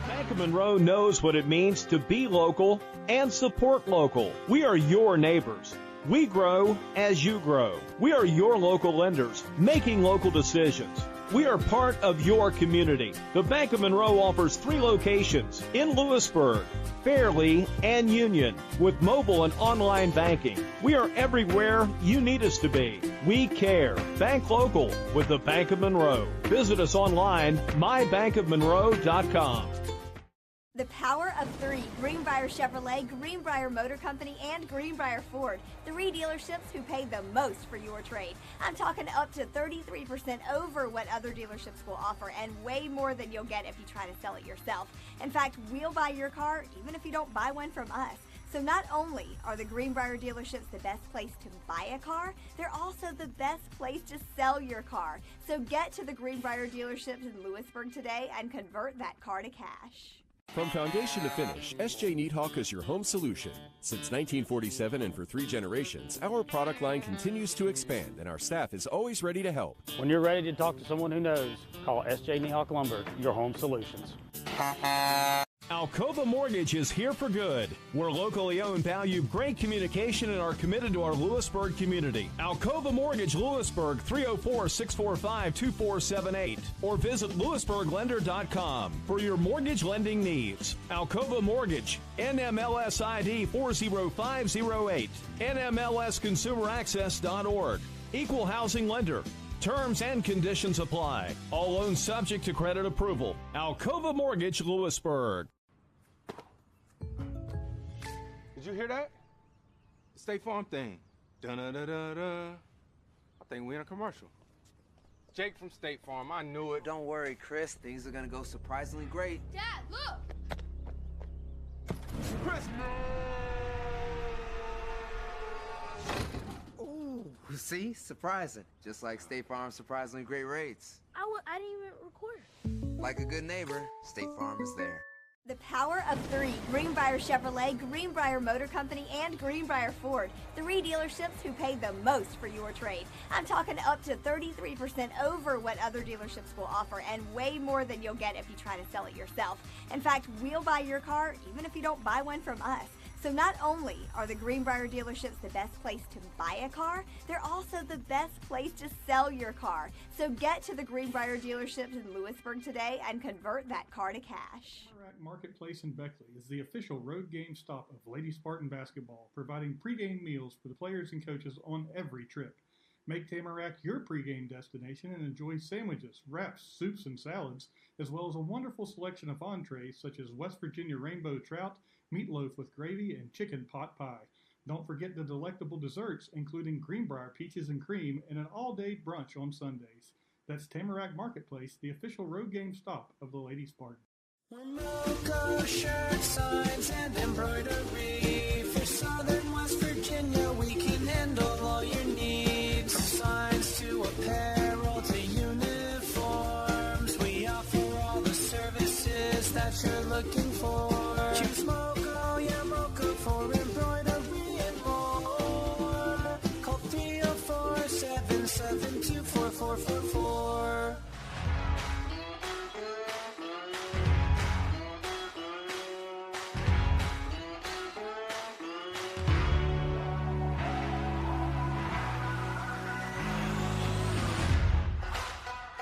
Bank of Monroe knows what it means to be local and support local. We are your neighbors. We grow as you grow. We are your local lenders, making local decisions. We are part of your community. The Bank of Monroe offers 3 locations in Lewisburg, Fairleigh, and Union with mobile and online banking. We are everywhere you need us to be. We care. Bank local with the Bank of Monroe. Visit us online, mybankofmonroe.com. The power of 3, Greenbrier Chevrolet, Greenbrier Motor Company, and Greenbrier Ford. 3 dealerships who pay the most for your trade. I'm talking up to 33% over what other dealerships will offer, and way more than you'll get if you try to sell it yourself. In fact, we'll buy your car even if you don't buy one from us. So not only are the Greenbrier dealerships the best place to buy a car, they're also the best place to sell your car. So get to the Greenbrier dealerships in Lewisburg today and convert that car to cash. From foundation to finish, SJ Neathawk is your home solution. Since 1947 and for 3 generations, our product line continues to expand and our staff is always ready to help. When you're ready to talk to someone who knows, call SJ Neathawk Lumber, your home solutions. Alcova Mortgage is here for good. We're locally owned, value great communication, and are committed to our Lewisburg community. Alcova Mortgage Lewisburg, 304-645-2478, or visit lewisburglender.com for your mortgage lending needs. Alcova Mortgage, NMLS ID 40508, NMLSconsumeraccess.org, Equal Housing Lender. Terms and conditions apply. All loans subject to credit approval. Alcova Mortgage, Lewisburg. Did you hear that? The State Farm thing. Dun-da-da-da-da. I think we're in a commercial. Jake from State Farm, I knew it. Don't worry, Chris. Things are gonna go surprisingly great. Dad, look! Chris! Ooh, see? Surprising. Just like State Farm's surprisingly great rates. I didn't even record. Like a good neighbor, State Farm is there. The power of 3, Greenbrier Chevrolet, Greenbrier Motor Company, and Greenbrier Ford. 3 dealerships who pay the most for your trade. I'm talking up to 33% over what other dealerships will offer, and way more than you'll get if you try to sell it yourself. In fact, we'll buy your car even if you don't buy one from us. So not only are the Greenbrier dealerships the best place to buy a car, they're also the best place to sell your car. So get to the Greenbrier dealerships in Lewisburg today and convert that car to cash. Tamarack Marketplace in Beckley is the official road game stop of Lady Spartan basketball, providing pregame meals for the players and coaches on every trip. Make Tamarack your pregame destination and enjoy sandwiches, wraps, soups, and salads, as well as a wonderful selection of entrees such as West Virginia rainbow trout, meatloaf with gravy, and chicken pot pie. Don't forget the delectable desserts, including Greenbrier peaches and cream, and an all-day brunch on Sundays. That's Tamarack Marketplace, the official road game stop of the Lady Spartan. Logo shirt signs and embroidery for Southern West Virginia. We can handle all your needs. From signs to apparel to uniforms, we offer all the services that you're looking